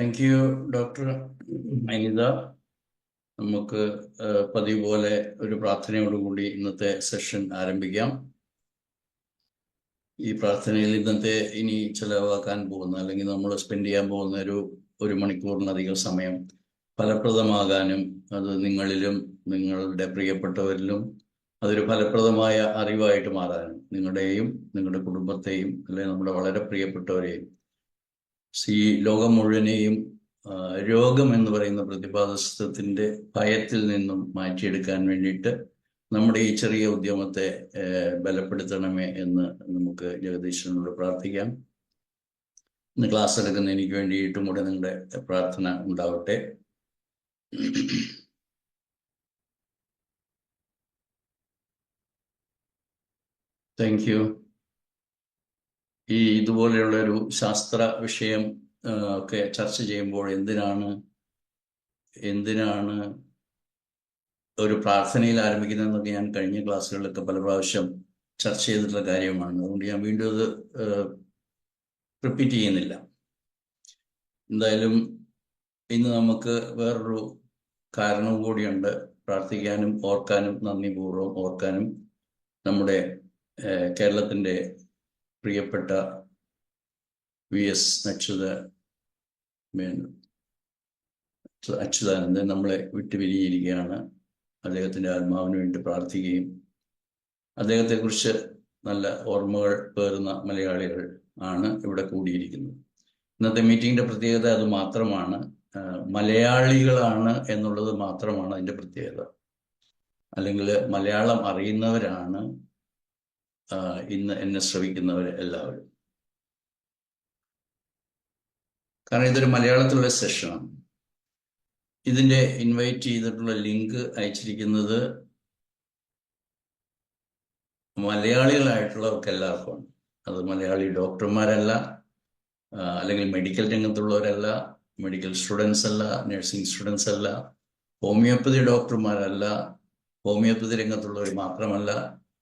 Thank you doctor Anitha. നമുക്ക് പതിവ് പോലെ ഒരു പ്രാർത്ഥനയോടുകൂടി ഇന്നത്തെ സെഷൻ ആരംഭിക്കാം. ഈ പ്രാർത്ഥനയിൽ ഇന്നത്തെ ഇനി ചെലവാക്കാൻ പോകുന്ന അല്ലെങ്കിൽ നമ്മൾ സ്പെൻഡ് ചെയ്യാൻ പോകുന്ന ഒരു മണിക്കൂറിനധികം സമയം ഫലപ്രദമാകാനും അത് നിങ്ങളിലും നിങ്ങളുടെ പ്രിയപ്പെട്ടവരിലും അതൊരു ഫലപ്രദമായ അറിവായിട്ട് മാറാനും നിങ്ങളുടെയും നിങ്ങളുടെ കുടുംബത്തെയും അല്ലെങ്കിൽ നമ്മുടെ വളരെ പ്രിയപ്പെട്ടവരെയും ലോകം മുഴുവനെയും രോഗം എന്ന് പറയുന്ന പ്രതിഭാസത്തിന്റെ ഭയത്തിൽ നിന്നും മാറ്റിയെടുക്കാൻ വേണ്ടിയിട്ട് നമ്മുടെ ഈ ചെറിയ ഉദ്യമത്തെ ബലപ്പെടുത്തണമേ എന്ന് നമുക്ക് ജഗദീശ്വരനോട് പ്രാർത്ഥിക്കാം. ഇന്ന് ക്ലാസ് എടുക്കുന്ന എനിക്ക് വേണ്ടിയിട്ടും കൂടെ നിങ്ങളുടെ പ്രാർത്ഥന ഉണ്ടാവട്ടെ. Thank you. ഇതുപോലെയുള്ള ഒരു ശാസ്ത്ര വിഷയം ഒക്കെ ചർച്ച ചെയ്യുമ്പോൾ എന്തിനാണ് ഒരു പ്രാർത്ഥനയിൽ ആരംഭിക്കുന്നതെന്നൊക്കെ ഞാൻ കഴിഞ്ഞ ക്ലാസ്സുകളിലൊക്കെ പല പ്രാവശ്യം ചർച്ച ചെയ്തിട്ടുള്ള കാര്യമാണ്. അതുകൊണ്ട് ഞാൻ വീണ്ടും അത് റിപ്പീറ്റ് ചെയ്യുന്നില്ല. എന്തായാലും ഇന്ന് നമുക്ക് വേറൊരു കാരണവും കൂടിയുണ്ട് പ്രാർത്ഥിക്കാനും ഓർക്കാനും, നന്ദിപൂർവ്വം ഓർക്കാനും. നമ്മുടെ കേരളത്തിൻ്റെ പ്രിയപ്പെട്ട VS അച്യുതാനന്ദൻ നമ്മളെ വിട്ടുപിരിഞ്ഞിരിക്കുകയാണ്. അദ്ദേഹത്തിൻ്റെ ആത്മാവിന് വേണ്ടി പ്രാർത്ഥിക്കുകയും അദ്ദേഹത്തെക്കുറിച്ച് നല്ല ഓർമ്മകൾ പേറുന്ന മലയാളികൾ ആണ് ഇവിടെ കൂടിയിരിക്കുന്നത്. ഇന്നത്തെ മീറ്റിങ്ങിൻ്റെ പ്രത്യേകത അത് മാത്രമാണ്. മലയാളികളാണ് എന്നുള്ളത് മാത്രമാണ് അതിൻ്റെ പ്രത്യേകത. അല്ലെങ്കിൽ മലയാളം അറിയുന്നവരാണ് ഇന്ന് എന്നെ ശ്രവിക്കുന്നവർ എല്ലാവരും. കാരണം ഇതൊരു മലയാളത്തിലുള്ള സെഷനാണ്. ഇതിൻ്റെ ഇൻവൈറ്റ് ചെയ്തിട്ടുള്ള ലിങ്ക് അയച്ചിരിക്കുന്നത് മലയാളികളായിട്ടുള്ളവർക്ക് എല്ലാവർക്കുമാണ്. അത് മലയാളി ഡോക്ടർമാരല്ല, അല്ലെങ്കിൽ മെഡിക്കൽ രംഗത്തുള്ളവരല്ല, മെഡിക്കൽ സ്റ്റുഡൻസ് അല്ല, നഴ്സിംഗ് സ്റ്റുഡൻസ് അല്ല, ഹോമിയോപ്പതി ഡോക്ടർമാരല്ല, ഹോമിയോപ്പതി രംഗത്തുള്ളവർ മാത്രമല്ല.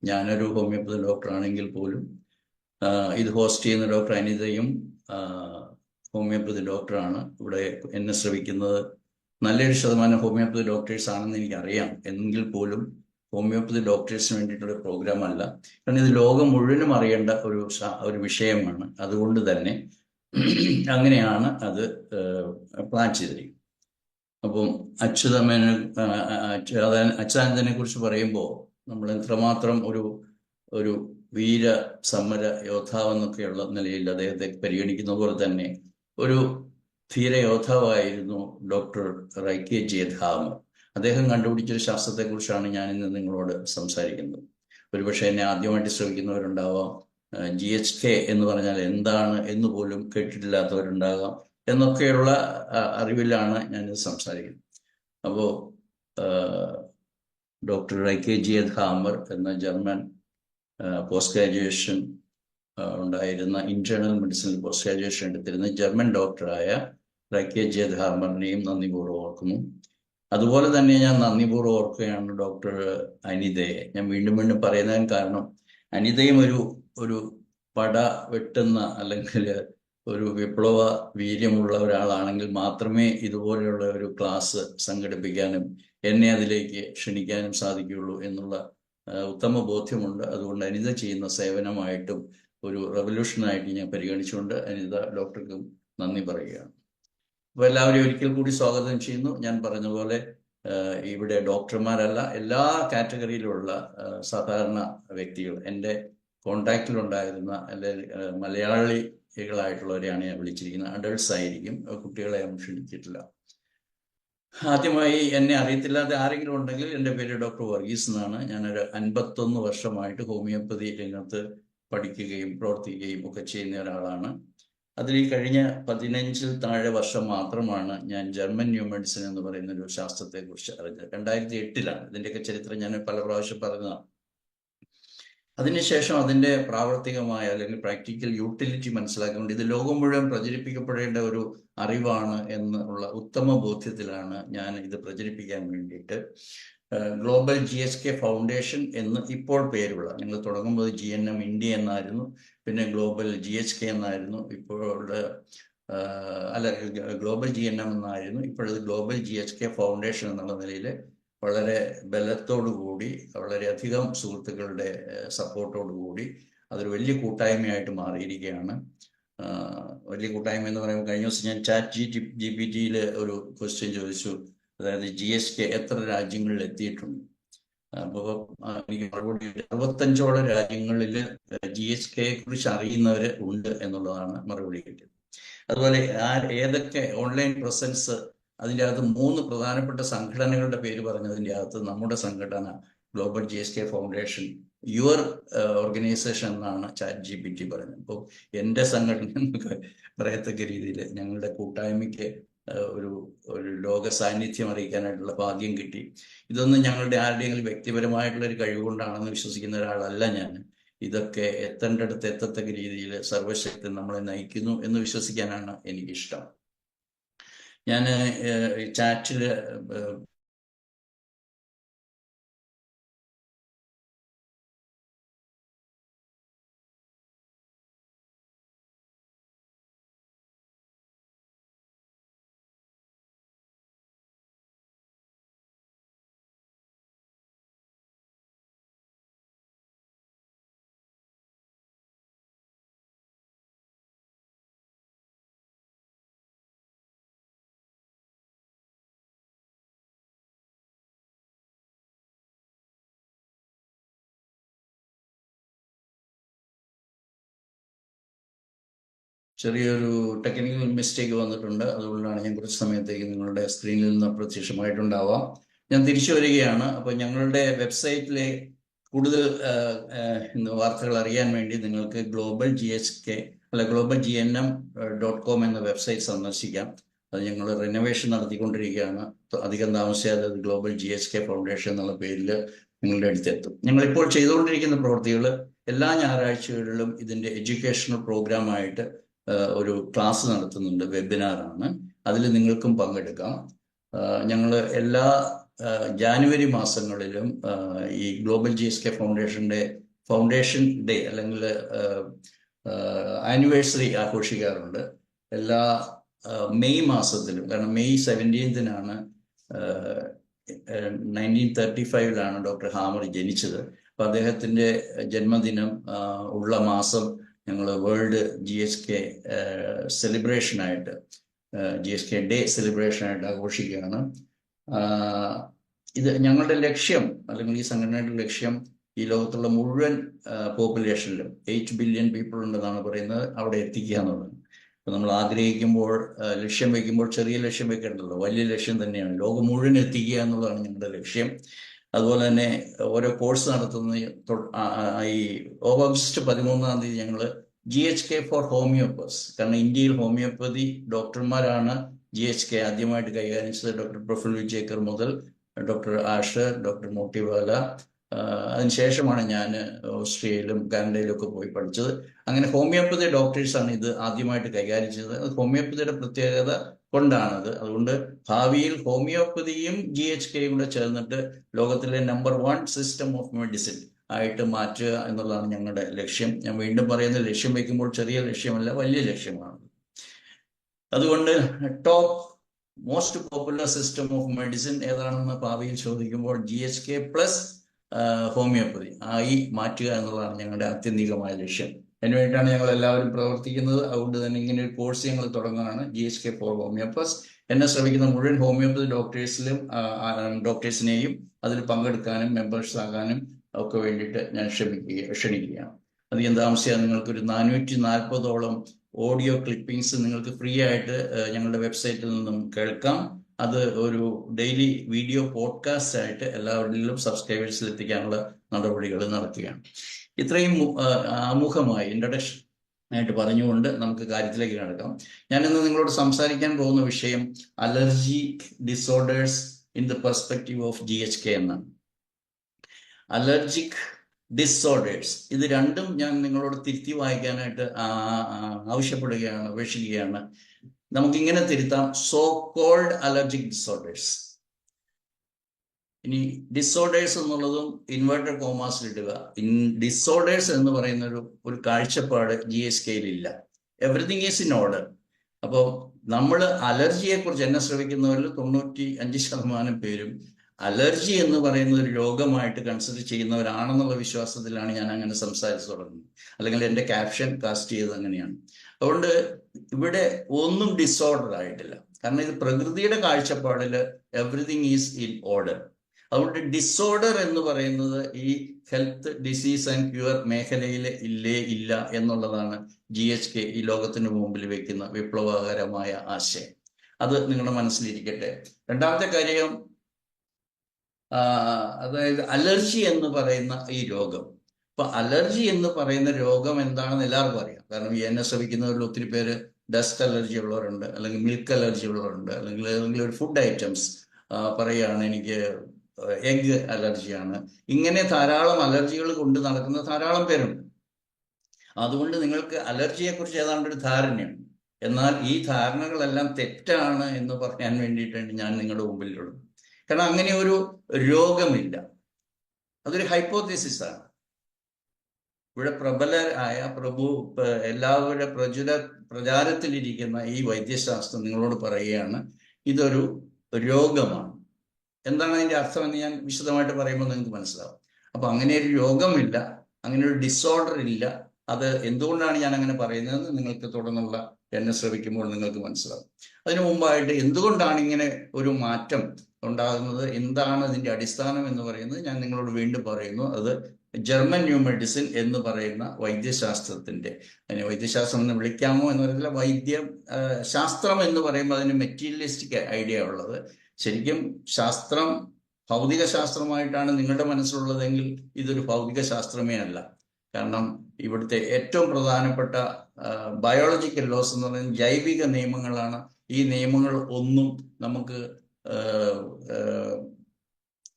ഞാനൊരു ഹോമിയോപ്പതി ഡോക്ടറാണെങ്കിൽ പോലും ഇത് ഹോസ്റ്റ് ചെയ്യുന്ന ഡോക്ടർ അനിതയും ഹോമിയോപ്പതി ഡോക്ടറാണ്. ഇവിടെ എന്നെ ശ്രവിക്കുന്നത് നല്ലൊരു ശതമാനം ഹോമിയോപ്പതി ഡോക്ടേഴ്സ് ആണെന്ന് എനിക്കറിയാം. എങ്കിൽ പോലും ഹോമിയോപ്പതി ഡോക്ടേഴ്സിന് വേണ്ടിയിട്ടുള്ള പ്രോഗ്രാം അല്ല. കാരണം ഇത് ലോകം മുഴുവനും അറിയേണ്ട ഒരു വിഷയമാണ്. അതുകൊണ്ട് തന്നെ അങ്ങനെയാണ് അത് പ്ലാൻ ചെയ്തിരിക്കുന്നത്. അപ്പം അച്യുതാനന്ദനെ കുറിച്ച് പറയുമ്പോൾ നമ്മൾ എത്രമാത്രം ഒരു വീര സമര യോദ്ധാവെന്നൊക്കെയുള്ള നിലയിൽ അദ്ദേഹത്തെ പരിഗണിക്കുന്ന പോലെ തന്നെ ഒരു ധീര യോദ്ധാവായിരുന്നു ഡോക്ടർ റൈക്കേജി ധാമർ. അദ്ദേഹം കണ്ടുപിടിച്ചൊരു ശാസ്ത്രത്തെക്കുറിച്ചാണ് ഞാൻ ഇന്ന് നിങ്ങളോട് സംസാരിക്കുന്നത്. ഒരുപക്ഷെ എന്നെ ആദ്യമായിട്ട് ശ്രമിക്കുന്നവരുണ്ടാവാം. GHK എന്ന് പറഞ്ഞാൽ എന്താണ് എന്ന് പോലും കേട്ടിട്ടില്ലാത്തവരുണ്ടാകാം. എന്നൊക്കെയുള്ള അറിവിലാണ് ഞാനിത് സംസാരിക്കുന്നത്. അപ്പോൾ ഡോക്ടർ റൈക്കേജി ധാമർ എന്ന ജർമ്മൻ പോസ്റ്റ് ഗ്രാജുവേഷൻ ഉണ്ടായിരുന്ന, ഇന്റേണൽ മെഡിസിനിൽ പോസ്റ്റ് ഗ്രാജുവേഷൻ എടുത്തിരുന്ന ജർമ്മൻ ഡോക്ടറായ റൈക്കേജി ധാമറിനെയും നന്ദിപൂർവ്വം ഓർക്കുന്നു. അതുപോലെ തന്നെ ഞാൻ നന്ദിപൂർവ്വം ഓർക്കുകയാണ് ഡോക്ടർ അനിതയെ. ഞാൻ വീണ്ടും വീണ്ടും പറയുന്നതിന് കാരണം അനിതയും ഒരു പട വെട്ടുന്ന അല്ലെങ്കിൽ ഒരു വിപ്ലവ വീര്യമുള്ള ഒരാളാണെങ്കിൽ മാത്രമേ ഇതുപോലെയുള്ള ഒരു ക്ലാസ് സംഘടിപ്പിക്കാനും എന്നെ അതിലേക്ക് ക്ഷണിക്കാനും സാധിക്കുകയുള്ളൂ എന്നുള്ള ഉത്തമ ബോധ്യമുണ്ട്. അതുകൊണ്ട് അനിത ചെയ്യുന്ന സേവനമായിട്ടും ഒരു റെവല്യൂഷനായിട്ട് ഞാൻ പരിഗണിച്ചുകൊണ്ട് അനിത ഡോക്ടർക്കും നന്ദി പറയുകയാണ്. അപ്പോൾ എല്ലാവരെയും ഒരിക്കൽ കൂടി സ്വാഗതം ചെയ്യുന്നു. ഞാൻ പറഞ്ഞ പോലെ ഇവിടെ ഡോക്ടർമാരല്ല, എല്ലാ കാറ്റഗറിയിലുള്ള സാധാരണ വ്യക്തികൾ എൻ്റെ കോണ്ടാക്റ്റിലുണ്ടായിരുന്ന അല്ലെങ്കിൽ മലയാളികളായിട്ടുള്ളവരെയാണ് ഞാൻ വിളിച്ചിരിക്കുന്നത്. അഡൾട്ട്സ് ആയിരിക്കും, കുട്ടികളെ ഞാൻ ക്ഷണിച്ചിട്ടില്ല. ആദ്യമായി എന്നെ അറിയത്തില്ലാതെ ആരെങ്കിലും ഉണ്ടെങ്കിൽ എൻ്റെ പേര് ഡോക്ടർ വർഗീസ് എന്നാണ്. ഞാനൊരു 51 വർഷമായിട്ട് ഹോമിയോപ്പതി രംഗത്ത് പഠിക്കുകയും പ്രവർത്തിക്കുകയും ഒക്കെ ചെയ്യുന്ന ഒരാളാണ്. അതിൽ ഈ കഴിഞ്ഞ 15 താഴെ വർഷം മാത്രമാണ് ഞാൻ ജർമ്മൻ ന്യൂ മെഡിസിൻ എന്ന് പറയുന്ന ഒരു ശാസ്ത്രത്തെക്കുറിച്ച് അറിഞ്ഞത്. 2008 ഇതിൻ്റെയൊക്കെ ചരിത്രം ഞാൻ പല പ്രാവശ്യം പറഞ്ഞതാണ്. അതിനുശേഷം അതിൻ്റെ പ്രാവർത്തികമായ അല്ലെങ്കിൽ പ്രാക്ടിക്കൽ യൂട്ടിലിറ്റി മനസ്സിലാക്കിക്കൊണ്ട് ഇത് ലോകം മുഴുവൻ പ്രചരിപ്പിക്കപ്പെടേണ്ട ഒരു അറിവാണ് എന്നുള്ള ഉത്തമ ബോധ്യത്തിലാണ് ഞാൻ ഇത് പ്രചരിപ്പിക്കാൻ വേണ്ടിയിട്ട് ഗ്ലോബൽ GHK ഫൗണ്ടേഷൻ എന്ന് ഇപ്പോൾ പേരുള്ള, ഞങ്ങൾ തുടങ്ങുമ്പോൾ GNM ഇന്ത്യ എന്നായിരുന്നു, പിന്നെ ഗ്ലോബൽ GHK എന്നായിരുന്നു. ഇപ്പോഴുള്ള അല്ല, ഗ്ലോബൽ GNM എന്നായിരുന്നു. ഇപ്പോഴത് ഗ്ലോബൽ GHK ഫൗണ്ടേഷൻ എന്നുള്ള നിലയിൽ വളരെ ബലത്തോടു കൂടി, വളരെയധികം സുഹൃത്തുക്കളുടെ സപ്പോർട്ടോടു കൂടി അതൊരു വലിയ കൂട്ടായ്മയായിട്ട് മാറിയിരിക്കുകയാണ്. വലിയ കൂട്ടായ്മ എന്ന് പറയുമ്പോൾ കഴിഞ്ഞ ദിവസം ഞാൻ ChatGPT ഒരു ക്വസ്റ്റ്യൻ ചോദിച്ചു. അതായത് GHK എത്ര രാജ്യങ്ങളിൽ എത്തിയിട്ടുണ്ട്. അപ്പോൾ എനിക്ക് മറുപടി 65ഓളം രാജ്യങ്ങളിൽ GHKയെ കുറിച്ച് അറിയുന്നവർ ഉണ്ട് എന്നുള്ളതാണ് മറുപടി കിട്ടിയത്. അതുപോലെ ഏതൊക്കെ ഓൺലൈൻ പ്രസൻസ്, അതിൻ്റെ അകത്ത് 3 പ്രധാനപ്പെട്ട സംഘടനകളുടെ പേര് പറഞ്ഞതിൻ്റെ അകത്ത് നമ്മുടെ സംഘടന global GHK foundation, your organisation എന്നാണ് ChatGPT പറഞ്ഞത്. അപ്പോൾ എൻ്റെ സംഘടന എന്നൊക്കെ പറയത്തക്ക രീതിയിൽ ഞങ്ങളുടെ കൂട്ടായ്മയ്ക്ക് ഒരു ലോക സാന്നിധ്യം അറിയിക്കാനായിട്ടുള്ള ഭാഗ്യം കിട്ടി. ഇതൊന്നും ഞങ്ങളുടെ ആരുടെയെങ്കിലും വ്യക്തിപരമായിട്ടുള്ള ഒരു കഴിവുകൊണ്ടാണെന്ന് വിശ്വസിക്കുന്ന ഒരാളല്ല ഞാൻ. ഇതൊക്കെ എത്തേണ്ടടുത്ത് എത്തത്തക്ക രീതിയിൽ സർവശക്തി നമ്മളെ നയിക്കുന്നു എന്ന് വിശ്വസിക്കാനാണ് എനിക്കിഷ്ടം. ഞാൻ ചാറ്റിൽ ചെറിയൊരു ടെക്നിക്കൽ മിസ്റ്റേക്ക് വന്നിട്ടുണ്ട്. അതുകൊണ്ടാണ് ഞാൻ കുറച്ച് സമയത്തേക്ക് നിങ്ങളുടെ സ്ക്രീനിൽ നിന്ന് അപ്രത്യക്ഷമായിട്ടുണ്ടാവാം. ഞാൻ തിരിച്ചു വരികയാണ്. അപ്പോൾ ഞങ്ങളുടെ വെബ്സൈറ്റിലെ കൂടുതൽ വാർത്തകൾ അറിയാൻ വേണ്ടി നിങ്ങൾക്ക് ഗ്ലോബൽ GNM.com എന്ന വെബ്സൈറ്റ് സന്ദർശിക്കാം. അത് ഞങ്ങൾ റിനോവേഷൻ നടത്തിക്കൊണ്ടിരിക്കുകയാണ്. അധികം താമസിയാതെ അത് ഗ്ലോബൽ GHK ഫൗണ്ടേഷൻ എന്നുള്ള പേരിൽ നിങ്ങളുടെ അടുത്തെത്തും. ഞങ്ങളിപ്പോൾ ചെയ്തുകൊണ്ടിരിക്കുന്ന പ്രവൃത്തികൾ എല്ലാ ഞായറാഴ്ചകളിലും ഇതിൻ്റെ എഡ്യൂക്കേഷണൽ പ്രോഗ്രാമായിട്ട് ഒരു ക്ലാസ് നടത്തുന്നുണ്ട്. വെബിനാറാണ്. അതിൽ നിങ്ങൾക്കും പങ്കെടുക്കാം. ഞങ്ങൾ എല്ലാ ജാനുവരി മാസങ്ങളിലും ഈ ഗ്ലോബൽ GHK ഫൗണ്ടേഷൻ ഡേ അല്ലെങ്കിൽ ആനിവേഴ്സറി ആഘോഷിക്കാറുണ്ട്. എല്ലാ മെയ് മാസത്തിലും. കാരണം മെയ് 17-നാണ് 1935 ഡോക്ടർ ഹാമർ ജനിച്ചത്. അപ്പോൾ അദ്ദേഹത്തിൻ്റെ ജന്മദിനം ഉള്ള മാസം ഞങ്ങൾ വേൾഡ് GHK സെലിബ്രേഷനായിട്ട്, GHK ഡേ സെലിബ്രേഷനായിട്ട് ആഘോഷിക്കുകയാണ്. ഇത് ഞങ്ങളുടെ ലക്ഷ്യം, അല്ലെങ്കിൽ ഈ സംഘടനയുടെ ലക്ഷ്യം, ഈ ലോകത്തുള്ള മുഴുവൻ പോപ്പുലേഷനിലും 8 ബില്യൺ പീപ്പിൾ ഉണ്ടെന്നാണ് പറയുന്നത്, അവിടെ എത്തിക്കുക എന്നുള്ളത്. അപ്പോൾ നമ്മൾ ആഗ്രഹിക്കുമ്പോൾ, ലക്ഷ്യം വയ്ക്കുമ്പോൾ ചെറിയ ലക്ഷ്യം വെക്കേണ്ടല്ലോ, വലിയ ലക്ഷ്യം തന്നെയാണ്. ലോകം മുഴുവൻ എത്തിക്കുക എന്നുള്ളതാണ് ഞങ്ങളുടെ ലക്ഷ്യം. അതുപോലെ തന്നെ ഓരോ കോഴ്സ് നടത്തുന്ന ഈ ഓഗസ്റ്റ് 13 ഞങ്ങൾ GHK ഫോർ ഹോമിയോപ്പസ്, കാരണം ഇന്ത്യയിൽ ഹോമിയോപ്പതി ഡോക്ടർമാരാണ് GHK ആദ്യമായിട്ട് കൈകാര്യം ചെയ്തത്. ഡോക്ടർ പ്രഫുൽ വിജേക്കർ മുതൽ ഡോക്ടർ ആഷർ, ഡോക്ടർ മോട്ടിവാല, അതിനുശേഷമാണ് ഞാൻ ഓസ്ട്രേലിയയിലും കാനഡയിലും ഒക്കെ പോയി പഠിച്ചത്. അങ്ങനെ ഹോമിയോപ്പതി ഡോക്ടേഴ്സാണ് ഇത് ആദ്യമായിട്ട് കൈകാര്യം ചെയ്തത്. അത് ഹോമിയോപ്പതിയുടെ പ്രത്യേകത കൊണ്ടാണത്. അതുകൊണ്ട് ഭാവിയിൽ ഹോമിയോപ്പതിയും GHKയും കൂടെ ചേർന്നിട്ട് ലോകത്തിലെ നമ്പർ 1 സിസ്റ്റം ഓഫ് മെഡിസിൻ ആയിട്ട് മാറ്റുക എന്നുള്ളതാണ് ഞങ്ങളുടെ ലക്ഷ്യം. ഞാൻ വീണ്ടും പറയുന്ന, ലക്ഷ്യം വയ്ക്കുമ്പോൾ ചെറിയ ലക്ഷ്യമല്ല, വലിയ ലക്ഷ്യമാണ്. അതുകൊണ്ട് top most popular system of medicine ഏതാണെന്ന് ഭാവിയിൽ ചോദിക്കുമ്പോൾ GHK പ്ലസ് ഹോമിയോപ്പതി ആയി മാറ്റുക എന്നുള്ളതാണ് ഞങ്ങളുടെ ആത്യന്തികമായ ലക്ഷ്യം. അതിനുവേണ്ടിയിട്ടാണ് ഞങ്ങൾ എല്ലാവരും പ്രവർത്തിക്കുന്നത്. അതുകൊണ്ട് തന്നെ ഇങ്ങനെ ഒരു കോഴ്സ് ഞങ്ങൾ തുടങ്ങുകയാണ്, GHK ഫോർ ഹോമിയോപ്പസ്. എന്നെ ശ്രമിക്കുന്ന മുഴുവൻ ഹോമിയോപ്പതി ഡോക്ടേഴ്സിനെയും അതിൽ പങ്കെടുക്കാനും മെമ്പേഴ്സ് ആകാനും ഒക്കെ വേണ്ടിയിട്ട് ഞാൻ ക്ഷണിക്കുകയാണ്. അധികം താമസിയാതെ നിങ്ങൾക്കൊരു 440ഓളം ഓഡിയോ ക്ലിപ്പിംഗ്സ് നിങ്ങൾക്ക് ഫ്രീ ആയിട്ട് ഞങ്ങളുടെ വെബ്സൈറ്റിൽ നിന്നും കേൾക്കാം. അത് ഒരു ഡെയിലി വീഡിയോ പോഡ്കാസ്റ്റ് ആയിട്ട് എല്ലാവരിലും സബ്സ്ക്രൈബേഴ്സിൽ എത്തിക്കാനുള്ള നടപടികൾ നടത്തുകയാണ്. ഇത്രയും ആമുഖമായി ഇൻട്രഡക്ഷൻ ആയിട്ട് പറഞ്ഞുകൊണ്ട് നമുക്ക് കാര്യത്തിലേക്ക് കിടക്കാം. ഞാനിന്ന് നിങ്ങളോട് സംസാരിക്കാൻ പോകുന്ന വിഷയം allergic disorders in the perspective of GHK എന്നാണ്. അലർജിക് ഡിസോർഡേഴ്സ്, ഇത് രണ്ടും ഞാൻ നിങ്ങളോട് തിരുത്തി വായിക്കാനായിട്ട് ആവശ്യപ്പെടുകയാണ്, അപേക്ഷിക്കുകയാണ്. നമുക്കിങ്ങനെ തിരുത്താം: സോ കോൾഡ് അലർജിക് ഡിസോർഡേഴ്സ്. ഇനി ഡിസോർഡേഴ്സ് എന്നുള്ളതും ഇൻവേർട്ടഡ് കോമാസിൽ ഇടുക. ഡിസോർഡേഴ്സ് എന്ന് പറയുന്ന ഒരു കാഴ്ചപ്പാട് GHKയിൽ ഇല്ല. Everything is in order. അപ്പോൾ നമ്മൾ അലർജിയെക്കുറിച്ച് എന്നെ ശ്രമിക്കുന്നവരിൽ 95% പേരും അലർജി എന്ന് പറയുന്ന ഒരു രോഗമായിട്ട് കൺസിഡർ ചെയ്യുന്നവരാണെന്നുള്ള വിശ്വാസത്തിലാണ് ഞാൻ അങ്ങനെ സംസാരിച്ചു തുടങ്ങുന്നത്, അല്ലെങ്കിൽ എൻ്റെ ക്യാപ്ഷൻ കാസ്റ്റ് ചെയ്തത് അങ്ങനെയാണ്. അതുകൊണ്ട് ഇവിടെ ഒന്നും ഡിസോർഡർ ആയിട്ടില്ല, കാരണം ഇത് പ്രകൃതിയുടെ കാഴ്ചപ്പാടിൽ എവറിഥിങ് ഈസ് ഇൻ ഓർഡർ. അതുകൊണ്ട് ഡിസോർഡർ എന്ന് പറയുന്നത് ഈ ഹെൽത്ത് ഡിസീസ് ആൻഡ് ക്യൂർ മേഖലയിൽ ഇല്ല എന്നുള്ളതാണ് GHK ഈ ലോകത്തിന് മുമ്പിൽ വെക്കുന്ന വിപ്ലവകരമായ ആശയം. അത് നിങ്ങളുടെ മനസ്സിലിരിക്കട്ടെ. രണ്ടാമത്തെ കാര്യം, അതായത് അലർജി എന്ന് പറയുന്ന ഈ രോഗം. അപ്പൊ അലർജി എന്ന് പറയുന്ന രോഗം എന്താണെന്ന് എല്ലാവർക്കും അറിയാം, കാരണം എന്നെ ശ്രമിക്കുന്നവരിൽ ഒത്തിരി പേര് ഡസ്റ്റ് അലർജി ഉള്ളവരുണ്ട്, അല്ലെങ്കിൽ മിൽക്ക് അലർജി ഉള്ളവരുണ്ട്, അല്ലെങ്കിൽ ഏതെങ്കിലും ഒരു ഫുഡ് ഐറ്റംസ് പറയുകയാണ് എനിക്ക് എഗ് അലർജിയാണ്. ഇങ്ങനെ ധാരാളം അലർജികൾ കൊണ്ട് നടക്കുന്ന ധാരാളം പേരുണ്ട്. അതുകൊണ്ട് നിങ്ങൾക്ക് അലർജിയെക്കുറിച്ച് ഏതാണ്ട് ഒരു ധാരണയുണ്ട്. എന്നാൽ ഈ ധാരണകളെല്ലാം തെറ്റാണ് എന്ന് പറയാൻ വേണ്ടിയിട്ടാണ് ഞാൻ നിങ്ങളുടെ മുമ്പിലുള്ളത്. കാരണം അങ്ങനെ ഒരു രോഗമില്ല, അതൊരു ഹൈപ്പോത്തസിസ് ആണ്. ഇവിടെ പ്രബലരായ എല്ലാവരുടെ പ്രചാരത്തിലിരിക്കുന്ന ഈ വൈദ്യശാസ്ത്രം നിങ്ങളോട് പറയുകയാണ് ഇതൊരു രോഗമാണ്. എന്താണ് അതിൻ്റെ അർത്ഥം എന്ന് ഞാൻ വിശദമായിട്ട് പറയുമ്പോൾ നിങ്ങൾക്ക് മനസ്സിലാവും. അപ്പൊ അങ്ങനെ ഒരു രോഗമില്ല, അങ്ങനെ ഒരു ഡിസോർഡർ ഇല്ല. അത് എന്തുകൊണ്ടാണ് ഞാൻ അങ്ങനെ പറയുന്നതെന്ന് നിങ്ങൾക്ക് തുടർന്നുള്ള എന്നെ ശ്രമിക്കുമ്പോൾ നിങ്ങൾക്ക് മനസ്സിലാവും. അതിനു മുമ്പായിട്ട് എന്തുകൊണ്ടാണ് ഇങ്ങനെ ഒരു മാറ്റം ഉണ്ടാകുന്നത്, എന്താണ് അതിൻ്റെ അടിസ്ഥാനം എന്ന് പറയുന്നത് ഞാൻ നിങ്ങളോട് വീണ്ടും പറയുന്നു. അത് ജർമ്മൻ ന്യൂ മെഡിസിൻ എന്ന് പറയുന്ന വൈദ്യശാസ്ത്രത്തിന്റെ, അതിനെ വൈദ്യശാസ്ത്രം എന്ന് വിളിക്കാമോ എന്ന് പറയുന്നില്ല, ശാസ്ത്രം എന്ന് പറയുമ്പോൾ അതിന് മെറ്റീരിയലിസ്റ്റിക് ഐഡിയ ഉള്ളത്. ശരിക്കും ശാസ്ത്രം ഭൗതിക ശാസ്ത്രമായിട്ടാണ് നിങ്ങളുടെ മനസ്സിലുള്ളതെങ്കിൽ ഇതൊരു ഭൗതിക ശാസ്ത്രമേ അല്ല. കാരണം ഇവിടുത്തെ ഏറ്റവും പ്രധാനപ്പെട്ട ബയോളജിക്കൽ ലോസ് എന്ന് പറയുന്നത് ജൈവിക നിയമങ്ങളാണ്. ഈ നിയമങ്ങൾ ഒന്നും നമുക്ക്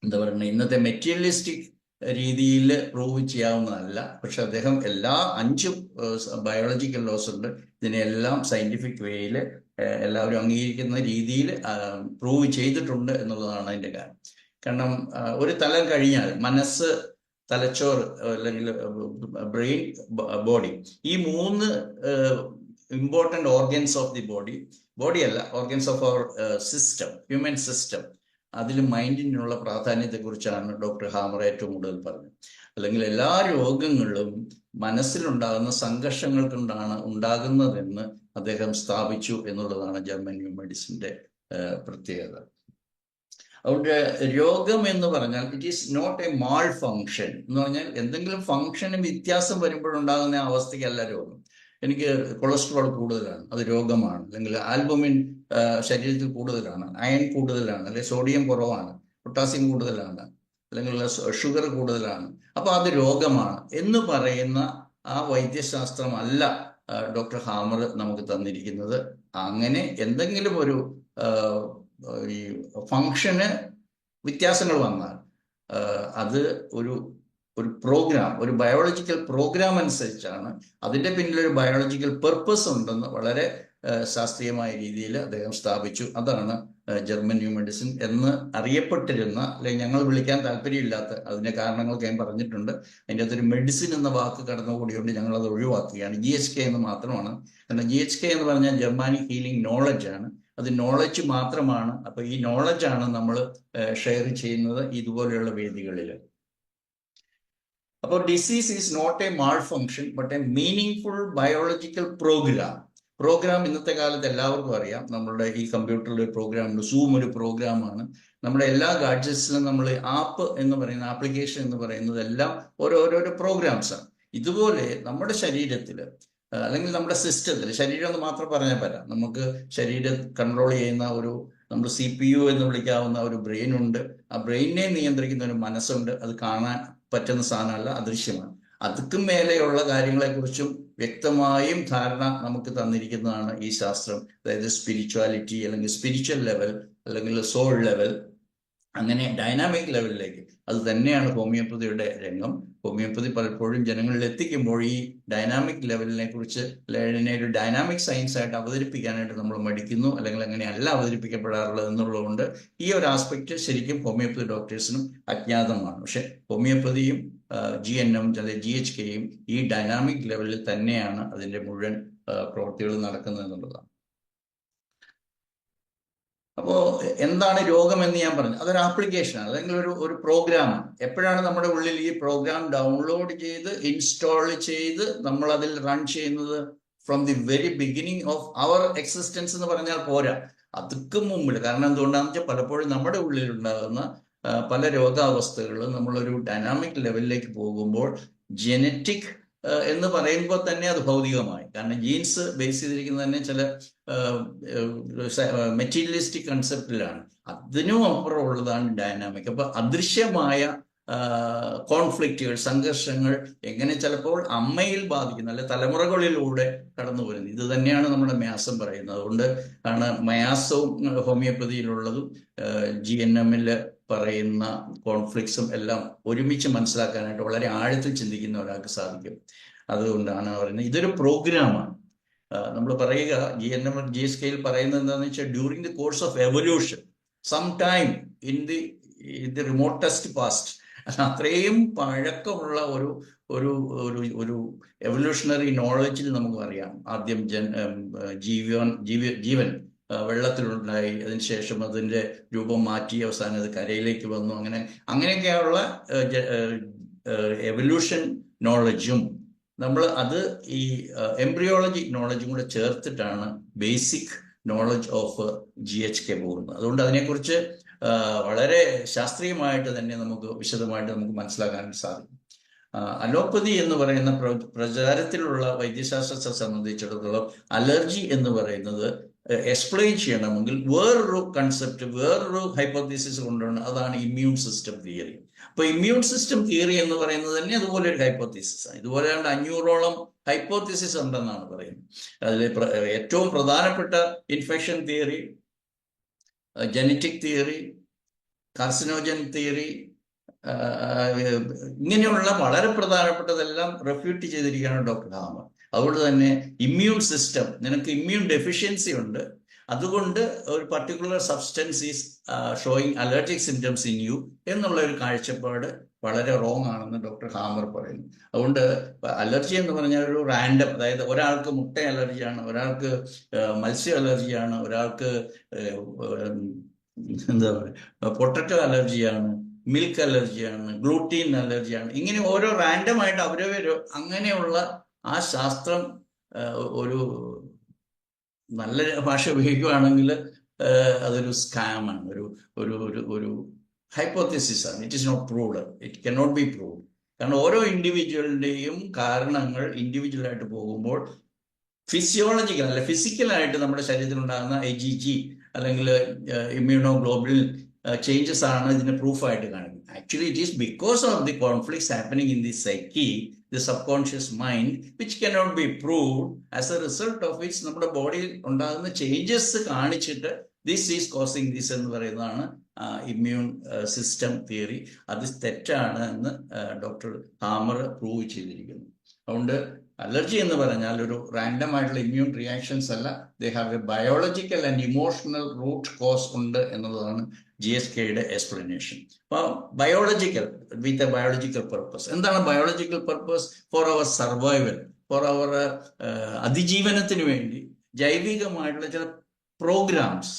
എന്താ പറയുക, ഇന്നത്തെ മെറ്റീരിയലിസ്റ്റിക് രീതിയിൽ പ്രൂവ് ചെയ്യാവുന്നതല്ല. പക്ഷെ അദ്ദേഹം എല്ലാ 5 ബയോളജിക്കൽ ലോസ് ഉണ്ട്, ഇതിനെല്ലാം സയന്റിഫിക് വേയിൽ എല്ലാവരും അംഗീകരിക്കുന്ന രീതിയിൽ പ്രൂവ് ചെയ്തിട്ടുണ്ട് എന്നുള്ളതാണ് അതിൻ്റെ കാരണം. കാരണം ഒരു തലം കഴിഞ്ഞാൽ മനസ്സ്, തലച്ചോറ് അല്ലെങ്കിൽ ബ്രെയിൻ, ബോഡി, ഈ 3 important organs of the body അല്ല, organs of our system, human system, അതിൽ മൈൻഡിനുള്ള പ്രാധാന്യത്തെക്കുറിച്ചാണ് ഡോക്ടർ ഹാമർ ഏറ്റവും കൂടുതൽ പറഞ്ഞത്. അല്ലെങ്കിൽ എല്ലാ രോഗങ്ങളും മനസ്സിലുണ്ടാകുന്ന സംഘർഷങ്ങൾ കൊണ്ടാണ് ഉണ്ടാകുന്നതെന്ന് അദ്ദേഹം സ്ഥാപിച്ചു എന്നുള്ളതാണ് ജർമ്മൻ ന്യൂ മെഡിസിന്റെ പ്രത്യേകത. അതുകൊണ്ട് രോഗം എന്ന് പറഞ്ഞാൽ it is not a malfunction എന്ന് പറഞ്ഞാൽ എന്തെങ്കിലും ഫങ്ഷന് വ്യത്യാസം വരുമ്പോഴുണ്ടാകുന്ന അവസ്ഥയ്ക്കല്ല രോഗം. എനിക്ക് കൊളസ്ട്രോൾ കൂടുതലാണ്, അത് രോഗമാണ്. അല്ലെങ്കിൽ ആൽബുമിൻ ശരീരത്തിൽ കൂടുതലാണ്, അയൺ കൂടുതലാണ്, അല്ലെങ്കിൽ സോഡിയം കുറവാണ്, പൊട്ടാസ്യം കൂടുതലാണ്, അല്ലെങ്കിൽ ഷുഗർ കൂടുതലാണ്, അപ്പൊ അത് രോഗമാണ് എന്ന് പറയുന്ന ആ വൈദ്യശാസ്ത്രമല്ല ഡോക്ടർ ഹാമർ നമുക്ക് തന്നിരിക്കുന്നത്. അങ്ങനെ എന്തെങ്കിലും ഒരു ഈ ഫങ്ഷന് വ്യത്യാസങ്ങൾ വന്നാൽ അത് ഒരു പ്രോഗ്രാം, ഒരു ബയോളജിക്കൽ പ്രോഗ്രാം അനുസരിച്ചാണ്. അതിൻ്റെ പിന്നിലൊരു ബയോളജിക്കൽ പെർപ്പസ് ഉണ്ടെന്ന് വളരെ ശാസ്ത്രീയമായ രീതിയിൽ അദ്ദേഹം സ്ഥാപിച്ചു. അതാണ് ജർമ്മൻ ന്യൂ മെഡിസിൻ എന്ന് അറിയപ്പെട്ടിരുന്ന, അല്ലെങ്കിൽ ഞങ്ങൾ വിളിക്കാൻ താല്പര്യമില്ലാത്ത, അതിൻ്റെ കാരണങ്ങളൊക്കെ ഞാൻ പറഞ്ഞിട്ടുണ്ട്. അതിൻ്റെ അകത്തൊരു മെഡിസിൻ എന്ന വാക്ക് കടന്നുകൂടിയുകൊണ്ട് ഞങ്ങൾ അത് ഒഴിവാക്കുകയാണ്. GHK എന്ന് മാത്രമാണ്. കാരണം GHK എന്ന് പറഞ്ഞാൽ ജർമാനിക് ഹീലിംഗ് നോളജ് ആണ്, അത് നോളജ് മാത്രമാണ്. അപ്പൊ ഈ നോളജാണ് നമ്മൾ ഷെയർ ചെയ്യുന്നത് ഇതുപോലെയുള്ള വേദികളിൽ. അപ്പോൾ disease is not a malfunction but a meaning biological program ഇന്നത്തെ കാലത്ത് എല്ലാവർക്കും അറിയാം. നമ്മളുടെ ഈ കമ്പ്യൂട്ടറിൽ ഒരു പ്രോഗ്രാം ഉണ്ട്, സൂം ഒരു പ്രോഗ്രാമാണ്. നമ്മുടെ എല്ലാ ഗാഡ്ജറ്റ്സിലും നമ്മൾ ആപ്പ് എന്ന് പറയുന്ന, ആപ്ലിക്കേഷൻ എന്ന് പറയുന്നത് എല്ലാം ഓരോരോ പ്രോഗ്രാംസാണ്. ഇതുപോലെ നമ്മുടെ ശരീരത്തിൽ അല്ലെങ്കിൽ നമ്മുടെ സിസ്റ്റത്തിൽ, ശരീരം എന്ന് മാത്രം പറഞ്ഞാൽ പറ്റാം, നമുക്ക് ശരീരം കൺട്രോൾ ചെയ്യുന്ന നമ്മൾ CPU എന്ന് വിളിക്കാവുന്ന ഒരു ബ്രെയിൻ ഉണ്ട്. ആ ബ്രെയിനിനെ നിയന്ത്രിക്കുന്ന ഒരു മനസ്സുണ്ട്. അത് കാണാൻ പറ്റുന്ന സാധനമല്ല, അദൃശ്യമാണ്. അതുക്കും മേലെയുള്ള കാര്യങ്ങളെക്കുറിച്ചും വ്യക്തമായും ധാരണ നമുക്ക് തന്നിരിക്കുന്നതാണ് ഈ ശാസ്ത്രം. അതായത് സ്പിരിച്വാലിറ്റി, അല്ലെങ്കിൽ സ്പിരിച്വൽ ലെവൽ, അല്ലെങ്കിൽ സോൾ ലെവൽ, അങ്ങനെ ഡൈനാമിക് ലെവലിലേക്ക്. അത് തന്നെയാണ് ഹോമിയോപ്പതിയുടെ രംഗം. ഹോമിയോപ്പതി പലപ്പോഴും ജനങ്ങളിൽ എത്തിക്കുമ്പോൾ ഈ ഡൈനാമിക് ലെവലിനെ കുറിച്ച്, അതിനെ ഒരു ഡൈനാമിക് സയൻസ് ആയിട്ട് അവതരിപ്പിക്കാനായിട്ട് നമ്മൾ മടിക്കുന്നു, അല്ലെങ്കിൽ അങ്ങനെയല്ല അവതരിപ്പിക്കപ്പെടാറുള്ളത് എന്നുള്ളതുകൊണ്ട് ഈ ഒരു ആസ്പെക്ട് ശരിക്കും ഹോമിയോപ്പതി ഡോക്ടേഴ്സിനും അജ്ഞാതമാണ്. പക്ഷെ ഹോമിയോപ്പതിയും GNM അല്ലെങ്കിൽ GHKയും ഈ ഡൈനാമിക് ലെവലിൽ തന്നെയാണ് അതിൻ്റെ മുഴുവൻ പ്രവൃത്തികൾ നടക്കുന്നത് എന്നുള്ളതാണ്. അപ്പോൾ എന്താണ് രോഗം എന്ന് ഞാൻ പറഞ്ഞു, അതൊരു ആപ്ലിക്കേഷനാണ്, അല്ലെങ്കിൽ ഒരു പ്രോഗ്രാമാണ്. എപ്പോഴാണ് നമ്മുടെ ഉള്ളിൽ ഈ പ്രോഗ്രാം ഡൗൺലോഡ് ചെയ്ത് ഇൻസ്റ്റാൾ ചെയ്ത് നമ്മൾ അതിൽ റൺ ചെയ്യുന്നത്? From the very beginning of our existence എന്ന് പറഞ്ഞാൽ പോരാ, അതൊക്കെ മുമ്പിൽ. കാരണം എന്തുകൊണ്ടാണെന്ന് വെച്ചാൽ പലപ്പോഴും നമ്മുടെ ഉള്ളിൽ ഉണ്ടാകുന്ന പല രോഗാവസ്ഥകളും നമ്മളൊരു ഡൈനാമിക് ലെവലിലേക്ക് പോകുമ്പോൾ ജനറ്റിക് എന്ന് പറയുമ്പോൾ തന്നെ അത് ഭൗതികമായി. കാരണം ജീൻസ് ബേസ് ചെയ്തിരിക്കുന്നത് തന്നെ ചില മെറ്റീരിയലിസ്റ്റിക് കൺസെപ്റ്റിലാണ്. അതിനും അപ്പുറമുള്ളതാണ് ഡൈനാമിക്. അപ്പൊ അദൃശ്യമായ കോൺഫ്ലിക്റ്റുകൾ, സംഘർഷങ്ങൾ എങ്ങനെ ചിലപ്പോൾ അമ്മയിൽ ബാധിക്കുന്ന, അല്ലെ തലമുറകളിലൂടെ കടന്നു വരുന്നത്. ഇത് തന്നെയാണ് നമ്മുടെ മയാസം പറയുന്നത്. അതുകൊണ്ട് ആണ് മയാസവും ഹോമിയോപ്പതിയിലുള്ളതും GNM-ൽ പറയുന്ന കോൺഫ്ലിക്ട്സും എല്ലാം ഒരുമിച്ച് മനസ്സിലാക്കാനായിട്ട് വളരെ ആഴത്തിൽ ചിന്തിക്കുന്ന ഒരാൾക്ക് സാധിക്കും. അതുകൊണ്ടാണ് പറയുന്നത് ഇതൊരു പ്രോഗ്രാമാണ്. നമ്മൾ പറയുക GNM GSKയിൽ പറയുന്നത് എന്താണെന്ന് വെച്ചാൽ, during the course of evolution some time in the remotest past, അത്രയും പഴക്കമുള്ള ഒരു ഒരു ഒരു എവല്യൂഷണറി നോളജിൽ നമുക്ക് അറിയാം. ആദ്യം ജീവൻ വെള്ളത്തിലുണ്ടായി, അതിനുശേഷം അതിൻ്റെ രൂപം മാറ്റി, അവസാനം അത് കരയിലേക്ക് വന്നു. അങ്ങനെയൊക്കെയുള്ള എവല്യൂഷൻ നോളജും നമ്മൾ അത് ഈ എംബ്രിയോളജി നോളജും കൂടെ ചേർത്തിട്ടാണ് ബേസിക് നോളജ് ഓഫ് GHK പോകുന്നത്. അതുകൊണ്ട് അതിനെക്കുറിച്ച് വളരെ ശാസ്ത്രീയമായിട്ട് തന്നെ നമുക്ക് വിശദമായിട്ട് നമുക്ക് മനസ്സിലാക്കാൻ സാധിക്കും. അലോപ്പതി എന്ന് പറയുന്ന പ്രചാരത്തിലുള്ള വൈദ്യശാസ്ത്രത്തെ സംബന്ധിച്ചിടത്തോളം അലർജി എന്ന് പറയുന്നത് എക്സ്പ്ലെയിൻ ചെയ്യണമെങ്കിൽ വേറൊരു കൺസെപ്റ്റ്, വേറൊരു ഹൈപ്പോത്തീസിസ് കൊണ്ടുവരണം. അതാണ് ഇമ്മ്യൂൺ സിസ്റ്റം തിയറി. അപ്പൊ ഇമ്മ്യൂൺ സിസ്റ്റം തിയറി എന്ന് പറയുന്നത് തന്നെ അതുപോലെ ഒരു ഹൈപ്പോത്തീസിസ് ആണ്. ഇതുപോലെ 500ഓളം ഹൈപ്പോത്തീസിസ് ഉണ്ടെന്നാണ് പറയുന്നത്. അതിൽ ഏറ്റവും പ്രധാനപ്പെട്ട infection theory, genetic theory, carcinogen theory, ഇങ്ങനെയുള്ള വളരെ പ്രധാനപ്പെട്ടതെല്ലാം റെഫ്യൂട്ട് ചെയ്തിരിക്കുകയാണ് ഡോക്ടർ ഹാമർ. അതുകൊണ്ട് തന്നെ ഇമ്മ്യൂൺ സിസ്റ്റം, നിനക്ക് ഇമ്മ്യൂൺ ഡെഫിഷ്യൻസി ഉണ്ട്, അതുകൊണ്ട് ഒരു particular substance is showing allergic symptoms in you എന്നുള്ള ഒരു കാഴ്ചപ്പാട് വളരെ റോങ് ആണെന്ന് ഡോക്ടർ ഹാമർ പറയുന്നു. അതുകൊണ്ട് അലർജി എന്ന് പറഞ്ഞാൽ ഒരു റാൻഡം, അതായത് ഒരാൾക്ക് മുട്ട അലർജിയാണ്, ഒരാൾക്ക് മത്സ്യ അലർജിയാണ്, ഒരാൾക്ക് എന്താ പറയുക പൊട്ടറ്റോ അലർജിയാണ്, മിൽക്ക് അലർജിയാണ്, ഗ്ലൂട്ടീൻ അലർജിയാണ്, ഇങ്ങനെ ഓരോ റാൻഡമായിട്ട് അവരവരോ അങ്ങനെയുള്ള ആ ശാസ്ത്രം ഒരു നല്ല ഭാഷ ഉപയോഗിക്കുകയാണെങ്കിൽ അതൊരു സ്കാമാണ്, ഒരു ഹൈപ്പോത്തസിസ് ആണ്. It is not proved, it cannot be proved. കാരണം ഓരോ ഇൻഡിവിജ്വലിൻ്റെയും കാരണങ്ങൾ ഇൻഡിവിജ്വലായിട്ട് പോകുമ്പോൾ ഫിസിയോളജിക്കൽ അല്ല ഫിസിക്കലായിട്ട് നമ്മുടെ ശരീരത്തിൽ ഉണ്ടാകുന്ന IgG അല്ലെങ്കിൽ ഇമ്മ്യൂണോഗ്ലോബുലിൻ ചേഞ്ചസ് ആണ് ഇതിന് പ്രൂഫായിട്ട് കാണിക്കുന്നത്. Actually it is because of the conflicts happening in the psyche, the sub conscious mind, which cannot be proved. As a result of which നമ്മുടെ ബോഡിയിൽ ഉണ്ടാകുന്ന ചേഞ്ചസ് കാണിച്ചിട്ട് ദിസ് ഈസ് കോസിങ് ദിസ് എന്ന് പറയുന്നതാണ് immune system theory. അത് തെറ്റാണ് എന്ന് doctor hammer prove ചെയ്തിരിക്കുന്നു. അതുകൊണ്ട് അലർജി എന്ന് പറഞ്ഞാൽ ഒരു റാൻഡം ആയിട്ടുള്ള ഇമ്മ്യൂൺ റിയാക്ഷൻസ് അല്ല, they have a biological and emotional root cause ഉണ്ട് എന്നുള്ളതാണ് GSKയുടെ എക്സ്പ്ലനേഷൻ. അപ്പോൾ biological with a biological purpose. എന്താണ് biological purpose? For our survival, for our അതിജീവനത്തിന് വേണ്ടി ജൈവികമായിട്ടുള്ള ചില പ്രോഗ്രാംസ്,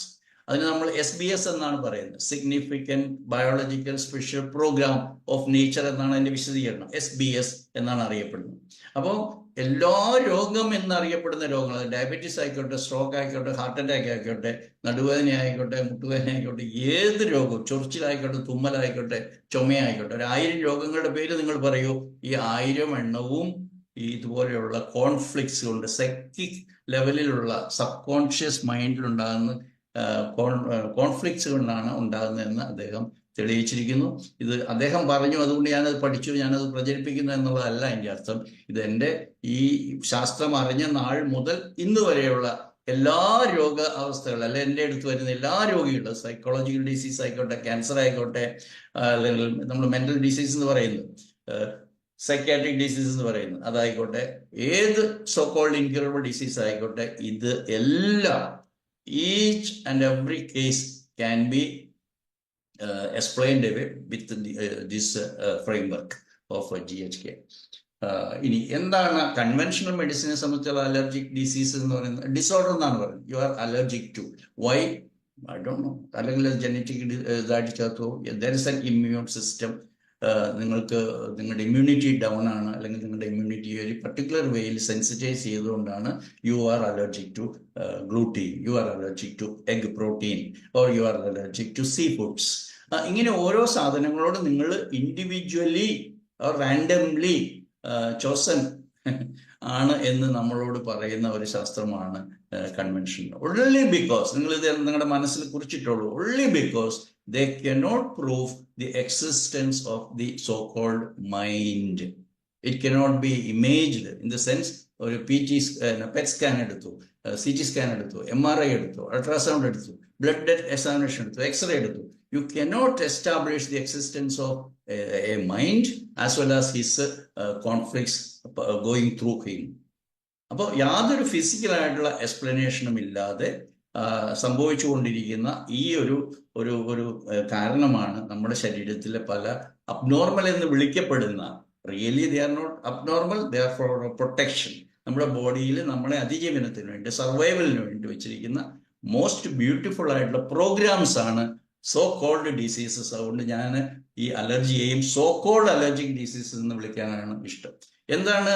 അതിന് നമ്മൾ SBS എന്നാണ് പറയുന്നത്, significant biological special program of nature എന്നാണ് അതിൻ്റെ വിശദീകരണം. SBS എന്നാണ് അറിയപ്പെടുന്നത്. അപ്പോൾ എല്ലാ രോഗം എന്നറിയപ്പെടുന്ന രോഗങ്ങൾ, ഡയബറ്റീസ് ആയിക്കോട്ടെ, സ്ട്രോക്ക് ആയിക്കോട്ടെ, ഹാർട്ട് അറ്റാക്ക് ആയിക്കോട്ടെ, നടുവേദന ആയിക്കോട്ടെ, മുട്ടുവേദന ആയിക്കോട്ടെ, ഏത് രോഗവും, ചൊറിച്ചിലായിക്കോട്ടെ, തുമ്മലായിക്കോട്ടെ, ചുമയായിക്കോട്ടെ, 1000 രോഗങ്ങളുടെ പേര് നിങ്ങൾ പറയൂ, ഈ 1000 എണ്ണവും ഇതുപോലെയുള്ള കോൺഫ്ലിക്ട്സ് കൊണ്ട്, സൈക്കിക് ലെവലിലുള്ള സബ് കോൺഷ്യസ് മൈൻഡിലുണ്ടാകുന്ന കോൺഫ്ലിക്ട്സ് കൊണ്ടാണ് ഉണ്ടാകുന്നതെന്ന് അദ്ദേഹം തെളിയിച്ചിരിക്കുന്നു. ഇത് അദ്ദേഹം പറഞ്ഞു, അതുകൊണ്ട് ഞാനത് പഠിച്ചു, ഞാനത് പ്രചരിപ്പിക്കുന്നു എന്നുള്ളതല്ല എൻ്റെ അർത്ഥം. ഇത് എൻ്റെ ഈ ശാസ്ത്രം അറിഞ്ഞ നാൾ മുതൽ ഇന്ന് വരെയുള്ള എല്ലാ രോഗ അവസ്ഥകൾ, അല്ലെ എൻ്റെ അടുത്ത് വരുന്ന എല്ലാ രോഗികളും, സൈക്കോളജിക്കൽ ഡിസീസ് ആയിക്കോട്ടെ, ക്യാൻസർ ആയിക്കോട്ടെ, അല്ലെങ്കിൽ നമ്മൾ മെൻ്റൽ ഡിസീസ് എന്ന് പറയുന്നത്, സൈക്കാട്രിക് ഡിസീസ് എന്ന് പറയുന്നത് അതായിക്കോട്ടെ, ഏത് സോക്കോൾഡ് ഇൻക്യൂറബിൾ ഡിസീസ് ആയിക്കോട്ടെ, ഇത് എല്ലാം each and every case can be explained away with this framework of GHK. ഇനി എന്താണ് കൺവെൻഷണൽ മെഡിസിനെ സംബന്ധിച്ചുള്ള അലർജിക് ഡിസീസ് എന്ന് പറയുന്നത്? ഡിസോർഡർ എന്നാണ് പറയുന്നത്. You are allergic to. Why? I don't know, അല്ലെങ്കിൽ ജനറ്റിക് ഇതായിട്ട് ചേർത്തോ. There is an immune system. നിങ്ങൾക്ക് നിങ്ങളുടെ ഇമ്മ്യൂണിറ്റി ഡൗൺ ആണ്, അല്ലെങ്കിൽ നിങ്ങളുടെ ഇമ്മ്യൂണിറ്റി ഒരു പർട്ടിക്കുലർ വേയിൽ സെൻസിറ്റൈസ് ചെയ്തുകൊണ്ടാണ് you are allergic to gluten, you are allergic to egg protein, or you are allergic to sea foods. ഇങ്ങനെ ഓരോ സാധനങ്ങളോട് നിങ്ങൾ ഇൻഡിവിജ്വലി റാൻഡംലി ചോസൻ ആണ് എന്ന് നമ്മളോട് പറയുന്ന ഒരു ശാസ്ത്രമാണ് കൺവെൻഷൻ. ഓൺലി ബിക്കോസ് നിങ്ങൾ ഇത് നിങ്ങളുടെ മനസ്സിൽ കുറിച്ചിട്ടുള്ളൂ, only because they cannot prove the existence of the so-called mind. It cannot be imaged in the sense ഒരു PET സ്കാൻ എടുത്തു, CT സ്കാൻ എടുത്തു, MRI എടുത്തു, അൾട്രാസൗണ്ട് എടുത്തു, ബ്ലഡ് എക്സാമിനേഷൻ എടുത്തു, എക്സ്റേ എടുത്തു. You cannot establish the existence of a mind as well as his conflicts going through him. അപ്പോൾ യാതൊരു ഫിസിക്കലായിട്ടുള്ള എക്സ്പ്ലനേഷനും ഇല്ലാതെ സംഭവിച്ചുകൊണ്ടിരിക്കുന്ന ഈ ഒരു കാരണമാണ് നമ്മുടെ ശരീരത്തിലെ പല അബ്നോർമൽ എന്ന് വിളിക്കപ്പെടുന്ന, really they are not abnormal, they are for protection. നമ്മുടെ ബോഡിയിൽ നമ്മളെ അതിജീവനത്തിന് വേണ്ടി, സർവൈവലിന് വേണ്ടി വെച്ചിരിക്കുന്ന മോസ്റ്റ് ബ്യൂട്ടിഫുൾ ആയിട്ടുള്ള പ്രോഗ്രാംസ് ആണ് സോ കോൾഡ് ഡിസീസസ്. അതുകൊണ്ട് ഞാൻ ഈ അലർജിയെയും സോ കോൾഡ് അലർജിക് ഡിസീസസ് എന്ന് വിളിക്കാനാണ് ഇഷ്ടം. എന്താണ്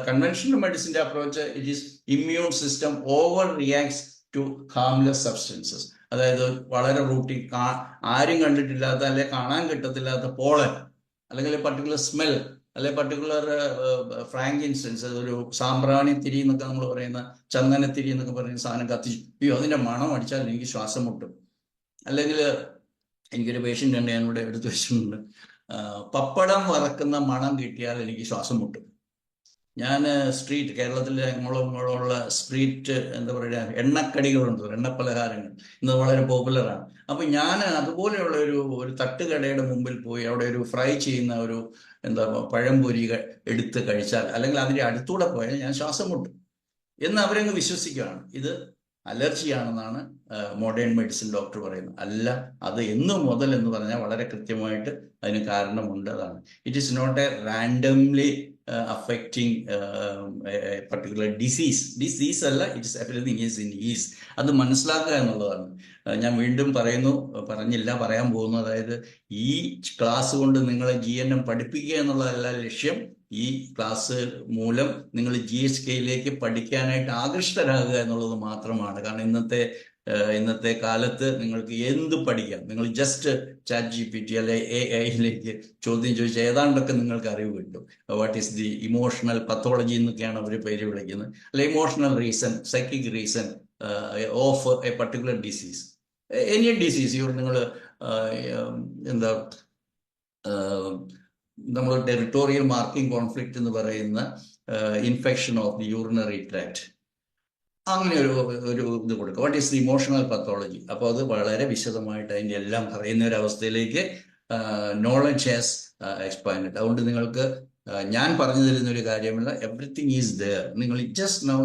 കൺവെൻഷണൽ മെഡിസിന്റെ approach? It is immune system over reacts to harmless substances. അതായത് വളരെ ആരും കണ്ടിട്ടില്ലാത്ത, അല്ലെ കാണാൻ കിട്ടത്തില്ലാത്ത പോളൻ, അല്ലെങ്കിൽ പർട്ടിക്കുലർ സ്മെൽ, അല്ലെ പർട്ടിക്കുലർ ഫ്രാങ്കിൻസെൻസ്, ഒരു സാമ്പ്രാണി തിരി എന്നൊക്കെ നമ്മൾ പറയുന്ന, ചന്ദനത്തിരി എന്നൊക്കെ പറയുന്ന സാധനം കത്തിച്ചു, അയ്യോ അതിന്റെ മണം അടിച്ചാൽ എനിക്ക് ശ്വാസം മുട്ടും. അല്ലെങ്കിൽ എനിക്കൊരു പേഷ്യൻ്റ് ഉണ്ട്, ഞാൻ ഇവിടെ എടുത്തു വെച്ചിട്ടുണ്ട്, പപ്പടം വറക്കുന്ന മണം കിട്ടിയാൽ എനിക്ക് ശ്വാസം മുട്ടും. ഞാൻ സ്ട്രീറ്റ്, കേരളത്തിലെ ഞങ്ങളുള്ള സ്ട്രീറ്റ് എന്താ പറയുക, എണ്ണക്കടികളുണ്ട്, എണ്ണപ്പലഹാരങ്ങൾ ഇന്ന് വളരെ പോപ്പുലറാണ്. അപ്പം ഞാൻ അതുപോലെയുള്ള ഒരു തട്ടുകടയുടെ മുമ്പിൽ പോയി അവിടെ ഒരു ഫ്രൈ ചെയ്യുന്ന ഒരു പഴംപൊരി എടുത്ത് കഴിച്ചാൽ, അല്ലെങ്കിൽ അതിൻ്റെ അടുത്തൂടെ പോയാൽ ഞാൻ ശ്വാസം മുട്ടും എന്ന് അവരങ്ങ് വിശ്വസിക്കുകയാണ്. ഇത് അലർജിയാണെന്നാണ് മോഡേൺ മെഡിസിൻ ഡോക്ടർ പറയുന്നത്. അല്ല, അത് എന്നു മുതൽ എന്ന് പറഞ്ഞാൽ വളരെ കൃത്യമായിട്ട് അതിന് കാരണമുണ്ട്. അതാണ്, it is not a randomly affecting particular disease അല്ല, it's everything is in is. അത് മനസ്സിലാക്കുക എന്നുള്ളതാണ്. ഞാൻ വീണ്ടും പറയാൻ പോകുന്നു. അതായത് ഈ ക്ലാസ് കൊണ്ട് നിങ്ങളെ GNM പഠിപ്പിക്കുക എന്നുള്ളതല്ല ലക്ഷ്യം. ഈ ക്ലാസ് മൂലം നിങ്ങൾ GHKയിലേക്ക് പഠിക്കാനായിട്ട് ആകൃഷ്ടരാകുക എന്നുള്ളത് മാത്രമാണ്. കാരണം ഇന്നത്തെ കാലത്ത് നിങ്ങൾക്ക് എന്ത് പഠിക്കാം. നിങ്ങൾ ജസ്റ്റ് ChatGPT അല്ലെ AI ചോദ്യം ചോദിച്ചാൽ ഏതാണ്ടൊക്കെ നിങ്ങൾക്ക് അറിവ് കിട്ടും. What is the emotional pathology എന്നൊക്കെയാണ് അവർ പേര് വിളിക്കുന്നത്, അല്ലെ emotional reason, psychic reason of A particular disease, any disease. നിങ്ങൾ നമ്മൾ ടെറിട്ടോറിയൽ മാർക്കിംഗ് കോൺഫ്ലിക്റ്റ് എന്ന് പറയുന്ന infection of the urinary tract, അങ്ങനെ ഒരു ഇത് കൊടുക്കുക. What is the emotional pathology. അപ്പോൾ അത് വളരെ വിശദമായിട്ട് അതിൻ്റെ എല്ലാം പറയുന്ന ഒരു അവസ്ഥയിലേക്ക് നോളജ് ഹാസ് എക്സ്പാൻഡഡ്. അതുകൊണ്ട് നിങ്ങൾക്ക് ഞാൻ പറഞ്ഞു തരുന്ന ഒരു കാര്യമല്ല, എവറിത്തിങ് ഈസ് ദെയർ. നിങ്ങൾ ജസ്റ്റ് നൗ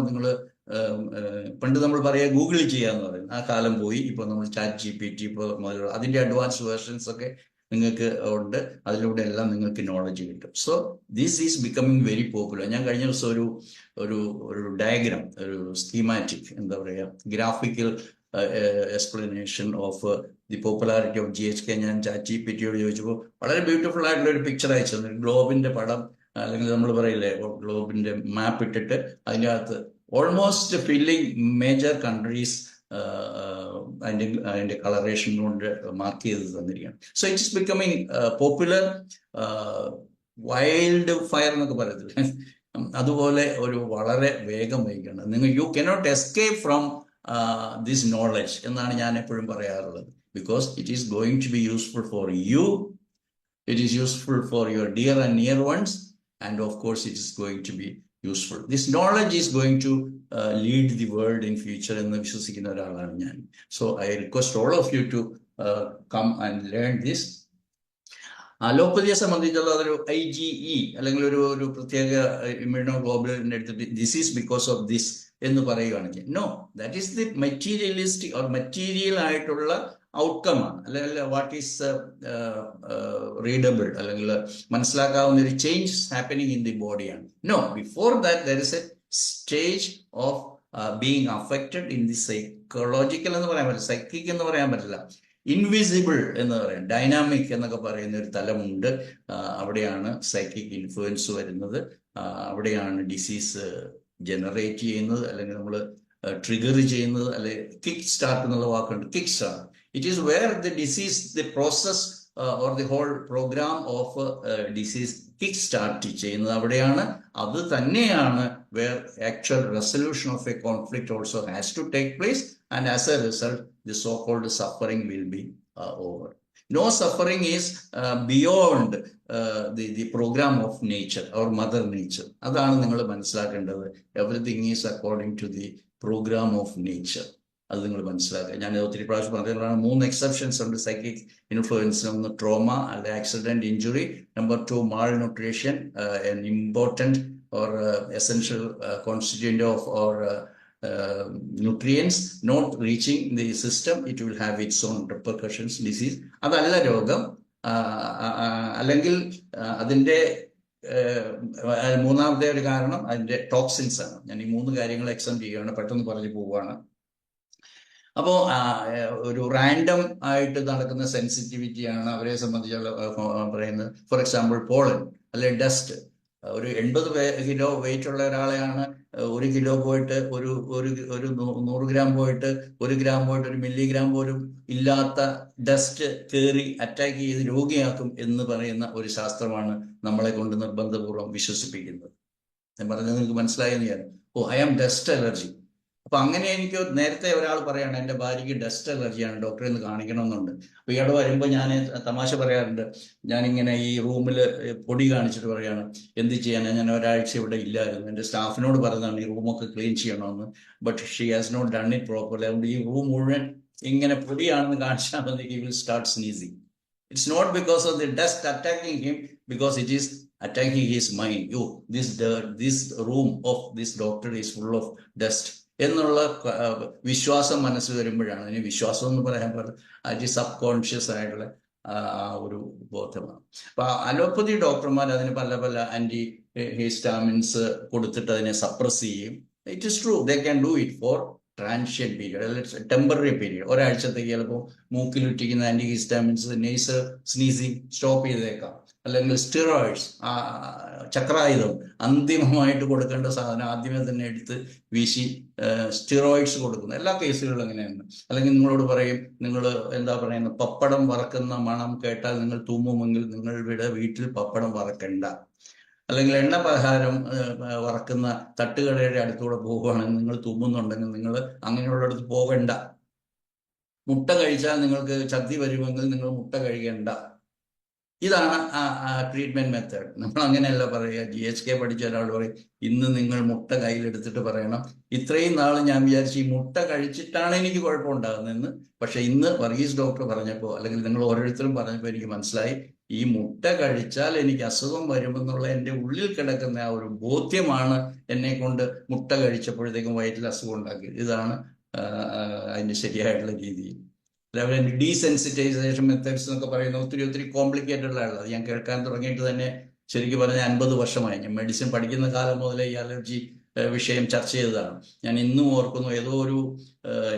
പണ്ട് നമ്മൾ പറയുക ഗൂഗിളിൽ ചെയ്യാന്ന് പറയുന്നത്, ആ കാലം പോയി. ഇപ്പോൾ നമ്മൾ ChatGPT മുതലുള്ള അതിൻ്റെ അഡ്വാൻസ് വേർഷൻസ് ഒക്കെ നിങ്ങൾക്ക് ഉണ്ട്. അതിലൂടെ എല്ലാം നിങ്ങൾക്ക് നോളജ് കിട്ടും. So this is becoming very popular. ഞാൻ കഴിഞ്ഞ ദിവസം ഒരു ഡയഗ്രാം, ഒരു സ്കീമാറ്റിക്, എന്താ പറയുക, graphical explanation of the popularity of GHK ഞാൻ ChatGPTയോട് ചോദിച്ചപ്പോൾ വളരെ ബ്യൂട്ടിഫുൾ ആയിട്ടുള്ള ഒരു പിക്ചർ അയച്ചു തന്നു. ഗ്ലോബിന്റെ പടം, അല്ലെങ്കിൽ നമ്മൾ പറയില്ലേ ഗ്ലോബിന്റെ മാപ്പ് ഇട്ടിട്ട് അതിൻ്റെ അകത്ത് ഓൾമോസ്റ്റ് ഫില്ലിങ് മേജർ കൺട്രീസ് അതിൻ്റെ കളറേഷൻ കൊണ്ട് മാർക്ക് ചെയ്ത് തന്നിരിക്കുകയാണ്. So it's becoming popular. Wild fire എന്നൊക്കെ പറയത്തില്ല, അതുപോലെ ഒരു വളരെ വേഗം വൈകുന്നുണ്ട്. നിങ്ങൾ you cannot escape from this knowledge എന്നാണ് ഞാൻ എപ്പോഴും പറയാറുള്ളത്. Because it is going to be useful for you, it is useful for your dear and near ones, and of course it is going to be useful. This knowledge is going to lead the world in future എന്ന് വിശ്വസിക്കുന്ന ഒരാളാണ് ഞാൻ. So I request all of you to come and learn this. അലോപ്പതിയെ സംബന്ധിച്ചുള്ള അതൊരു IgE അല്ലെങ്കിൽ ഒരു പ്രത്യേക ഇമ്മ്യൂണോ ഗ്ലോബുലിന്റെ എടുത്തിട്ട് this is because of this എന്ന് പറയുകയാണെങ്കിൽ, no, that is the materialistic or material ആയിട്ടുള്ള ഔട്ട്കം ആണ്. അല്ലെങ്കിൽ വാട്ട് ഈസ് റീഡബിൾ, അല്ലെങ്കിൽ മനസ്സിലാക്കാവുന്ന ഒരു ചേഞ്ച് ഹാപ്പനിങ് ഇൻ ദി ബോഡിയാണ്. No, before that there is a stage of being affected in the psychological എന്ന് പറയാൻ പറ്റില്ല, സൈക്കിക് എന്ന് പറയാൻ പറ്റില്ല, ഇൻവിസിബിൾ എന്ന് പറയാം, ഡൈനാമിക് എന്നൊക്കെ പറയുന്ന ഒരു തലമുണ്ട്. അവിടെയാണ് സൈക്കിക് ഇൻഫ്ലുവൻസ് വരുന്നത്, അവിടെയാണ് ഡിസീസ് ജനറേറ്റ് ചെയ്യുന്നത്, അല്ലെങ്കിൽ നമ്മൾ ട്രിഗർ ചെയ്യുന്നത്, അല്ലെ കിക്ക് സ്റ്റാർട്ട് എന്നുള്ള വാക്കുണ്ട്, kick start. It is where the disease, the process or the whole program of disease kick start ചെയ്യുന്നത് അവിടെയാണ്. അത് തന്നെയാണ് where actual resolution of a conflict also has to take place, and as a result the so called suffering will be over. No suffering is beyond the program of nature or mother nature. അതാണ് നിങ്ങൾ മനസ്സിലാക്കേണ്ടത്. Everything is according to the program of nature. അത് നിങ്ങൾ മനസ്സിലാക്കുക. ഞാൻ ഒത്തിരി പ്രാവശ്യം പറഞ്ഞതാണ് 3 എക്സെപ്ഷൻസ് ഉണ്ട് സൈക്കിക് ഇൻഫ്ലുവൻസ്. ഒന്ന് ട്രോമ, അല്ലെ accident, injury. Number 2 mall nutrition, an important or essential constituent of or nutrients not reaching the system, it will have its own repercussions, disease. അതല്ല രോഗം. അല്ലെങ്കിൽ അതിൻ്റെ മൂന്നാമത്തെ ഒരു കാരണം അതിൻ്റെ ടോക്സിൻസ് ആണ്. ഞാൻ ഈ 3 കാര്യങ്ങൾ എക്സാം ചെയ്യുകയാണ്, പെട്ടെന്ന് പറഞ്ഞു പോവുകയാണ്. അപ്പോൾ ഒരു റാൻഡം ആയിട്ട് നടക്കുന്ന സെൻസിറ്റിവിറ്റിയാണ് അവരെ സംബന്ധിച്ചുള്ള പറയുന്നത്. ഫോർ എക്സാമ്പിൾ പോളൻ, അല്ലെ ഡസ്റ്റ്. ഒരു 80 കിലോ വെയിറ്റ് ഉള്ള ഒരാളെയാണ് 1 കിലോ പോയിട്ട് ഒരു 100 ഗ്രാം പോയിട്ട് 1 ഗ്രാം പോയിട്ട് 1 മില്ലിഗ്രാം പോലും ഇല്ലാത്ത ഡസ്റ്റ് കയറി അറ്റാക്ക് ചെയ്ത് രോഗിയാക്കും എന്ന് പറയുന്ന ഒരു ശാസ്ത്രമാണ് നമ്മളെ കൊണ്ട് നിർബന്ധപൂർവ്വം വിശ്വസിപ്പിക്കുന്നത്. ഞാൻ പറഞ്ഞത് നിങ്ങൾക്ക് മനസ്സിലായെന്ന് ഞാൻ. I am dust allergy. അപ്പൊ അങ്ങനെ എനിക്ക് നേരത്തെ ഒരാൾ പറയാണ് എൻ്റെ ഭാര്യയ്ക്ക് ഡസ്റ്റ് അലർജിയാണ്, ഡോക്ടറെ ഒന്ന് കാണിക്കണമെന്നുണ്ട്. അപ്പൊ ഇയാൾ വരുമ്പോൾ ഞാൻ തമാശ പറയാറുണ്ട്, ഞാനിങ്ങനെ ഈ റൂമിൽ പൊടി കാണിച്ചിട്ട് പറയാണ് എന്ത് ചെയ്യാനാണ്, ഞാൻ ഒരാഴ്ച ഇവിടെ ഇല്ലായിരുന്നു, എൻ്റെ സ്റ്റാഫിനോട് പറഞ്ഞതാണ് ഈ റൂമൊക്കെ ക്ലീൻ ചെയ്യണമെന്ന്. But she has not done it properly. അതുകൊണ്ട് ഈ റൂം മുഴുവൻ ഇങ്ങനെ പൊടിയാണെന്ന് കാണിച്ചാൽ മതി, he will start sneezing. It's not because of the dust attacking him, because it is attacking his mind. This room of this doctor is full of dust എന്നുള്ള വിശ്വാസം മനസ്സിൽ വരുമ്പോഴാണ്, അതിന് വിശ്വാസം എന്ന് പറയാൻ പറ്റില്ല, അത് സബ് കോൺഷ്യസ് ആയിട്ടുള്ള ഒരു ബോധമാണ്. അപ്പൊ അലോപ്പതി ഡോക്ടർമാർ അതിന് പല പല ആന്റി ഹിസ്റ്റാമിൻസ് കൊടുത്തിട്ട് അതിനെ സപ്രസ് ചെയ്യും. It is true, they can do it for transient period, അല്ലെങ്കിൽ ടെമ്പററി പീരിയഡ്. ഒരാഴ്ചത്തേക്ക് ചിലപ്പോൾ മൂക്കിലുറ്റിക്കുന്ന ആന്റി ഹിസ്റ്റാമിൻസ് നെയ്സ് സ്നീസിങ് സ്റ്റോപ്പ് ചെയ്തേക്കാം. അല്ലെങ്കിൽ സ്റ്റിറോയിഡ്സ്, ചക്രായുധം, അന്തിമമായിട്ട് കൊടുക്കേണ്ട സാധനം ആദ്യമേ തന്നെ എടുത്ത് വീശി സ്റ്റിറോയിഡ്സ് കൊടുക്കുന്നു. എല്ലാ കേസുകളിലും അങ്ങനെയാണ്. അല്ലെങ്കിൽ നിങ്ങളോട് പറയും, നിങ്ങൾ എന്താ പറയുന്നത്, പപ്പടം വറക്കുന്ന മണം കേട്ടാൽ നിങ്ങൾ തുമ്മുമെങ്കിൽ നിങ്ങളുടെ വീട്ടിൽ പപ്പടം വറക്കണ്ട. അല്ലെങ്കിൽ എണ്ണ പലഹാരം വറക്കുന്ന തട്ടുകടയുടെ അടുത്തൂടെ പോവുകയാണെങ്കിൽ നിങ്ങൾ തുമ്മുന്നുണ്ടെങ്കിൽ നിങ്ങൾ അങ്ങനെയുള്ളിടത്ത് പോകണ്ട. മുട്ട കഴിച്ചാൽ നിങ്ങൾക്ക് ഛർദി വരുമെങ്കിൽ നിങ്ങൾ മുട്ട കഴിക്കണ്ട. ഇതാണ് ട്രീറ്റ്മെന്റ് മെത്തേഡ്. നമ്മൾ അങ്ങനെയല്ല പറയുക. GHK പഠിച്ച ഒരാൾ പറയും, ഇന്ന് നിങ്ങൾ മുട്ട കയ്യിലെടുത്തിട്ട് പറയണം, ഇത്രയും നാൾ ഞാൻ വിചാരിച്ചു ഈ മുട്ട കഴിച്ചിട്ടാണ് എനിക്ക് കുഴപ്പമുണ്ടാകുന്നതെന്ന്, പക്ഷെ ഇന്ന് വർഗീസ് ഡോക്ടർ പറഞ്ഞപ്പോൾ, അല്ലെങ്കിൽ നിങ്ങൾ ഓരോരുത്തരും പറഞ്ഞപ്പോൾ എനിക്ക് മനസ്സിലായി, ഈ മുട്ട കഴിച്ചാൽ എനിക്ക് അസുഖം വരുമെന്നുള്ള എൻ്റെ ഉള്ളിൽ കിടക്കുന്ന ആ ഒരു ബോധ്യമാണ് എന്നെ കൊണ്ട് മുട്ട കഴിച്ചപ്പോഴത്തേക്കും വയറ്റിൽ അസുഖം ഉണ്ടാക്കിയത്. ഇതാണ് അതിൻ്റെ ശരിയായിട്ടുള്ള രീതി. അതേപോലെ ഡീസെൻസിറ്റൈസേഷൻ മെത്തേഡ്സ് എന്നൊക്കെ പറയുന്ന ഒത്തിരി കോംപ്ലിക്കേറ്റഡ് ആയിട്ടുള്ളത് ഞാൻ കേൾക്കാൻ തുടങ്ങിയിട്ട് തന്നെ ശരിക്കും പറഞ്ഞാൽ 50 വർഷമായി. ഞാൻ മെഡിസിൻ പഠിക്കുന്ന കാലം മുതലേ ഈ അലർജി വിഷയം ചർച്ച ചെയ്തതാണ്. ഞാൻ ഇന്നും ഓർക്കുന്നു, ഏതോ ഒരു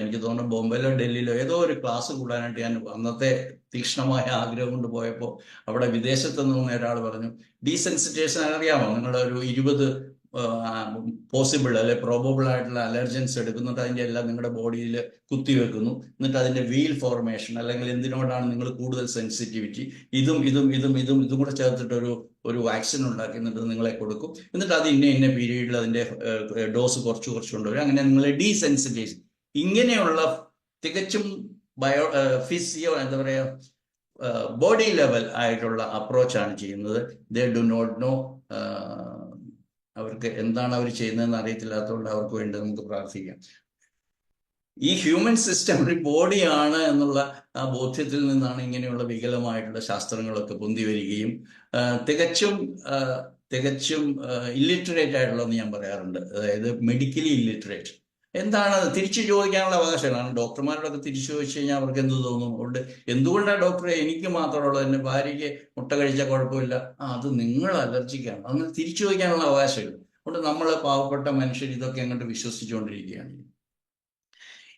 എനിക്ക് തോന്നുന്നു ബോംബെയിലോ ഡൽഹിയിലോ ഏതോ ഒരു ക്ലാസ് കൂടാനായിട്ട് ഞാൻ അന്നത്തെ തീക്ഷ്ണമായ ആഗ്രഹം കൊണ്ട് പോയപ്പോൾ അവിടെ വിദേശത്ത് നിന്ന് ഒരാൾ പറഞ്ഞു, ഡീസെൻസിറ്റൈസേഷൻ അറിയാമോ, നിങ്ങളൊരു 20 പോസിബിൾ അല്ലെ പ്രോബബിൾ ആയിട്ടുള്ള അലർജൻസ് എടുക്കുന്നുണ്ട്, അതിൻ്റെ എല്ലാം നിങ്ങളുടെ ബോഡിയിൽ കുത്തിവെക്കുന്നു, എന്നിട്ട് അതിൻ്റെ വീൽ ഫോർമേഷൻ, അല്ലെങ്കിൽ എന്തിനോടാണ് നിങ്ങൾ കൂടുതൽ സെൻസിറ്റിവിറ്റി, ഇതും കൂടെ ചേർത്തിട്ട് ഒരു വാക്സിൻ ഉണ്ടാക്കി എന്നിട്ട് നിങ്ങളെ കൊടുക്കും, എന്നിട്ട് അത് ഇന്ന പീരീഡിൽ അതിൻ്റെ ഡോസ് കുറച്ച് കൊണ്ടുവരും, അങ്ങനെ നിങ്ങളെ ഡീസെൻസിറ്റൈസ്. ഇങ്ങനെയുള്ള തികച്ചും ഫിസിയോ എന്താ പറയുക ബോഡി ലെവൽ ആയിട്ടുള്ള അപ്രോച്ചാണ് ചെയ്യുന്നത്. ദേ ഡു നോട്ട് നോ, അവർക്ക് എന്താണ് അവർ ചെയ്യുന്നതെന്ന് അറിയത്തില്ലാത്തതുകൊണ്ട് അവർക്ക് വേണ്ടി നമുക്ക് പ്രാർത്ഥിക്കാം. ഈ ഹ്യൂമൻ സിസ്റ്റം ഒരു ബോഡിയാണ് എന്നുള്ള ആ ബോധ്യത്തിൽ നിന്നാണ് ഇങ്ങനെയുള്ള വികലമായിട്ടുള്ള ശാസ്ത്രങ്ങളൊക്കെ പൊന്തി വരികയും തികച്ചും ഇല്ലിറ്ററേറ്റ് ആയിട്ടുള്ളതെന്ന് ഞാൻ പറയാറുണ്ട്. അതായത് മെഡിക്കലി ഇല്ലിറ്ററേറ്റ്. എന്താണ് തിരിച്ചു ചോദിക്കാനുള്ള അവകാശമാണ്. ഡോക്ടർമാരോടൊക്കെ തിരിച്ചു ചോദിച്ചു കഴിഞ്ഞാൽ അവർക്ക് എന്ത് തോന്നും, അതുകൊണ്ട് എന്തുകൊണ്ടാണ് ഡോക്ടറെ എനിക്ക് മാത്രമുള്ളത്, എൻ്റെ ഭാര്യയ്ക്ക് മുട്ട കഴിച്ചാൽ കുഴപ്പമില്ല, അത് നിങ്ങൾ അലർജിക്കാണ്, അങ്ങനെ തിരിച്ചു ചോദിക്കാനുള്ള അവകാശമില്ല. അതുകൊണ്ട് നമ്മൾ പാവപ്പെട്ട മനുഷ്യർ ഇതൊക്കെ അങ്ങോട്ട് വിശ്വസിച്ചുകൊണ്ടിരിക്കുകയാണ്.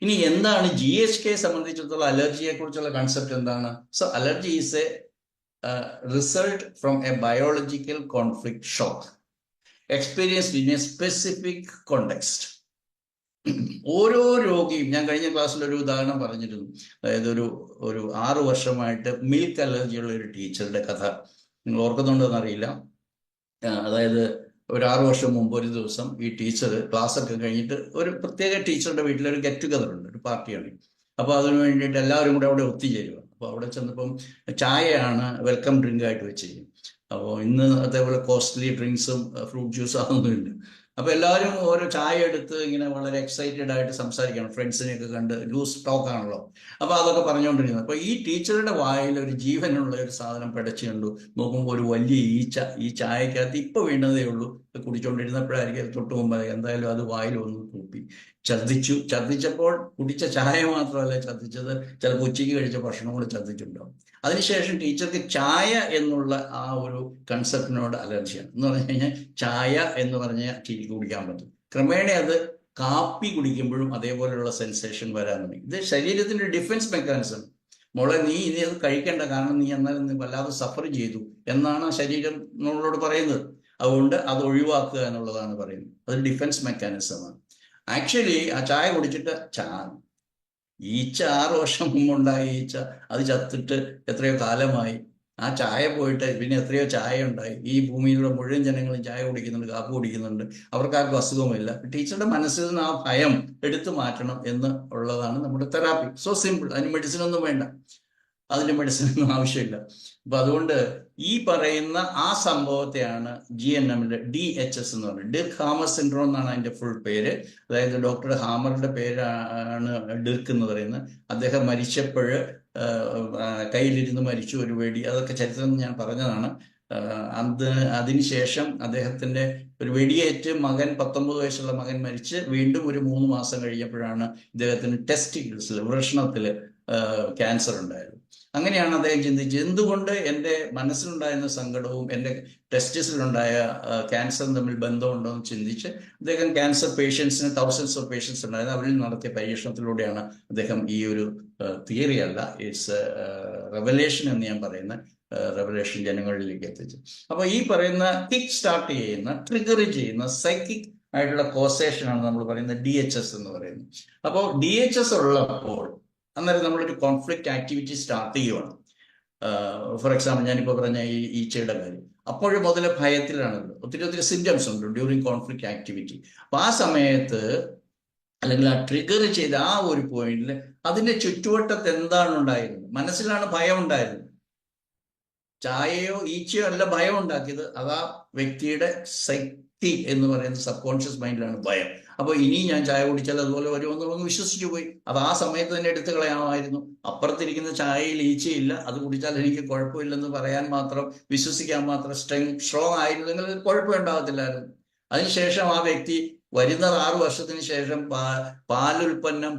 ഇനി എന്താണ് GHK സംബന്ധിച്ചിടത്തോളം അലർജിയെ കുറിച്ചുള്ള കൺസെപ്റ്റ് എന്താണ്? So allergy is A result from A biological conflict shock experienced in A specific context. ഓരോ രോഗിയും, ഞാൻ കഴിഞ്ഞ ക്ലാസ്സിൽ ഒരു ഉദാഹരണം പറഞ്ഞിരുന്നു. അതായത് ഒരു 6 വർഷമായിട്ട് മിൽക്ക് അലർജിയുള്ള ഒരു ടീച്ചറുടെ കഥ നിങ്ങൾ ഓർക്കുന്നുണ്ടോ എന്നറിയില്ല. അതായത് ഒരു 6 വർഷം മുമ്പ് ഒരു ദിവസം ഈ ടീച്ചർ ക്ലാസ് ഒക്കെ കഴിഞ്ഞിട്ട് ഒരു പ്രത്യേക ടീച്ചറുടെ വീട്ടിലൊരു ഗെറ്റ് ടുഗദർ ഉണ്ട്, ഒരു പാർട്ടിയാണ്. അപ്പോൾ അതിന് വേണ്ടിയിട്ട് എല്ലാവരും കൂടെ അവിടെ ഒത്തുചേരുക. അപ്പോൾ അവിടെ ചെന്നപ്പം ചായയാണ് വെൽക്കം ഡ്രിങ്ക് ആയിട്ട് വെച്ചിരിക്കുന്നത്. അപ്പോൾ ഇന്ന് അതേപോലെ കോസ്റ്റ്ലി ഡ്രിങ്ക്സും ഫ്രൂട്ട് ജ്യൂസും അതൊന്നുമില്ല. അപ്പോൾ എല്ലാവരും ഓരോ ചായ എടുത്ത് ഇങ്ങനെ വളരെ എക്സൈറ്റഡ് ആയിട്ട് സംസാരിക്കണം, ഫ്രണ്ട്സിനെയൊക്കെ കണ്ട് ലൂസ് ടോക്ക് ആണല്ലോ. അപ്പോൾ അതൊക്കെ പറഞ്ഞുകൊണ്ടിരിക്കുന്നത്. അപ്പോൾ ഈ ടീച്ചറുടെ വായിൽ ഒരു ജീവനുള്ള ഒരു സാധനം പിടച്ചു കണ്ടു. നോക്കുമ്പോൾ ഒരു വലിയ ഈച്ച ഈ ചായക്കകത്ത് ഇപ്പോൾ വീണതേ ഉള്ളൂ. കുടിച്ചുകൊണ്ടിരുന്നപ്പോഴായിരിക്കും തൊട്ട് മുമ്പ് എന്തായാലും അത് വായിൽ ഒന്ന് കൂപ്പി ഛർദ്ദിച്ചപ്പോൾ കുടിച്ച ചായ മാത്രമല്ല ഛർദ്ദിച്ചത്, ചിലപ്പോൾ ഉച്ചയ്ക്ക് കഴിച്ച ഭക്ഷണം കൂടെ ഛർദ്ദിച്ചിട്ടുണ്ടാവും. അതിനുശേഷം ടീച്ചർക്ക് ചായ എന്നുള്ള ആ ഒരു കൺസെപ്റ്റിനോട് അലർജിയാണ്. എന്ന് പറഞ്ഞു കഴിഞ്ഞാൽ ചായ എന്ന് പറഞ്ഞാൽ കുടിക്കാൻ പറ്റും. ക്രമേണ അത് കാപ്പി കുടിക്കുമ്പോഴും അതേപോലെയുള്ള സെൻസേഷൻ വരാൻ തുടങ്ങി. ഇത് ശരീരത്തിന്റെ ഡിഫൻസ് മെക്കാനിസം. മോളെ നീ ഇനി അത് കഴിക്കേണ്ട, കാരണം നീ എന്നാലും നീ വല്ലാതെ സഫർ ചെയ്തു എന്നാണ് ശരീരം നമ്മളോട് പറയുന്നത്. അതുകൊണ്ട് അത് ഒഴിവാക്കുക എന്നുള്ളതാണ് പറയുന്നത്. അത് ഡിഫൻസ് മെക്കാനിസമാണ്. ആക്ച്വലി ആ ചായ കുടിച്ചിട്ട് ഈച്ച 6 വർഷം മുമ്പുണ്ടായ ഈച്ച അത് ചത്തിട്ട് എത്രയോ കാലമായി. ആ ചായ പോയിട്ട് പിന്നെ എത്രയോ ചായ ഉണ്ടായി. ഈ ഭൂമിയിലുള്ള മുഴുവൻ ജനങ്ങളും ചായ കുടിക്കുന്നുണ്ട്, കാപ്പി കുടിക്കുന്നുണ്ട്, അവർക്കാർക്കും അസുഖമില്ല. ടീച്ചറുടെ മനസ്സിൽ നിന്ന് ആ ഭയം എടുത്തു മാറ്റണം എന്ന് ഉള്ളതാണ് നമ്മുടെ തെറാപ്പി. So simple. അതിന് മെഡിസിൻ ഒന്നും വേണ്ട, അതിന് മെഡിസിൻ ഒന്നും ആവശ്യമില്ല. അപ്പൊ അതുകൊണ്ട് ഈ പറയുന്ന ആ സംഭവത്തെയാണ് GNM-ന്റെ DHS എന്ന് പറയുന്നത്. ഡിർക്ക് ഹാമർ സിൻഡ്രോം എന്നാണ് അതിന്റെ ഫുൾ പേര്. അതായത് ഡോക്ടർ ഹാമറുടെ പേരാണ് ഡിർക്ക് എന്ന് പറയുന്നത്. അദ്ദേഹം മരിച്ചപ്പോൾ കയ്യിലിരുന്ന് മരിച്ചു, ഒരു വെടി, അതൊക്കെ ചരിത്രം ഞാൻ പറഞ്ഞതാണ്. അതിനുശേഷം അദ്ദേഹത്തിന്റെ ഒരു വെടിയേറ്റ് മകൻ, 19 വയസ്സുള്ള മകൻ മരിച്ച് വീണ്ടും ഒരു 3 മാസം കഴിഞ്ഞപ്പോഴാണ് ഇദ്ദേഹത്തിന് ടെസ്റ്റിക്കിൾസിൽ, വൃഷണത്തിൽ ക്യാൻസർ ഉണ്ടായത്. അങ്ങനെയാണ് അദ്ദേഹം ചിന്തിച്ചത്, എന്തുകൊണ്ട് എൻ്റെ മനസ്സിലുണ്ടായിരുന്ന സങ്കടവും എൻ്റെ ടെസ്റ്റിസിലുണ്ടായ ക്യാൻസറും തമ്മിൽ ബന്ധമുണ്ടോ എന്ന് ചിന്തിച്ച് അദ്ദേഹം ക്യാൻസർ പേഷ്യൻസിന്, തൗസൻഡ്സ് ഓഫ് പേഷ്യൻസ് ഉണ്ടായിരുന്നു, അവരിൽ നടത്തിയ പരീക്ഷണത്തിലൂടെയാണ് അദ്ദേഹം ഈ ഒരു തിയറി അല്ല, ഇറ്റ്സ് റെവലേഷൻ എന്ന് ഞാൻ പറയുന്ന റെവലേഷൻ ജനങ്ങളിലേക്ക് എത്തിച്ചു. അപ്പോൾ ഈ പറയുന്ന കിക്ക് സ്റ്റാർട്ട് ചെയ്യുന്ന, ട്രിഗർ ചെയ്യുന്ന സൈക്കിക് ആയിട്ടുള്ള കോസേഷനാണ് നമ്മൾ പറയുന്നത് DHS എന്ന് പറയുന്നത്. അപ്പോൾ DHS ഉള്ളപ്പോൾ അന്നേരം നമ്മളൊരു കോൺഫ്ലിക്റ്റ് ആക്ടിവിറ്റി സ്റ്റാർട്ട് ചെയ്യുവാണ്. ഫോർ എക്സാമ്പിൾ ഞാനിപ്പോൾ പറഞ്ഞ ഈ ഈച്ചയുടെ കാര്യം, അപ്പോഴും മുതലേ ഭയത്തിലാണല്ലോ. ഒത്തിരി സിംറ്റംസ് ഉണ്ട് ഡ്യൂറിങ് കോൺഫ്ലിക്റ്റ് ആക്ടിവിറ്റി. അപ്പൊ ആ സമയത്ത്, അല്ലെങ്കിൽ ആ ട്രിഗർ ചെയ്ത ആ ഒരു പോയിന്റിൽ അതിന്റെ ചുറ്റുവട്ടത്ത് എന്താണ് ഉണ്ടായിരുന്നത്? മനസ്സിലാണ് ഭയം ഉണ്ടായിരുന്നത്. ചായയോ ഈച്ചയോ അല്ല ഭയം ഉണ്ടാക്കിയത്, അത് ആ വ്യക്തിയുടെ ശക്തി എന്ന് പറയുന്ന സബ് കോൺഷ്യസ് മൈൻഡിലാണ് ഭയം. അപ്പൊ ഇനി ഞാൻ ചായ കുടിച്ചാൽ അതുപോലെ വരുമെന്ന് നമുക്ക് വിശ്വസിച്ചു പോയി. അത് ആ സമയത്ത് തന്നെ എടുത്തു കളയാമായിരുന്നു. അപ്പുറത്തിരിക്കുന്ന ചായയിൽ ഈച്ചയില്ല, അത് കുടിച്ചാൽ എനിക്ക് കുഴപ്പമില്ലെന്ന് പറയാൻ മാത്രം, വിശ്വസിക്കാൻ മാത്രം സ്ട്രോങ് ആയിരുന്നെങ്കിൽ കുഴപ്പമുണ്ടാകത്തില്ലായിരുന്നു. അതിനുശേഷം ആ വ്യക്തി വരുന്നത് 6 വർഷത്തിന് ശേഷം പാലുൽപ്പന്നം,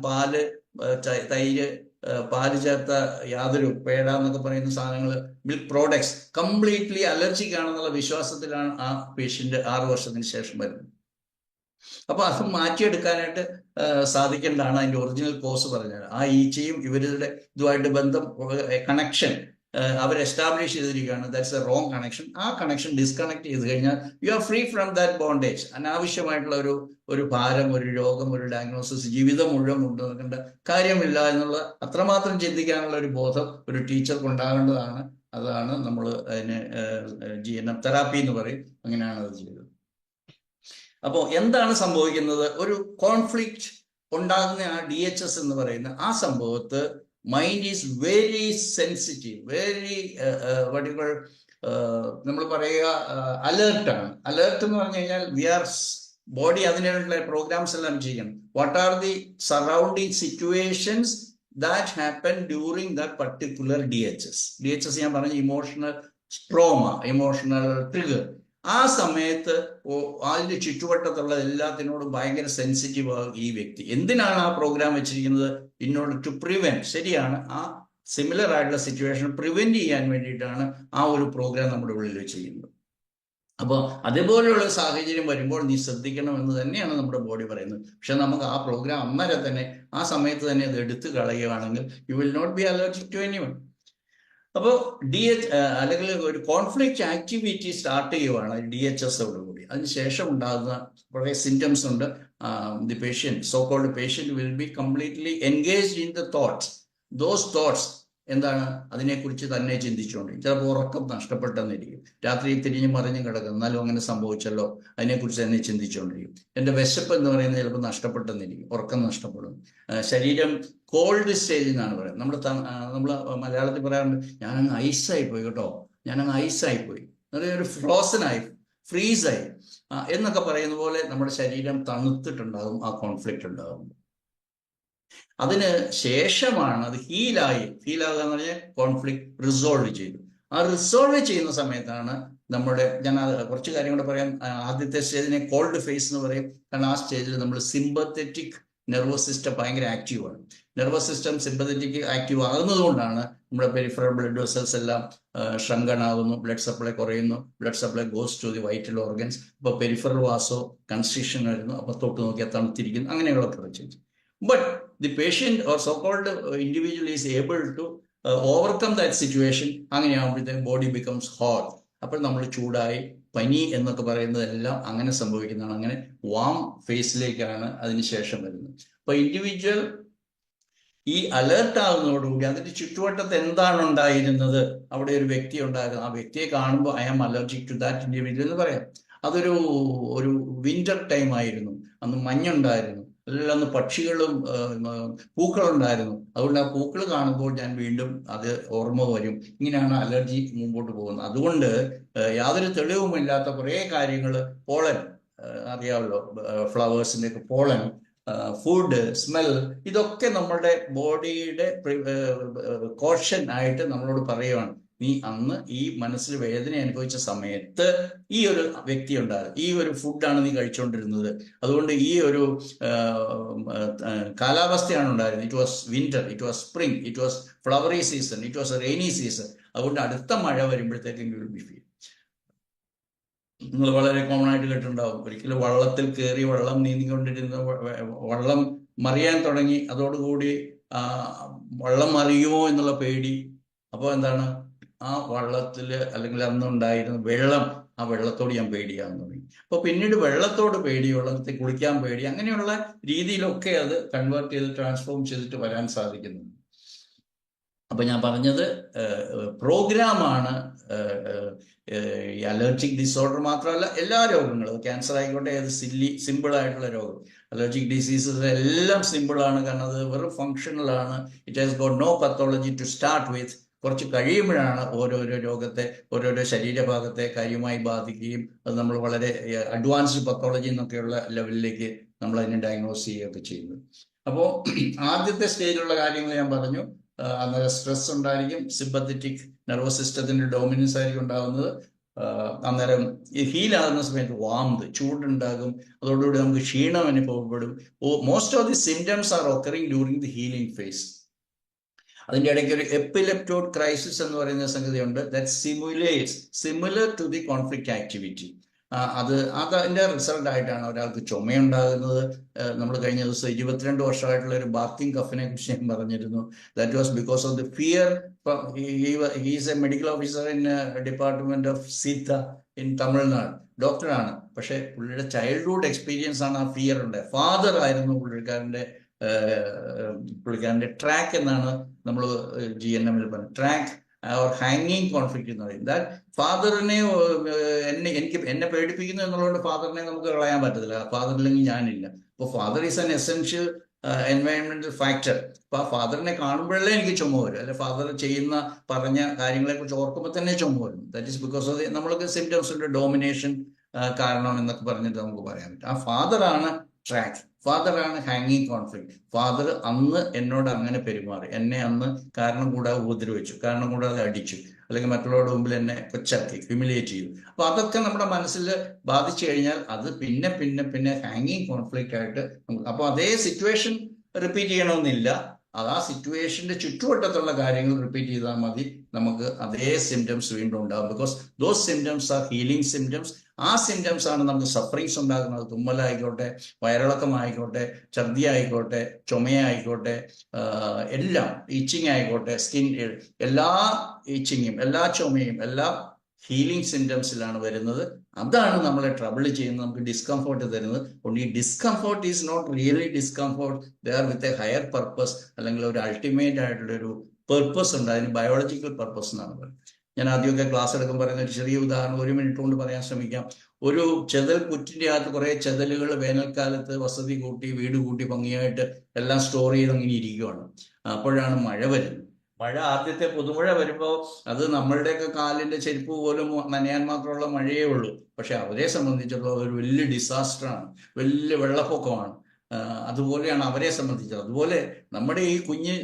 തൈര്, പാല് ചേർത്ത യാതൊരു പേട എന്നൊക്കെ പറയുന്ന സാധനങ്ങൾ, മിൽക്ക് പ്രോഡക്ട്സ് കംപ്ലീറ്റ്ലി അലർജിക് ആണെന്നുള്ള വിശ്വാസത്തിലാണ് ആ പേഷ്യന്റ് 6 വർഷത്തിന് ശേഷം വരുന്നത്. അപ്പൊ അത് മാറ്റിയെടുക്കാനായിട്ട് സാധിക്കേണ്ടതാണ്. അതിന്റെ ഒറിജിനൽ കോസ് പറഞ്ഞത് ആ ഈച്ചയും ഇവരുടെ ഇതുമായിട്ട് ബന്ധം, കണക്ഷൻ അവർ എസ്റ്റാബ്ലിഷ് ചെയ്തിരിക്കുകയാണ്. That's A wrong connection. ആ കണക്ഷൻ ഡിസ്കണക്ട് ചെയ്ത് കഴിഞ്ഞാൽ you are free from that bondage. അനാവശ്യമായിട്ടുള്ള ഒരു ഭാരം, ഒരു രോഗം, ഒരു ഡയഗ്നോസിസ് ജീവിതം മുഴുവൻ കൊണ്ടുവരേണ്ട കാര്യമില്ല എന്നുള്ള അത്രമാത്രം ചിന്തിക്കാനുള്ള ഒരു ബോധം ഒരു ടീച്ചർക്ക് ഉണ്ടാകേണ്ടതാണ്. അതാണ് നമ്മൾ അതിന് GNM തെറാപ്പി എന്ന് പറയും. അങ്ങനെയാണ് അത് ചെയ്തത്. അപ്പോൾ എന്താണ് സംഭവിക്കുന്നത്? ഒരു കോൺഫ്ലിക്റ്റ് ഉണ്ടാകുന്ന ആ DHS എന്ന് പറയുന്ന ആ സംഭവത്ത് mind is very sensitive, very നമ്മൾ പറയുക അലേർട്ടാണ്. അലേർട്ട് എന്ന് പറഞ്ഞു കഴിഞ്ഞാൽ ബോഡി അതിനുള്ള പ്രോഗ്രാംസ് എല്ലാം ചെയ്യണം. What are the surrounding situations that happen during that particular DHS ഞാൻ പറഞ്ഞ ഇമോഷണൽ ട്രോമ, ഇമോഷണൽ ട്രിഗർ. ആ സമയത്ത് അതിന്റെ ചുറ്റുവട്ടത്തുള്ള എല്ലാത്തിനോടും ഭയങ്കര സെൻസിറ്റീവ് ആകും ഈ വ്യക്തി. എന്തിനാണ് ആ പ്രോഗ്രാം വെച്ചിരിക്കുന്നത്? In order to prevent. ശരിയാണ്, ആ സിമിലർ ആയിട്ടുള്ള സിറ്റുവേഷൻ പ്രിവെന്റ് ചെയ്യാൻ വേണ്ടിയിട്ടാണ് ആ ഒരു പ്രോഗ്രാം നമ്മുടെ ഉള്ളിൽ ചെയ്യുന്നത്. അപ്പോൾ അതേപോലെയുള്ള സാഹചര്യം വരുമ്പോൾ നീ ശ്രദ്ധിക്കണം എന്ന് തന്നെയാണ് നമ്മുടെ ബോഡി പറയുന്നത്. പക്ഷെ നമുക്ക് ആ പ്രോഗ്രാം അന്നേരം തന്നെ ആ സമയത്ത് തന്നെ അത് എടുത്തു കളയുകയാണെങ്കിൽ you will not be allergic to anyone. അപ്പോൾ അല്ലെങ്കിൽ ഒരു കോൺഫ്ലിക്റ്റ് ആക്ടിവിറ്റി സ്റ്റാർട്ട് ചെയ്യുവാണ് DHSോടുകൂടി. അതിനുശേഷം ഉണ്ടാകുന്ന കുറേ സിംറ്റംസ് ഉണ്ട്. The patient, so called patient will be completely engaged in the thoughts. Those thoughts എന്താണ്, അതിനെക്കുറിച്ച് തന്നെ ചിന്തിച്ചുകൊണ്ടിരിക്കും. ചിലപ്പോൾ ഉറക്കം നഷ്ടപ്പെട്ടെന്നിരിക്കും, രാത്രി തിരിഞ്ഞു മറിഞ്ഞു കിടക്കും, എന്നാലും അങ്ങനെ സംഭവിച്ചല്ലോ, അതിനെക്കുറിച്ച് തന്നെ ചിന്തിച്ചുകൊണ്ടിരിക്കും. എൻ്റെ വിശപ്പ് എന്ന് പറയുന്നത് ചിലപ്പോൾ നഷ്ടപ്പെട്ടെന്നിരിക്കും, ഉറക്കം നഷ്ടപ്പെടും. ശരീരം കോൾഡ് സ്റ്റേജിൽ നിന്നാണ് പറയുന്നത്. നമ്മൾ മലയാളത്തിൽ പറയാറുണ്ട്, ഞാനങ്ങ് ഐസായി പോയി കേട്ടോ, ഞാനങ്ങ് ഐസായി പോയി, ഒരു ഫ്രോസനായി, ഫ്രീസായി എന്നൊക്കെ പറയുന്ന പോലെ നമ്മുടെ ശരീരം തണുത്തിട്ടുണ്ടാകും ആ കോൺഫ്ലിക്റ്റ് ഉണ്ടാകും. അതിന് ശേഷമാണ് അത് ഹീലാകുക എന്ന് പറഞ്ഞാൽ കോൺഫ്ലിക്റ്റ് റിസോൾവ് ചെയ്തു. ആ റിസോൾവ് ചെയ്യുന്ന സമയത്താണ് ഞാൻ കുറച്ച് കാര്യം കൂടെ പറയാം. ആദ്യത്തെ സ്റ്റേജിനെ കോൾഡ് ഫേസ് എന്ന് പറയും. കാരണം ആ സ്റ്റേജിൽ നമ്മൾ സിമ്പത്തറ്റിക് നെർവസ് സിസ്റ്റം ഭയങ്കര ആക്റ്റീവാണ്. നെർവസ് സിസ്റ്റം സിമ്പത്തറ്റിക് ആക്റ്റീവ് ആകുന്നത് കൊണ്ടാണ് നമ്മുടെ പെരിഫറൽ ബ്ലഡ് വെസൽസ് എല്ലാം ഷ്രങ്കൺ ആകുന്നു, ബ്ലഡ് സപ്ലൈ കുറയുന്നു, blood supply goes to the vital organs. അപ്പോൾ പെരിഫറൽ വാസോ കൺസ്ട്രിക്ഷൻ വരുന്നു, അപ്പോൾ തൊട്ട് നോക്കിയാൽ തണുത്തിരിക്കുന്നു, അങ്ങനെയുള്ള production. But the patient or so-called individual is able to overcome that situation. അങ്ങനെയാകുമ്പോഴത്തേക്ക് ബോഡി ബിക്കംസ് ഹോട്ട്. അപ്പോൾ നമ്മൾ ചൂടായി, പനി എന്നൊക്കെ പറയുന്നതെല്ലാം അങ്ങനെ സംഭവിക്കുന്നതാണ്. അങ്ങനെ വാം ഫേസിലേക്കാണ് അതിനുശേഷം വരുന്നത്. അപ്പോൾ ഇൻഡിവിജ്വൽ ഈ അലേർട്ട് ആകുന്നതോടുകൂടി അതിന്റെ ചുറ്റുവട്ടത്ത് എന്താണ് ഉണ്ടായിരുന്നത്, അവിടെ ഒരു വ്യക്തി ഉണ്ടാകുന്നത്, ആ വ്യക്തിയെ കാണുമ്പോൾ I am allergic to that individual എന്ന് പറയാം. അതൊരു വിന്റർ ടൈം ആയിരുന്നു, അന്ന് മഞ്ഞുണ്ടായിരുന്നു, എല്ലാം പക്ഷികളും പൂക്കളുണ്ടായിരുന്നു. അതുകൊണ്ട് ആ പൂക്കൾ കാണുമ്പോൾ ഞാൻ വീണ്ടും അത് ഓർമ്മ വരും. ഇങ്ങനെയാണ് അലർജി മുമ്പോട്ട് പോകുന്നത്. അതുകൊണ്ട് യാതൊരു തെളിവുമില്ലാത്ത കുറേ കാര്യങ്ങൾ, പോളൻ അറിയാമല്ലോ, ഫ്ലവേഴ്സിൻ്റെ ഒക്കെ പോളൻ, ഫുഡ്, സ്മെൽ, ഇതൊക്കെ നമ്മളുടെ ബോഡിയുടെ കോഷൻ ആയിട്ട് നമ്മളോട് പറയുവാണ്, നീ അന്ന് ഈ മനസ്സിൽ വേദന അനുഭവിച്ച സമയത്ത് ഈ ഒരു വ്യക്തി ഉണ്ടായിരുന്നു, ഈ ഒരു ഫുഡാണ് നീ കഴിച്ചുകൊണ്ടിരുന്നത്, അതുകൊണ്ട് ഈ ഒരു കാലാവസ്ഥയാണ് ഉണ്ടായിരുന്നത്. It was winter, it was spring, it was flowery season, it was rainy season. അതുകൊണ്ട് അടുത്ത മഴ വരുമ്പോഴത്തേക്കും യു വിൽ ബി ഫീൽ. നിങ്ങൾ വളരെ കോമൺ ആയിട്ട് കേട്ടിട്ടുണ്ടാവും, ഒരിക്കലും വള്ളത്തിൽ കയറി വെള്ളം നീന്തിക്കൊണ്ടിരുന്ന വള്ളം മറിയാൻ തുടങ്ങി, അതോടുകൂടി വള്ളം മറിയുമോ എന്നുള്ള പേടി. അപ്പോൾ എന്താണ്, ആ വള്ളത്തിൽ അല്ലെങ്കിൽ അന്നുണ്ടായിരുന്ന വെള്ളം, ആ വെള്ളത്തോട് ഞാൻ പേടിയാന്ന് തുടങ്ങി. അപ്പോൾ പിന്നീട് വെള്ളത്തോട് പേടി, വെള്ളത്തിൽ കുളിക്കാൻ പേടി, അങ്ങനെയുള്ള രീതിയിലൊക്കെ അത് കൺവേർട്ട് ചെയ്ത് ട്രാൻസ്ഫോം ചെയ്തിട്ട് വരാൻ സാധിക്കുന്നു. അപ്പൊ ഞാൻ പറഞ്ഞത് പ്രോഗ്രാമാണ് ഈ അലർജിക് ഡിസോർഡർ മാത്രമല്ല, എല്ലാ രോഗങ്ങളും, ക്യാൻസർ ആയിക്കോട്ടെ, ഏത് സിമ്പിൾ ആയിട്ടുള്ള രോഗം, അലർജിക് ഡിസീസസ് എല്ലാം സിമ്പിളാണ്. കാരണം അത് വെറും ഫങ്ഷണലാണ്. It has got no pathology to start with. കുറച്ച് കഴിയുമ്പോഴാണ് ഓരോരോ രോഗത്തെ, ഓരോരോ ശരീരഭാഗത്തെ കാര്യമായി ബാധിക്കുകയും അത് നമ്മൾ വളരെ അഡ്വാൻസ്ഡ് പത്തോളജി എന്നൊക്കെയുള്ള ലെവലിലേക്ക് നമ്മൾ അതിനെ ഡയഗ്നോസ് ചെയ്യുകയൊക്കെ ചെയ്യുന്നത്. അപ്പോൾ ആദ്യത്തെ സ്റ്റേജിലുള്ള കാര്യങ്ങൾ ഞാൻ പറഞ്ഞു. അന്നേരം സ്ട്രെസ് ഉണ്ടായിരിക്കും, സിമ്പത്തറ്റിക് നെർവസ് സിസ്റ്റത്തിന്റെ ഡോമിനൻസ് ആയിരിക്കും ഉണ്ടാകുന്നത്. അന്നേരം ഈ ഹീലാകുന്ന സമയത്ത് വാംത്, ചൂടുണ്ടാകും, അതോടുകൂടി നമുക്ക് ക്ഷീണം അനുഭവപ്പെടും. Most of the symptoms are occurring during the healing phase. അതിൻ്റെ ഇടയ്ക്ക് ഒരു എപ്പിലെപ്റ്റോഡ് ക്രൈസിസ് എന്ന് പറയുന്ന സംഗതിയുണ്ട്. That simulates similar to the conflict activity. അതിൻ്റെ റിസൾട്ട് ആയിട്ടാണ് ഒരാൾക്ക് ചുമയുണ്ടാകുന്നത്. നമ്മൾ കഴിഞ്ഞ ദിവസം 22 വർഷമായിട്ടുള്ള ഒരു ബാർക്കിംഗ് കഫിനെ കുറിച്ച് ഞാൻ പറഞ്ഞിരുന്നു. That was because of the fear. He's a medical officer in department of Siddha in Tamil Nadu, ഡോക്ടറാണ്. പക്ഷെ പുള്ളിയുടെ ചൈൽഡ്ഹുഡ് എക്സ്പീരിയൻസ് ആണ് ആ ഫിയർ ഉണ്ട്. ഫാദർ ആയിരുന്നു പുള്ളിക്കാരൻ്റെ ട്രാക്ക് എന്നാണ് നമ്മൾ GNM പറഞ്ഞത്. ട്രാക്ക് ഓർ ഹാങ്ങിങ് കോൺഫ്ലിക്റ്റ് എന്ന് പറയും. ദാറ്റ് ഫാദറിനെ എന്നെ പേടിപ്പിക്കുന്നു എന്നുള്ളതുകൊണ്ട് ഫാദറിനെ നമുക്ക് കളയാൻ പറ്റത്തില്ല. ഫാദർ ഇല്ലെങ്കിൽ ഞാനില്ല. അപ്പോൾ ഫാദർ ഈസ് ആൻ എസെൻഷ്യൽ എൻവയൺമെന്റൽ ഫാക്ടർ. അപ്പൊ ആ ഫാദറിനെ കാണുമ്പോഴല്ലേ എനിക്ക് ചുമ വരും, അല്ലെ ഫാദർ ചെയ്യുന്ന പറഞ്ഞ കാര്യങ്ങളെ കുറിച്ച് ഓർക്കുമ്പോൾ തന്നെ ചുമ വരും. ദാറ്റ് ഈസ് ബിക്കോസ് ഓഫ് നമ്മൾക്ക് സിംറ്റംസിന്റെ ഡോമിനേഷൻ കാരണം എന്നൊക്കെ പറഞ്ഞിട്ട് നമുക്ക് പറയാൻ പറ്റും. ആ ഫാദറാണ് ട്രാക്ക്, ഫാദറാണ് ഹാങ്ങിങ് കോൺഫ്ലിക്റ്റ്. ഫാദർ അന്ന് എന്നോട് അങ്ങനെ പെരുമാറി, എന്നെ അന്ന് കാരണം കൂടാതെ ഉപദ്രവിച്ചു, കാരണം കൂടാതെ അടിച്ചു, അല്ലെങ്കിൽ മറ്റുള്ളവരുടെ മുമ്പിൽ എന്നെ കൊച്ചാക്കി, ഹ്യൂമിലിയേറ്റ് ചെയ്തു. അപ്പൊ അതൊക്കെ നമ്മുടെ മനസ്സിൽ ബാധിച്ചു കഴിഞ്ഞാൽ അത് പിന്നെ പിന്നെ പിന്നെ ഹാങ്ങിങ് കോൺഫ്ലിക്റ്റ് ആയിട്ട്. അപ്പോൾ അതേ സിറ്റുവേഷൻ റിപ്പീറ്റ് ചെയ്യണമെന്നില്ല. അത് ആ സിറ്റുവേഷന്റെ ചുറ്റുവട്ടത്തുള്ള കാര്യങ്ങൾ റിപ്പീറ്റ് ചെയ്താൽ മതി, നമുക്ക് അതേ സിംറ്റംസ് വീണ്ടും ഉണ്ടാകും. Because those symptoms R healing symptoms. ആ സിംറ്റംസ് ആണ് നമുക്ക് സഫറിങ്സ് ഉണ്ടാകുന്നത്. തുമ്മലായിക്കോട്ടെ, വയറിളക്കമായിക്കോട്ടെ, ഛർദി ആയിക്കോട്ടെ, ചുമയായിക്കോട്ടെ, എല്ലാം, ഇച്ചിങ് ആയിക്കോട്ടെ, സ്കിൻ, എല്ലാ ഇച്ചിങ്ങും എല്ലാ ചുമയും എല്ലാം ഹീലിംഗ് സിംറ്റംസിലാണ് വരുന്നത്. അതാണ് നമ്മളെ ട്രബിൾ ചെയ്യുന്നത്, നമുക്ക് ഡിസ്കംഫോർട്ട് തരുന്നത്. ഈ discomfort is not really discomfort, they are with a higher purpose, അല്ലെങ്കിൽ ഒരു അൾട്ടിമേറ്റ് ആയിട്ടുള്ള ഒരു പർപ്പസ് ഉണ്ട്. അതിന് ബയോളജിക്കൽ പർപ്പസ് എന്നാണ് പറയുന്നത്. ഞാൻ ആദ്യമൊക്കെ ക്ലാസ് എടുക്കുമ്പോൾ പറയുന്ന ഒരു ചെറിയ ഉദാഹരണം 1 മിനിറ്റ് കൊണ്ട് പറയാൻ ശ്രമിക്കാം. ഒരു ചെതൽ പുറ്റിന്റെ അകത്ത് കുറെ ചെതലുകൾ വേനൽക്കാലത്ത് വസതി കൂട്ടി, വീട് കൂട്ടി, ഭംഗിയായിട്ട് എല്ലാം സ്റ്റോർ ചെയ്ത് അങ്ങനെ ഇരിക്കുകയാണ്. അപ്പോഴാണ് മഴ വരുന്നത്. മഴ, ആദ്യത്തെ പുതുമഴ വരുമ്പോൾ അത് നമ്മളുടെയൊക്കെ കാലിന്റെ ചെരുപ്പ് പോലും നനയാൻ മാത്രമുള്ള മഴയേ ഉള്ളൂ. പക്ഷെ അവരെ സംബന്ധിച്ചിടത്തോളം ഒരു വലിയ ഡിസാസ്റ്ററാണ്, വലിയ വെള്ളപ്പൊക്കമാണ്. അതുപോലെയാണ് അവരെ സംബന്ധിച്ചത്. അതുപോലെ നമ്മുടെ ഈ കുഞ്ഞ്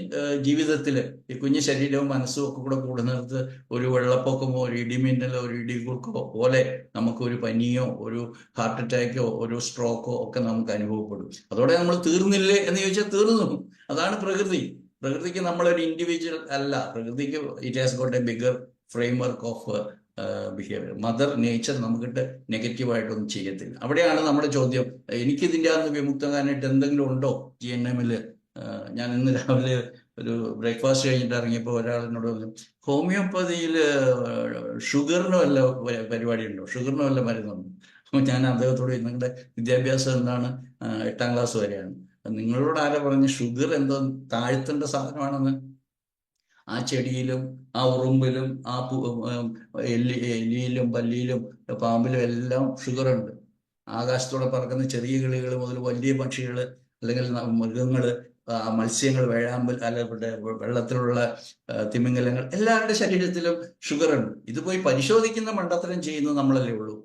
ജീവിതത്തിൽ, ഈ കുഞ്ഞ് ശരീരവും മനസ്സും ഒക്കെ കൂടെ കൂടുന്നിടത്ത് ഒരു വെള്ളപ്പൊക്കമോ, ഒരു ഇടിമിന്നലോ, ഒരു ഇടികുറുക്കോ പോലെ നമുക്ക് ഒരു പനിയോ, ഒരു ഹാർട്ട് അറ്റാക്കോ, ഒരു സ്ട്രോക്കോ ഒക്കെ നമുക്ക് അനുഭവപ്പെടും. അതോടെ നമ്മൾ തീർന്നില്ലേ എന്ന് ചോദിച്ചാൽ തീർന്നു. അതാണ് പ്രകൃതി. പ്രകൃതിക്ക് നമ്മളൊരു ഇൻഡിവിജ്വൽ അല്ല. പ്രകൃതിക്ക് it has got a bigger framework of behaviour. Mother nature നമുക്കിട്ട് നെഗറ്റീവായിട്ടൊന്നും ചെയ്യത്തില്ല. അവിടെയാണ് നമ്മുടെ ചോദ്യം, എനിക്കിതിൻ്റെ അകത്ത് വിമുക്തമാകാനായിട്ട് എന്തെങ്കിലും ഉണ്ടോ GNM-ൽ? ഞാൻ ഇന്ന് രാവിലെ ഒരു ബ്രേക്ക്ഫാസ്റ്റ് കഴിഞ്ഞിട്ട് ഇറങ്ങിയപ്പോൾ ഒരാളിനോട് പറഞ്ഞു, ഹോമിയോപ്പതിയിൽ ഷുഗറിന് വല്ല പരിപാടി ഉണ്ടോ, ഷുഗറിന് വല്ല മരുന്നുണ്ടോ? അപ്പോൾ ഞാൻ അദ്ദേഹത്തോട്, നിങ്ങളുടെ വിദ്യാഭ്യാസം എന്താണ്? 8ാം ക്ലാസ് വരെയാണ്. നിങ്ങളോട് ആരാ പറഞ്ഞ് ഷുഗർ എന്തോ താഴ്ത്തേണ്ട സാധനമാണെന്ന്? ആ ചെടിയിലും ആ ഉറുമ്പിലും ആ എലിയിലും പല്ലിയിലും പാമ്പിലും എല്ലാം ഷുഗർ ഉണ്ട്. ആകാശത്തോടെ പറക്കുന്ന ചെറിയ കിളികൾ മുതൽ വലിയ പക്ഷികൾ, അല്ലെങ്കിൽ മൃഗങ്ങൾ, മത്സ്യങ്ങൾ, വേഴാമ്പൽ, അല്ല വെള്ളത്തിലുള്ള തിമിംഗലങ്ങൾ, എല്ലാവരുടെ ശരീരത്തിലും ഷുഗർ ഉണ്ട്. ഇത് പോയി പരിശോധിക്കുന്ന മണ്ടത്തരം ചെയ്യുന്നത് നമ്മളല്ലേ ഉള്ളൂ.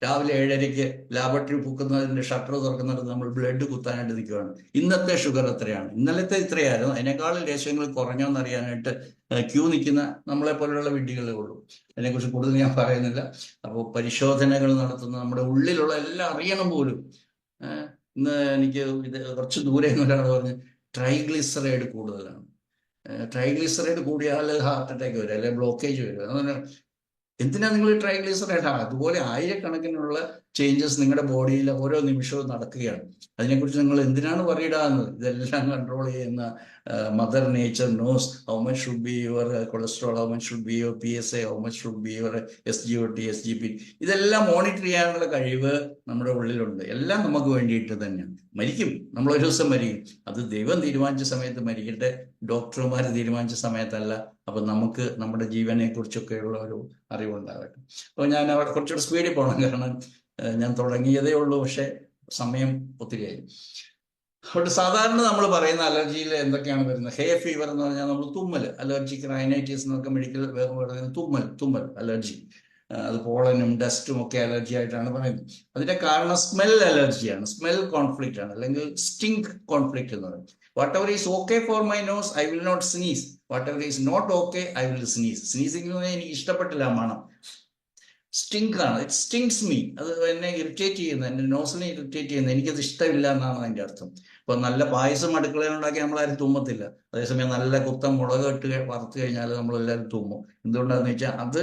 രാവിലെ 7:30 ലാബറട്ടറി പൂക്കുന്നതിന്റെ ഷട്ടർ തുറക്കുന്നിടത്ത് നമ്മൾ ബ്ലഡ് കുത്താനായിട്ട് നിൽക്കുകയാണ്. ഇന്നത്തെ ഷുഗർ എത്രയാണ്? ഇന്നലത്തെ ഇത്രയായിരുന്നു, അതിനേക്കാളും ലേശങ്ങൾ കുറഞ്ഞോന്നറിയാനായിട്ട് ക്യൂ നിൽക്കുന്ന നമ്മളെ പോലെയുള്ള വിഡ്ഢികളേ ഉള്ളൂ. അതിനെക്കുറിച്ച് കൂടുതൽ ഞാൻ പറയുന്നില്ല. അപ്പോൾ പരിശോധനകൾ നടത്തുന്ന നമ്മുടെ ഉള്ളിലുള്ള എല്ലാം അറിയണം പോലും. ഇന്ന് എനിക്ക് ഇത് കുറച്ച് ദൂരെ ഒരാൾ പറഞ്ഞ് ട്രൈഗ്ലിസറൈഡ് കൂടുതലാണ്. ട്രൈഗ്ലിസറൈഡ് കൂടിയാൽ ഹാർട്ട് അറ്റാക്ക് വരും, അല്ലെങ്കിൽ ബ്ലോക്കേജ് വരും. അതുപോലെ എന്തിനാ നിങ്ങൾ ട്രൈഗ്ലിസറൈഡ്? അതുപോലെ ആയിരക്കണക്കിനുള്ള ചേഞ്ചസ് നിങ്ങളുടെ ബോഡിയിൽ ഓരോ നിമിഷവും നടക്കുകയാണ്. അതിനെക്കുറിച്ച് നിങ്ങൾ എന്തിനാണ് വറീഡാകുന്നത്? ഇതെല്ലാം കൺട്രോൾ ചെയ്യുന്ന mother nature nose how much should be your cholesterol, how much should be your PSA, how much should be your SGOT, SGP. ഇതെല്ലാം മോണിറ്റർ ചെയ്യാനുള്ള കഴിവ് നമ്മുടെ ഉള്ളിലുണ്ട്. എല്ലാം നമുക്ക് വേണ്ടിയിട്ട് തന്നെയാണ്. മരിക്കും, നമ്മളൊരു ദിവസം മരിക്കും. അത് ദൈവം തീരുമാനിച്ച സമയത്ത് മരിക്കട്ടെ, ഡോക്ടർമാർ തീരുമാനിച്ച സമയത്തല്ല. അപ്പൊ നമുക്ക് നമ്മുടെ ജീവനെ കുറിച്ചൊക്കെയുള്ള ഒരു അറിവുണ്ടാകട്ടെ. അപ്പോൾ ഞാൻ അവിടെ കുറച്ചുകൂടെ സ്പീഡിൽ പോകണം, കാരണം ഞാൻ തുടങ്ങിയതേ ഉള്ളൂ, പക്ഷെ സമയം ഒത്തിരിയായി. അതുകൊണ്ട് സാധാരണ നമ്മൾ പറയുന്ന അലർജിയിൽ എന്തൊക്കെയാണ് വരുന്നത്? ഹേ ഫീവർ എന്ന് പറഞ്ഞാൽ നമ്മൾ തുമ്മൽ, അലർജിക്ക് റൈനൈറ്റിസ് എന്നൊക്കെ മെഡിക്കൽ പറയുന്നത് തുമ്മൽ അലർജി. അത് പോളനും ഡസ്റ്റും ഒക്കെ അലർജി ആയിട്ടാണ് പറയുന്നത്. അതിന്റെ കാരണം സ്മെൽ അലർജിയാണ്, സ്മെൽ കോൺഫ്ലിക്റ്റ് ആണ്, അല്ലെങ്കിൽ സ്റ്റിങ്ക് കോൺഫ്ലിക്റ്റ് എന്ന് പറയുന്നത്. Whatever is okay for my nose I will not sneeze, whatever is not okay I will sneeze. Sneezing എന്ന് പറഞ്ഞാൽ എനിക്ക് ഇഷ്ടപ്പെട്ടില്ല മണം, സ്റ്റിങ്ക് ആണ്, ഇറ്റ് സ്റ്റിങ്സ് മീ. അത് എന്നെ ഇറിറ്റേറ്റ് ചെയ്യുന്നത്, എൻ്റെ നോസിനെ ഇറിറ്റേറ്റ് ചെയ്യുന്നത്, എനിക്കത് ഇഷ്ടമില്ല എന്നാണ് അതിൻ്റെ അർത്ഥം. ഇപ്പൊ നല്ല പായസം അടുക്കളയിലുണ്ടാക്കി നമ്മളാരും തുമ്മത്തില്ല. അതേസമയം നല്ല കുത്തം മുളക് ഇട്ട് വറുത്ത് കഴിഞ്ഞാൽ നമ്മളെല്ലാവരും തുമ്മും. എന്തുകൊണ്ടാണെന്ന് വെച്ചാൽ അത്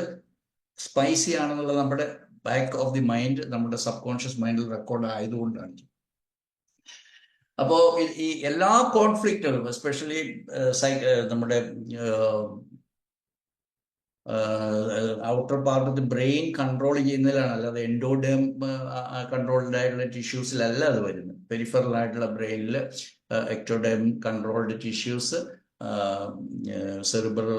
സ്പൈസി ആണെന്നുള്ളത് നമ്മുടെ ബാക്ക് ഓഫ് ദി മൈൻഡ്, നമ്മുടെ സബ് കോൺഷ്യസ് മൈൻഡിൽ റെക്കോർഡ് ആയതുകൊണ്ടാണ്. അപ്പോൾ ഈ എല്ലാ കോൺഫ്ലിക്റ്റുകളും, എസ്പെഷ്യലി നമ്മുടെ outer part of the brain control ചെയ്യുന്നതിലാണ്, അല്ലാതെ എൻഡോഡേം കൺട്രോൾഡ് ആയിട്ടുള്ള ടിഷ്യൂസിലല്ല അത് വരുന്നത്. പെരിഫറൽ ആയിട്ടുള്ള ബ്രെയിനിൽ ectoderm controlled tissues, cerebral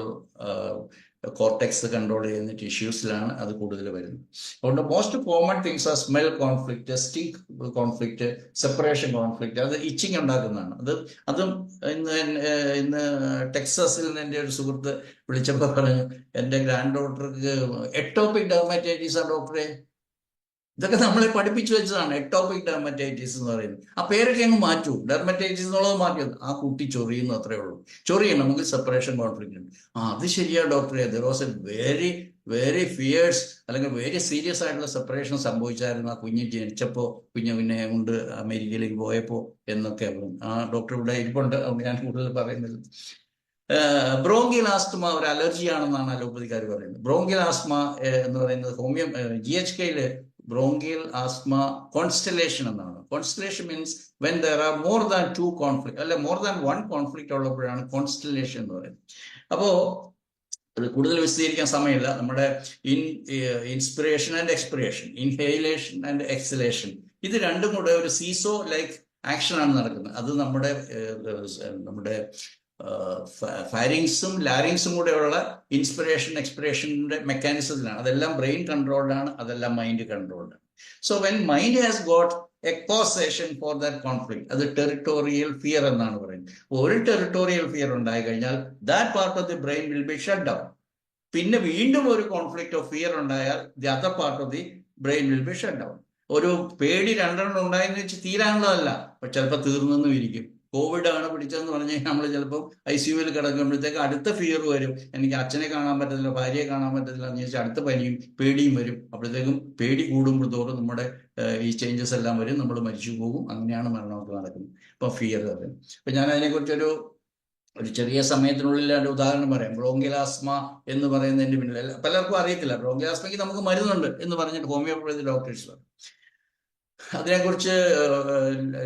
cortex control ചെയ്യുന്ന ടിഷ്യൂസിലാണ് അത് കൂടുതൽ വരുന്നത്. അതുകൊണ്ട് most common things are smell conflict, stink conflict, separation conflict. അത് ഇച്ചിങ് ഉണ്ടാക്കുന്നതാണ്. അതും ഇന്ന് ടെക്സസിൽ നിന്ന് എൻ്റെ ഒരു സുഹൃത്ത് വിളിച്ചപ്പോൾ പറഞ്ഞു, എൻ്റെ ഗ്രാൻഡ് ഡോട്ടർക്ക് എക്ടോപിക് ഡെർമറ്റൈറ്റിസ് ആ ഡോക്ടറെ. ഇതൊക്കെ നമ്മളെ പഠിപ്പിച്ചു വെച്ചതാണ്, എക്ടോപിക് ഡെർമറ്റൈറ്റിസ് എന്ന് പറയുന്നത്. ആ പേരൊക്കെ അങ്ങ് മാറ്റൂ, ഡെർമറ്റൈറ്റിസ് എന്നുള്ളത് മാറ്റി. ആ കുട്ടി ചൊറിയുന്നു, അത്രേ ഉള്ളൂ. ചൊറിയണം, നമുക്ക് സെപ്പറേഷൻ കോൺഫ്ലിക്റ്റ് ഉണ്ട്. അത് ശരിയാ ഡോക്ടറെ, there was A very very fears അല്ലെങ്കിൽ വെരി സീരിയസ് ആയിട്ടുള്ള സെപ്പറേഷൻ സംഭവിച്ചായിരുന്നു ആ കുഞ്ഞ് ജനിച്ചപ്പോൾ, കുഞ്ഞിനെ കൊണ്ട് അമേരിക്കയിലേക്ക് പോയപ്പോൾ എന്നൊക്കെ ആ ഡോക്ടർ ഇവിടെ ഇരിപ്പുണ്ട്, അതുകൊണ്ട് ഞാൻ കൂടുതൽ പറയുന്നില്ല. ബ്രോങ്കിയൽ ആസ്തമ ഒരു അലർജിയാണെന്നാണ് അലോപ്പതിക്കാർ പറയുന്നത്. ബ്രോങ്കിയൽ ആസ്മ എന്ന് പറയുന്നത് GHKയില് ബ്രോങ്കിയൽ ആസ്മ കോൺസ്റ്റലേഷൻ എന്നാണ്. Constellation means when there are more than 2 conflict അല്ലെ മോർ ദാൻ 1 കോൺഫ്ലിക്ട് ഉള്ളപ്പോഴാണ് കോൺസ്റ്റലേഷൻ എന്ന് പറയുന്നത്. അപ്പോ അത് കൂടുതൽ വിശദീകരിക്കാൻ സമയമില്ല. നമ്മുടെ inspiration and expiration, inhalation and exhalation, ഇത് രണ്ടും കൂടെ ഒരു സീസോ ലൈക്ക് ആക്ഷൻ ആണ് നടക്കുന്നത്. അത് നമ്മുടെ ഫാരിങ്സും ലാരിങ്സും കൂടെയുള്ള ഇൻസ്പിറേഷൻ എക്സ്പിറേഷൻ്റെ മെക്കാനിസത്തിലാണ്. അതെല്ലാം ബ്രെയിൻ കൺട്രോൾഡ് ആണ്, അതെല്ലാം മൈൻഡ് കൺട്രോൾഡ് ആണ്. So when mind has got A causation for that conflict, അത് ടെറിട്ടോറിയൽ ഫിയർ എന്നാണ് പറയുന്നത്. ഒരു ടെറിട്ടോറിയൽ ഫിയർ ഉണ്ടായി കഴിഞ്ഞാൽ that part of the brain will be shut down. പിന്നെ വീണ്ടും ഒരു കോൺഫ്ലിക്റ്റ് ഓഫ് ഫിയർ ഉണ്ടായാൽ the other part of the brain will be shut down. ഒരു പേടി 2 ഉണ്ടായെന്ന് വെച്ച് തീരാനുള്ളതല്ല, പക്ഷെ ചിലപ്പോൾ തീർന്നെന്നും ഇരിക്കും. കോവിഡ് ആണ് പിടിച്ചതെന്ന് പറഞ്ഞാൽ നമ്മൾ ചിലപ്പോൾ ICUവിൽ കിടക്കുമ്പോഴത്തേക്ക് അടുത്ത ഫിയർ വരും. എനിക്ക് അച്ഛനെ കാണാൻ പറ്റത്തില്ല, ഭാര്യയെ കാണാൻ പറ്റത്തില്ല എന്ന് ചോദിച്ചാൽ അടുത്ത പനിയും പേടിയും വരും. അപ്പോഴത്തേക്കും പേടി കൂടുമ്പോൾ തോറും നമ്മുടെ ഈ ചേഞ്ചസ് എല്ലാം വരും, നമ്മൾ മരിച്ചു പോകും. അങ്ങനെയാണ് മരണമൊക്കെ നടക്കുന്നത്. ഇപ്പം ഫിയർ വരും. അപ്പം ഞാൻ അതിനെക്കുറിച്ചൊരു ചെറിയ സമയത്തിനുള്ളിൽ ഒരു ഉദാഹരണം പറയാം. ബ്രോങ്കിയൽ ആസ്മ എന്ന് പറയുന്നതിൻ്റെ പിന്നിൽ പലർക്കും അറിയത്തില്ല. ബ്രോങ്കിയൽ ആസ്മയ്ക്ക് നമുക്ക് മരുന്നുണ്ട് എന്ന് പറഞ്ഞിട്ട് ഹോമിയോപ്പതി ഡോക്ടേഴ്സ് പറയും. അതിനെക്കുറിച്ച്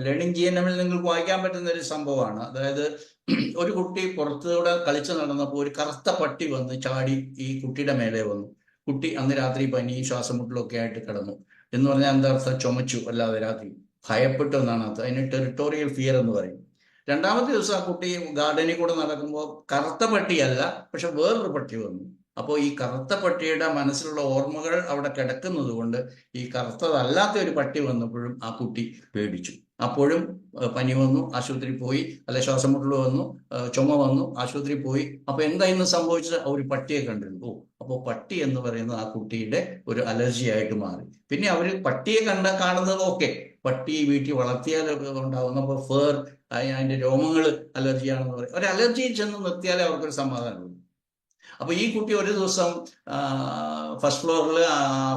ലേണിംഗ് GNMൽ നിങ്ങൾക്ക് വായിക്കാൻ പറ്റുന്ന ഒരു സംഭവമാണ്. അതായത് ഒരു കുട്ടി പുറത്തൂടെ കളിച്ചു നടന്നപ്പോൾ ഒരു കറുത്ത പട്ടി വന്ന് ചാടി ഈ കുട്ടിയുടെ മേലെ വന്നു. കുട്ടി അന്ന് രാത്രി പനിയും ശ്വാസമുട്ടലും ഒക്കെ ആയിട്ട് കിടന്നു. എന്ന് പറഞ്ഞാൽ എന്താ അർത്ഥം? ചുമച്ചു, അല്ലാതെ രാത്രി ഭയപ്പെട്ടു എന്നാണ് അർത്ഥം. അതിന് ടെറിട്ടോറിയൽ ഫിയർ എന്ന് പറയും. രണ്ടാമത്തെ ദിവസം ആ കുട്ടി ഗാർഡനിൽ കൂടെ നടക്കുമ്പോൾ കറുത്ത പട്ടിയല്ല, പക്ഷെ വേറൊരു പട്ടി വന്നു. അപ്പോൾ ഈ കറുത്ത പട്ടിയുടെ മനസ്സിലുള്ള ഓർമ്മകൾ അവിടെ കിടക്കുന്നത് കൊണ്ട് ഈ കറുത്തതല്ലാത്ത ഒരു പട്ടി വന്നപ്പോഴും ആ കുട്ടി പേടിച്ചു. അപ്പോഴും പനി വന്നു, ആശുപത്രി പോയി, അല്ലെ ശ്വാസം മുട്ടൽ വന്നു, ചുമ വന്നു, ആശുപത്രി പോയി. അപ്പൊ എന്താ ഇന്ന് സംഭവിച്ചത്? ഒരു പട്ടിയെ കണ്ടിരുന്നു. അപ്പോൾ പട്ടി എന്ന് പറയുന്നത് ആ കുട്ടിയുടെ ഒരു അലർജി ആയിട്ട് മാറി. പിന്നെ അവര് പട്ടിയെ കാണുന്നത് ഓക്കെ, പട്ടി വീട്ടിൽ വളർത്തിയാൽ ഉണ്ടാവുന്ന ഫേർ, അതിന്റെ രോമങ്ങൾ അലർജിയാണെന്ന് പറയും. ഒരു അലർജിയിൽ ചെന്ന് നിർത്തിയാലേ അവർക്കൊരു സമാധാനമുള്ളൂ. അപ്പൊ ഈ കുട്ടി ഒരു ദിവസം ഫസ്റ്റ് ഫ്ലോറിൽ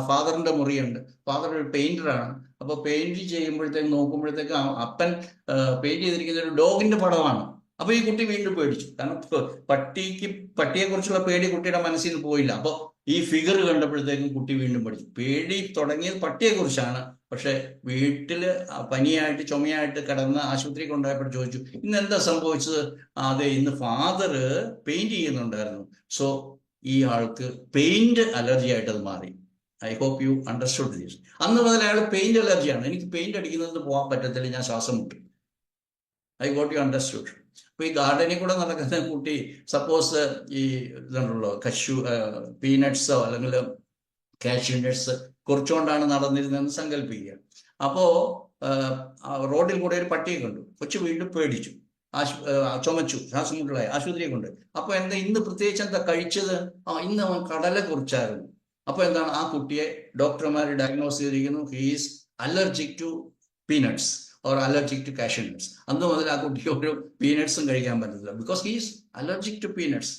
ഫാദറിന്റെ മുറിയുണ്ട്. ഫാദർ ഒരു പെയിന്ററാണ്. അപ്പൊ പെയിന്റ് ചെയ്യുമ്പോഴത്തേക്ക് നോക്കുമ്പോഴത്തേക്ക് അപ്പൻ പെയിന്റ് ചെയ്തിരിക്കുന്ന ഒരു ഡോഗിന്റെ പടമാണ്. അപ്പൊ ഈ കുട്ടി വീണ്ടും പേടിച്ചു. കാരണം പട്ടിയെ കുറിച്ചുള്ള പേടി കുട്ടിയുടെ മനസ്സിൽ നിന്ന് പോയില്ല. അപ്പൊ ഈ ഫിഗർ കണ്ടപ്പോഴത്തേക്കും കുട്ടി വീണ്ടും പഠിച്ചു. പേടി തുടങ്ങിയത് പട്ടിയെ കുറിച്ചാണ്. പക്ഷെ വീട്ടില് പനിയായിട്ട് ചുമയായിട്ട് കിടന്ന് ആശുപത്രി കൊണ്ടുപോയപ്പോൾ ചോദിച്ചു, ഇന്ന് എന്താ സംഭവിച്ചത്? അതെ, ഇന്ന് ഫാദർ പെയിന്റ് ചെയ്യുന്നുണ്ടായിരുന്നു. സോ ഈ ആൾക്ക് പെയിന്റ് അലർജി ആയിട്ട് അത് മാറി. I hope you understood this. അന്ന് മുതൽ അയാൾ പെയിന്റ് അലർജിയാണ്. എനിക്ക് പെയിന്റ് അടിക്കുന്നത് പോകാൻ പറ്റത്തില്ല, ഞാൻ ശ്വാസം മുട്ടും. I got you understood. അപ്പൊ ഈ ഗാർഡനിൽ കൂടെ നടക്കുന്ന കുട്ടി സപ്പോസ് ഈ ഇതുണ്ടല്ലോ പീനട്സോ അല്ലെങ്കിൽ കാഷ്യൂ നട്ട്സ് കുറച്ചുകൊണ്ടാണ് നടന്നിരുന്നതെന്ന് സങ്കല്പിക്കുക. അപ്പോ റോഡിൽ കൂടെ ഒരു പട്ടിയെ കണ്ടു. കൊച്ചു വീണ്ടും പേടിച്ചു, ചുമച്ചു, ശ്വാസം മുട്ടലായി, ആശുപത്രിയെ കൊണ്ട്. അപ്പൊ എന്താ ഇന്ന് പ്രത്യേകിച്ച് എന്താ കഴിച്ചത്? ഇന്ന് അവൻ കടല കുറിച്ചായിരുന്നു. അപ്പൊ എന്താണ്, ആ കുട്ടിയെ ഡോക്ടർമാർ ഡയഗ്നോസ് ചെയ്തിരിക്കുന്നു, he's allergic to peanuts or allergic to cashew nuts. അന്ന് മുതൽ ആ കുട്ടിക്ക് ഒരു പീനട്സും കഴിക്കാൻ പറ്റത്തില്ല, because he's allergic to peanuts.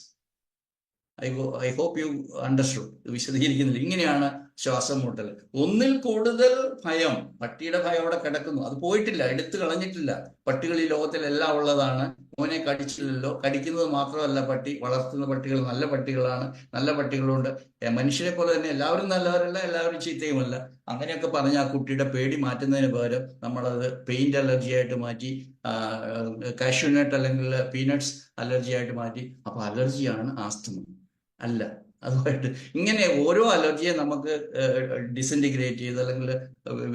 I hope you understood. വിശദീകരിക്കുന്നില്ല. ഇങ്ങനെയാണ് ശ്വാസം മുട്ടൽ. ഒന്നിൽ കൂടുതൽ ഭയം, പട്ടിയുടെ ഭയം അവിടെ കിടക്കുന്നു, അത് പോയിട്ടില്ല, എടുത്തു കളഞ്ഞിട്ടില്ല. പട്ടികൾ ഈ ലോകത്തിലെല്ലാം ഉള്ളതാണ്. മോനെ കടിച്ചില്ലല്ലോ. കടിക്കുന്നത് മാത്രമല്ല, പട്ടി വളർത്തുന്ന പട്ടികൾ നല്ല പട്ടികളാണ്, നല്ല പട്ടികളുണ്ട്. മനുഷ്യരെ പോലെ തന്നെ എല്ലാവരും നല്ലവരല്ല, എല്ലാവരും ചീത്തയുമല്ല. അങ്ങനെയൊക്കെ പറഞ്ഞ ആ കുട്ടിയുടെ പേടി മാറ്റുന്നതിന് പകരം നമ്മളത് പെയിന്റ് അലർജി ആയിട്ട് മാറ്റി, കാഷ്യൂ നട്ട് അല്ലെങ്കിൽ പീനട്സ് അലർജി ആയിട്ട് മാറ്റി. അപ്പൊ അലർജിയാണ് ആസ്തമ അല്ല. അതുമായിട്ട് ഇങ്ങനെ ഓരോ അലർജിയെ നമുക്ക് ഡിസിൻറ്റിഗ്രേറ്റ് ചെയ്ത് അല്ലെങ്കിൽ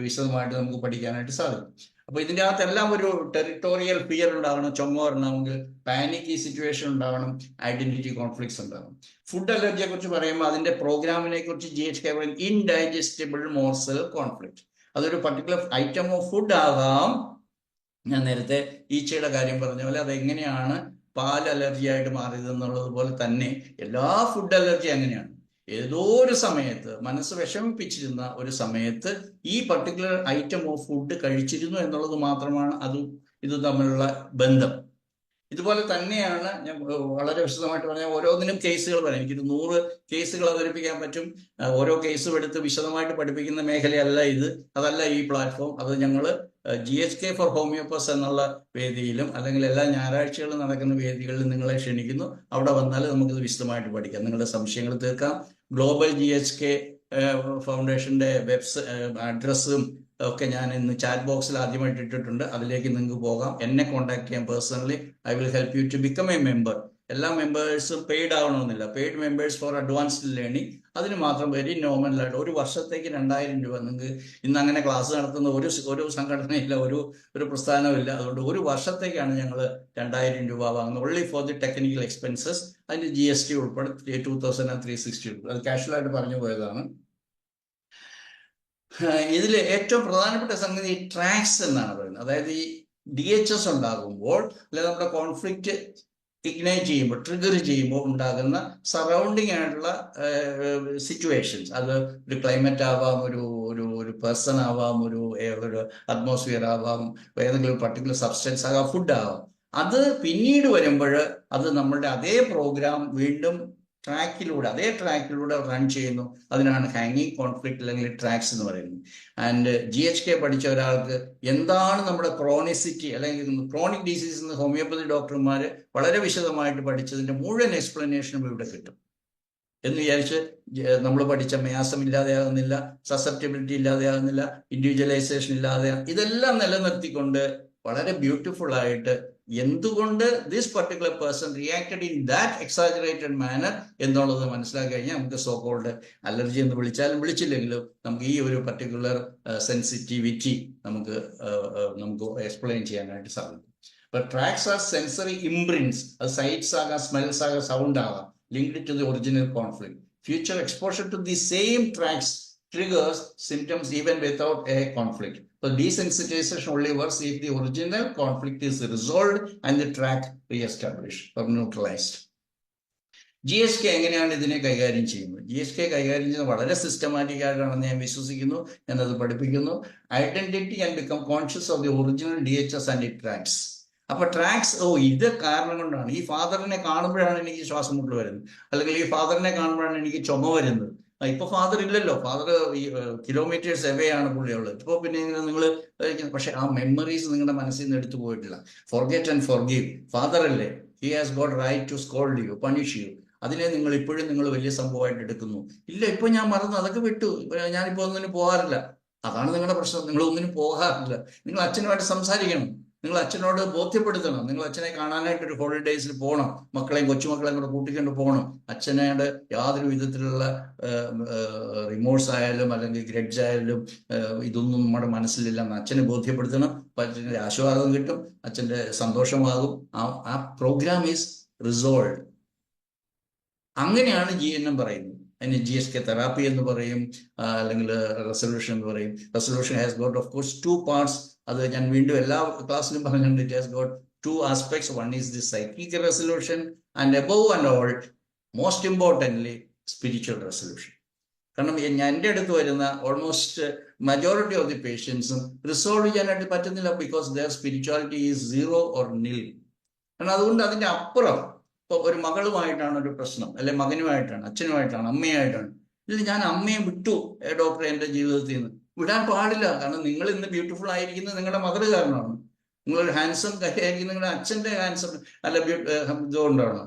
വിശദമായിട്ട് നമുക്ക് പഠിക്കാനായിട്ട് സാധിക്കും. അപ്പൊ ഇതിൻ്റെ അകത്തെല്ലാം ഒരു ടെറിട്ടോറിയൽ ഫിയർ ഉണ്ടാവണം, ചുമ വരണമെങ്കിൽ പാനിക് സിറ്റുവേഷൻ ഉണ്ടാവണം, ഐഡന്റിറ്റി കോൺഫ്ലിക്ട്സ് ഉണ്ടാവണം. ഫുഡ് അലർജിയെ കുറിച്ച് പറയുമ്പോൾ അതിന്റെ പ്രോഗ്രാമിനെ കുറിച്ച് GHK പറയുന്നത് ഇൻഡൈജസ്റ്റബിൾ മോർസൽ കോൺഫ്ലിക്ട്. അതൊരു പർട്ടിക്കുലർ ഐറ്റം ഓഫ് ഫുഡ് ആകാം. ഞാൻ നേരത്തെ ഈച്ചയുടെ കാര്യം പറഞ്ഞ പോലെ അതെങ്ങനെയാണ് പാൽ അലർജി ആയിട്ട് മാറിയത് എന്നുള്ളത് പോലെ തന്നെ എല്ലാ ഫുഡ് അലർജി അങ്ങനെയാണ്. ഏതോ ഒരു സമയത്ത് മനസ്സ് വിഷമിപ്പിച്ചിരുന്ന ഒരു സമയത്ത് ഈ പർട്ടിക്കുലർ ഐറ്റം ഓഫ് ഫുഡ് കഴിച്ചിരുന്നു എന്നുള്ളത് മാത്രമാണ് ഇത് തമ്മിലുള്ള ബന്ധം. ഇതുപോലെ തന്നെയാണ് ഞാൻ വളരെ വിശദമായിട്ട് പറഞ്ഞാൽ ഓരോന്നിനും കേസുകൾ പറയാം. എനിക്കൊരു 100 കേസുകൾ അവതരിപ്പിക്കാൻ പറ്റും. ഓരോ കേസും എടുത്ത് വിശദമായിട്ട് പഠിപ്പിക്കുന്ന മേഖലയല്ല ഇത്, അതല്ല ഈ പ്ലാറ്റ്ഫോം. അത് ഞങ്ങൾ GHK ഫോർ ഹോമിയോപ്പസ് എന്നുള്ള വേദിയിലും അല്ലെങ്കിൽ എല്ലാ ഞായറാഴ്ചകളും നടക്കുന്ന വേദികളിലും നിങ്ങളെ ക്ഷണിക്കുന്നു. അവിടെ വന്നാൽ നമുക്കിത് വിശദമായിട്ട് പഠിക്കാം, നിങ്ങളുടെ സംശയങ്ങൾ തീർക്കാം. ഗ്ലോബൽ GHK ഫൗണ്ടേഷന്റെ അഡ്രസ്സും ഒക്കെ ഞാൻ ഇന്ന് ചാറ്റ് ബോക്സിൽ ആദ്യമായിട്ട് ഇട്ടിട്ടുണ്ട്. അതിലേക്ക് നിങ്ങൾക്ക് പോകാം, എന്നെ കോൺടാക്ട് ചെയ്യാം personally. I will help you to become a member. എല്ലാ മെമ്പേഴ്സും പെയ്ഡ് ആവണമെന്നില്ല. Paid members for advanced learning, അതിന് മാത്രം വെരി നോമിനലായിട്ട് 1 വർഷത്തേക്ക് 2000 രൂപ. നിങ്ങൾക്ക് ഇന്ന് അങ്ങനെ ക്ലാസ് നടത്തുന്ന ഒരു സംഘടനയില്ല, ഒരു പ്രസ്ഥാനമില്ല. അതുകൊണ്ട് 1 വർഷത്തേക്കാണ് ഞങ്ങൾ 2000 രൂപ വാങ്ങുന്നത്. Only for the technical expenses. അതിന് GST ഉൾപ്പെടെ 2360 രൂപ. അത് കാഷ്വലായിട്ട് പറഞ്ഞു പോയതാണ്. ഇതിൽ ഏറ്റവും പ്രധാനപ്പെട്ട സംഗതി ട്രാക്സ് എന്നാണ് പറയുന്നത്. അതായത് ഈ DHS ഉണ്ടാകുമ്പോൾ അല്ലെങ്കിൽ നമ്മുടെ കോൺഫ്ലിക്റ്റ് ഇഗ്നൈറ്റ് ചെയ്യുമ്പോൾ, ട്രിഗർ ചെയ്യുമ്പോൾ ഉണ്ടാകുന്ന സറൗണ്ടിങ് ആയിട്ടുള്ള സിറ്റുവേഷൻസ്. അത് ഒരു ക്ലൈമറ്റ് ആവാം, ഒരു പേഴ്സൺ ആവാം, ഒരു അറ്റ്മോസ്ഫിയർ ആവാം, ഏതെങ്കിലും പർട്ടിക്കുലർ സബ്സ്റ്റൻസ് ആകാം, ഫുഡ് ആവാം. അത് പിന്നീട് വരുമ്പോൾ അത് നമ്മളുടെ അതേ പ്രോഗ്രാം വീണ്ടും അതേ ട്രാക്കിലൂടെ റൺ ചെയ്യുന്നു. അതിനാണ് ഹാങ്ങിങ് കോൺഫ്ലിക്റ്റ് അല്ലെങ്കിൽ ട്രാക്സ് എന്ന് പറയുന്നത്. ആൻഡ് GHK പഠിച്ച ഒരാൾക്ക് എന്താണ് നമ്മുടെ ക്രോണിസിറ്റി അല്ലെങ്കിൽ ക്രോണിക് ഡിസീസ് എന്ന് ഹോമിയോപ്പതി ഡോക്ടർമാർ വളരെ വിശദമായിട്ട് പഠിച്ചതിന്റെ മുഴുവൻ എക്സ്പ്ലനേഷനും ഇവിടെ കിട്ടും എന്ന് വിചാരിച്ച് നമ്മൾ പഠിച്ച മെയാസം ഇല്ലാതെയാകുന്നില്ല, സസെപ്റ്റബിലിറ്റി ഇല്ലാതെയാകുന്നില്ല, ഇൻഡിവിജ്വലൈസേഷൻ ഇല്ലാതെ, ഇതെല്ലാം നിലനിർത്തിക്കൊണ്ട് വളരെ ബ്യൂട്ടിഫുൾ ആയിട്ട് എന്തുകൊണ്ട് this particular person reacted in that exaggerated manner എന്നുള്ളത് മനസ്സിലാക്കി കഴിഞ്ഞാൽ നമുക്ക് സോ കോൾഡ് അലർജി എന്ന് വിളിച്ചാലും വിളിച്ചില്ലെങ്കിലും നമുക്ക് ഈ ഒരു പർട്ടിക്കുലർ സെൻസിറ്റിവിറ്റി നമുക്ക് എക്സ്പ്ലെയിൻ ചെയ്യാനായിട്ട് സാധിക്കും. അപ്പൊ ട്രാക്സ് ആർ സെൻസറി ഇംപ്രിന്റ്സ്. അത് സൈറ്റ്സ് ആകാം, സ്മെൽസ് ആകാം, സൗണ്ട് ആകാം, linked to the original conflict. Future exposure to the same tracks triggers symptoms even without a conflict. So desensitization only works if the original conflict is resolved and the track re-established or neutralized. GHK എങ്ങനെയാണ് ഇതിനെ കൈകാര്യം ചെയ്യുന്നത്? GHK കൈകാര്യം ചെയ്യുന്നത് വളരെ systematic ആയിട്ടാണെന്ന് ഞാൻ വിശ്വസിക്കുന്നു. ഞാനത് പഠിപ്പിക്കുന്നു. Identity and become conscious of the original DHS and it tracks. അപ്പൊ ട്രാക്സ്, ഇത് കാരണം കൊണ്ടാണ്. ഈ ഫാദറിനെ കാണുമ്പോഴാണ് എനിക്ക് ശ്വാസം മുട്ടൽ വരുന്നത്, അല്ലെങ്കിൽ ഈ ഫാദറിനെ കാണുമ്പോഴാണ് എനിക്ക് ചുമ വരുന്നത്. ഇപ്പൊ ഫാദർ ഇല്ലല്ലോ, ഫാദർ കിലോമീറ്റേഴ്സ് എവേ ആണ് പുള്ളിയുള്ളത്. ഇപ്പൊ പിന്നെ നിങ്ങൾ, പക്ഷെ ആ മെമ്മറീസ് നിങ്ങളുടെ മനസ്സിൽ നിന്ന് എടുത്തു പോയിട്ടില്ല. Forget and forgive. ഫാദർ അല്ലേ, he has got right to scold you, punish you. അതിനെ നിങ്ങൾ ഇപ്പോഴും നിങ്ങൾ വലിയ സംഭവമായിട്ട് എടുക്കുന്നു. ഇല്ല, ഇപ്പൊ ഞാൻ മറന്നു, അതൊക്കെ വിട്ടു, ഞാനിപ്പോ ഒന്നിനും പോകാറില്ല. അതാണ് നിങ്ങളുടെ പ്രശ്നം. നിങ്ങൾ ഒന്നിനും പോകാറില്ല. നിങ്ങൾ അച്ഛനുമായിട്ട് സംസാരിക്കണം, നിങ്ങൾ അച്ഛനോട് ബോധ്യപ്പെടുത്തണം. നിങ്ങൾ അച്ഛനെ കാണാനായിട്ട് ഒരു ഹോളിഡേയ്സിൽ പോകണം, മക്കളെയും കൊച്ചുമക്കളെയും കൂടെ കൂട്ടിക്കൊണ്ട് പോകണം. അച്ഛനോട് യാതൊരു വിധത്തിലുള്ള റിമോഴ്സ് ആയാലും അല്ലെങ്കിൽ ഗ്രഡ്ജ് ആയാലും ഇതൊന്നും നമ്മുടെ മനസ്സിലില്ലെന്ന് അച്ഛനെ ബോധ്യപ്പെടുത്തണം. അച്ഛൻ്റെ ആശ്വാസം കിട്ടും, അച്ഛൻ്റെ സന്തോഷമാകും. ആ പ്രോഗ്രാം ഈസ് റിസോൾവ്. അങ്ങനെയാണ് GNM പറയുന്നത്. അതിന് GHK തെറാപ്പി എന്ന് പറയും, അല്ലെങ്കിൽ റെസൊല്യൂഷൻ എന്ന് പറയും. Resolution has got of course 2 parts. അത് ഞാൻ വീണ്ടും എല്ലാ ക്ലാസ്സിലും പറഞ്ഞിട്ടുണ്ട്. It has got 2 aspects. One is the psychic resolution and above and all most importantly spiritual resolution. കാരണം എൻ്റെ അടുത്ത് വരുന്ന ഓൾമോസ്റ്റ് മജോറിറ്റി ഓഫ് ദി പേഷ്യൻസും റിസോൾവ് ചെയ്യാനായിട്ട് പറ്റുന്നില്ല, because there spirituality is 0 or nil. കാരണം അതുകൊണ്ട് അതിൻ്റെ അപ്പുറം, ഇപ്പോൾ ഒരു മകളുമായിട്ടാണ് ഒരു പ്രശ്നം, അല്ലെ മകനുമായിട്ടാണ്, അച്ഛനുമായിട്ടാണ്, അമ്മയായിട്ടാണ്. ഇതിൽ ഞാൻ അമ്മയെ വിട്ടു ഡോക്ടറെ എൻ്റെ ജീവിതത്തിൽ നിന്ന്. വിടാൻ പാടില്ല. കാരണം നിങ്ങൾ ഇന്ന് ബ്യൂട്ടിഫുൾ ആയിരിക്കുന്നത് നിങ്ങളുടെ മകൾ കാരണമാണ്. നിങ്ങളൊരു ഹാൻസം ആയിരിക്കും നിങ്ങളുടെ അച്ഛൻ്റെ ഹാൻസം അല്ല ഇതുകൊണ്ടാണ്.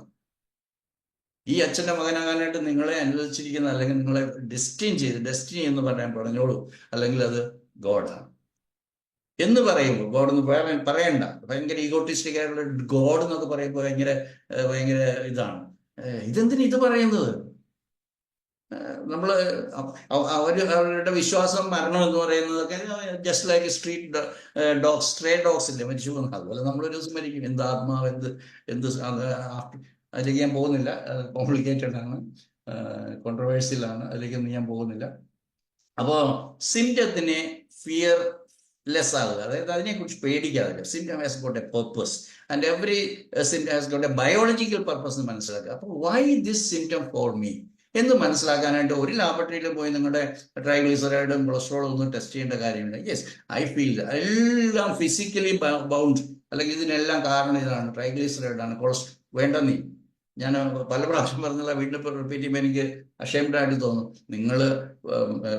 ഈ അച്ഛൻ്റെ മകനാകാനായിട്ട് നിങ്ങളെ അനുവദിച്ചിരിക്കുന്ന, അല്ലെങ്കിൽ നിങ്ങളെ ഡെസ്റ്റിനി എന്ന് പറഞ്ഞോളൂ, അല്ലെങ്കിൽ അത് ഗോഡാണ് എന്ന് പറയുമ്പോൾ, ഗോഡ് എന്ന് പറയണ്ട, ഭയങ്കര ഈഗോട്ടിസ്റ്റിക് ആയിട്ടുള്ള ഗോഡ് എന്നൊക്കെ പറയുമ്പോൾ ഭയങ്കര ഇതാണ്. ഇതെന്തിനാ ഇത് പറയുന്നത്? അവരുടെ വിശ്വാസം മരണം എന്ന് പറയുന്നതൊക്കെ just like street dogs, stray dogs ഇല്ലേ, മരിച്ചു പോകുന്നത്. അതുപോലെ നമ്മളൊരു ദിവസം മരിക്കും. എന്ത് ആത്മാവ്, എന്ത് അതിലേക്ക് ഞാൻ പോകുന്നില്ല. കോംപ്ലിക്കേറ്റഡ് ആണ്, കോൺട്രവേഴ്സ്യലാണ്, അതിലേക്കൊന്നും ഞാൻ പോകുന്നില്ല. അപ്പോൾ സിംറ്റത്തിനെ ഫിയർ ലെസ് ആകുക, അതായത് അതിനെക്കുറിച്ച് പേടിക്കാതെ. Symptom has got A purpose and every symptom has got A biological purpose എന്ന് മനസ്സിലാക്കുക. അപ്പോൾ why this symptom for me? എന്ന് മനസ്സിലാക്കാനായിട്ട് ഒരു ലാബറട്ടറിയിലും പോയി നിങ്ങളുടെ ട്രൈഗ്ലിസറൈഡും കൊളസ്ട്രോളും ഒന്നും ടെസ്റ്റ് ചെയ്യേണ്ട കാര്യമില്ല. യെസ്, ഐ ഫീൽ എല്ലാം ഫിസിക്കലി ബൗണ്ട്, അല്ലെങ്കിൽ ഇതിനെല്ലാം കാരണം ഇതാണ്, ട്രൈഗ്ലിസറൈഡാണ്, കൊളസ്ട്രോൾ വേണ്ടെന്നീ. ഞാൻ പല പ്രാവശ്യം പറഞ്ഞില്ല, വീട്ടിൽ റിപ്പീറ്റ് ചെയ്യുമ്പോൾ എനിക്ക് അഷേംഡായിട്ട് തോന്നും. നിങ്ങൾ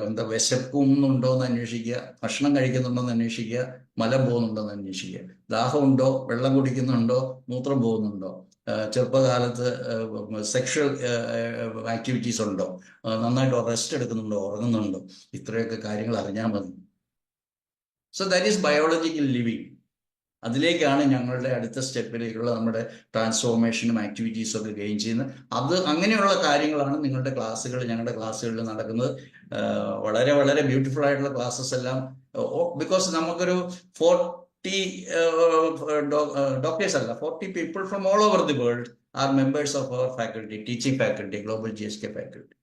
എന്താ വിശക്കുന്നുണ്ടോ എന്ന് അന്വേഷിക്കുക, ഭക്ഷണം കഴിക്കുന്നുണ്ടോ എന്ന് അന്വേഷിക്കുക, മലം പോകുന്നുണ്ടോ എന്ന് അന്വേഷിക്കുക, ദാഹമുണ്ടോ, വെള്ളം കുടിക്കുന്നുണ്ടോ, മൂത്രം പോകുന്നുണ്ടോ, ചെറുപ്പകാലത്ത് സെക്ഷൽ ആക്ടിവിറ്റീസ് ഉണ്ടോ, നന്നായിട്ട് റെസ്റ്റ് എടുക്കുന്നുണ്ടോ, ഉറങ്ങുന്നുണ്ടോ, ഇത്രയൊക്കെ കാര്യങ്ങൾ അറിഞ്ഞാൽ മതി. So that is biological living. അതിലേക്കാണ് ഞങ്ങളുടെ അടുത്ത സ്റ്റെപ്പിലേക്കുള്ള നമ്മുടെ ട്രാൻസ്ഫോർമേഷനും ആക്ടിവിറ്റീസും ഒക്കെ ഗെയിൻ ചെയ്യുന്നത്. അങ്ങനെയുള്ള കാര്യങ്ങളാണ് ഞങ്ങളുടെ ക്ലാസ്സുകളിൽ നടക്കുന്നത്. വളരെ വളരെ ബ്യൂട്ടിഫുൾ ആയിട്ടുള്ള ക്ലാസ്സസ് എല്ലാം, ബിക്കോസ് നമുക്കൊരു 40 doctors അല്ല, 40 people from all over the world are members of our faculty, teaching faculty, global GSK faculty.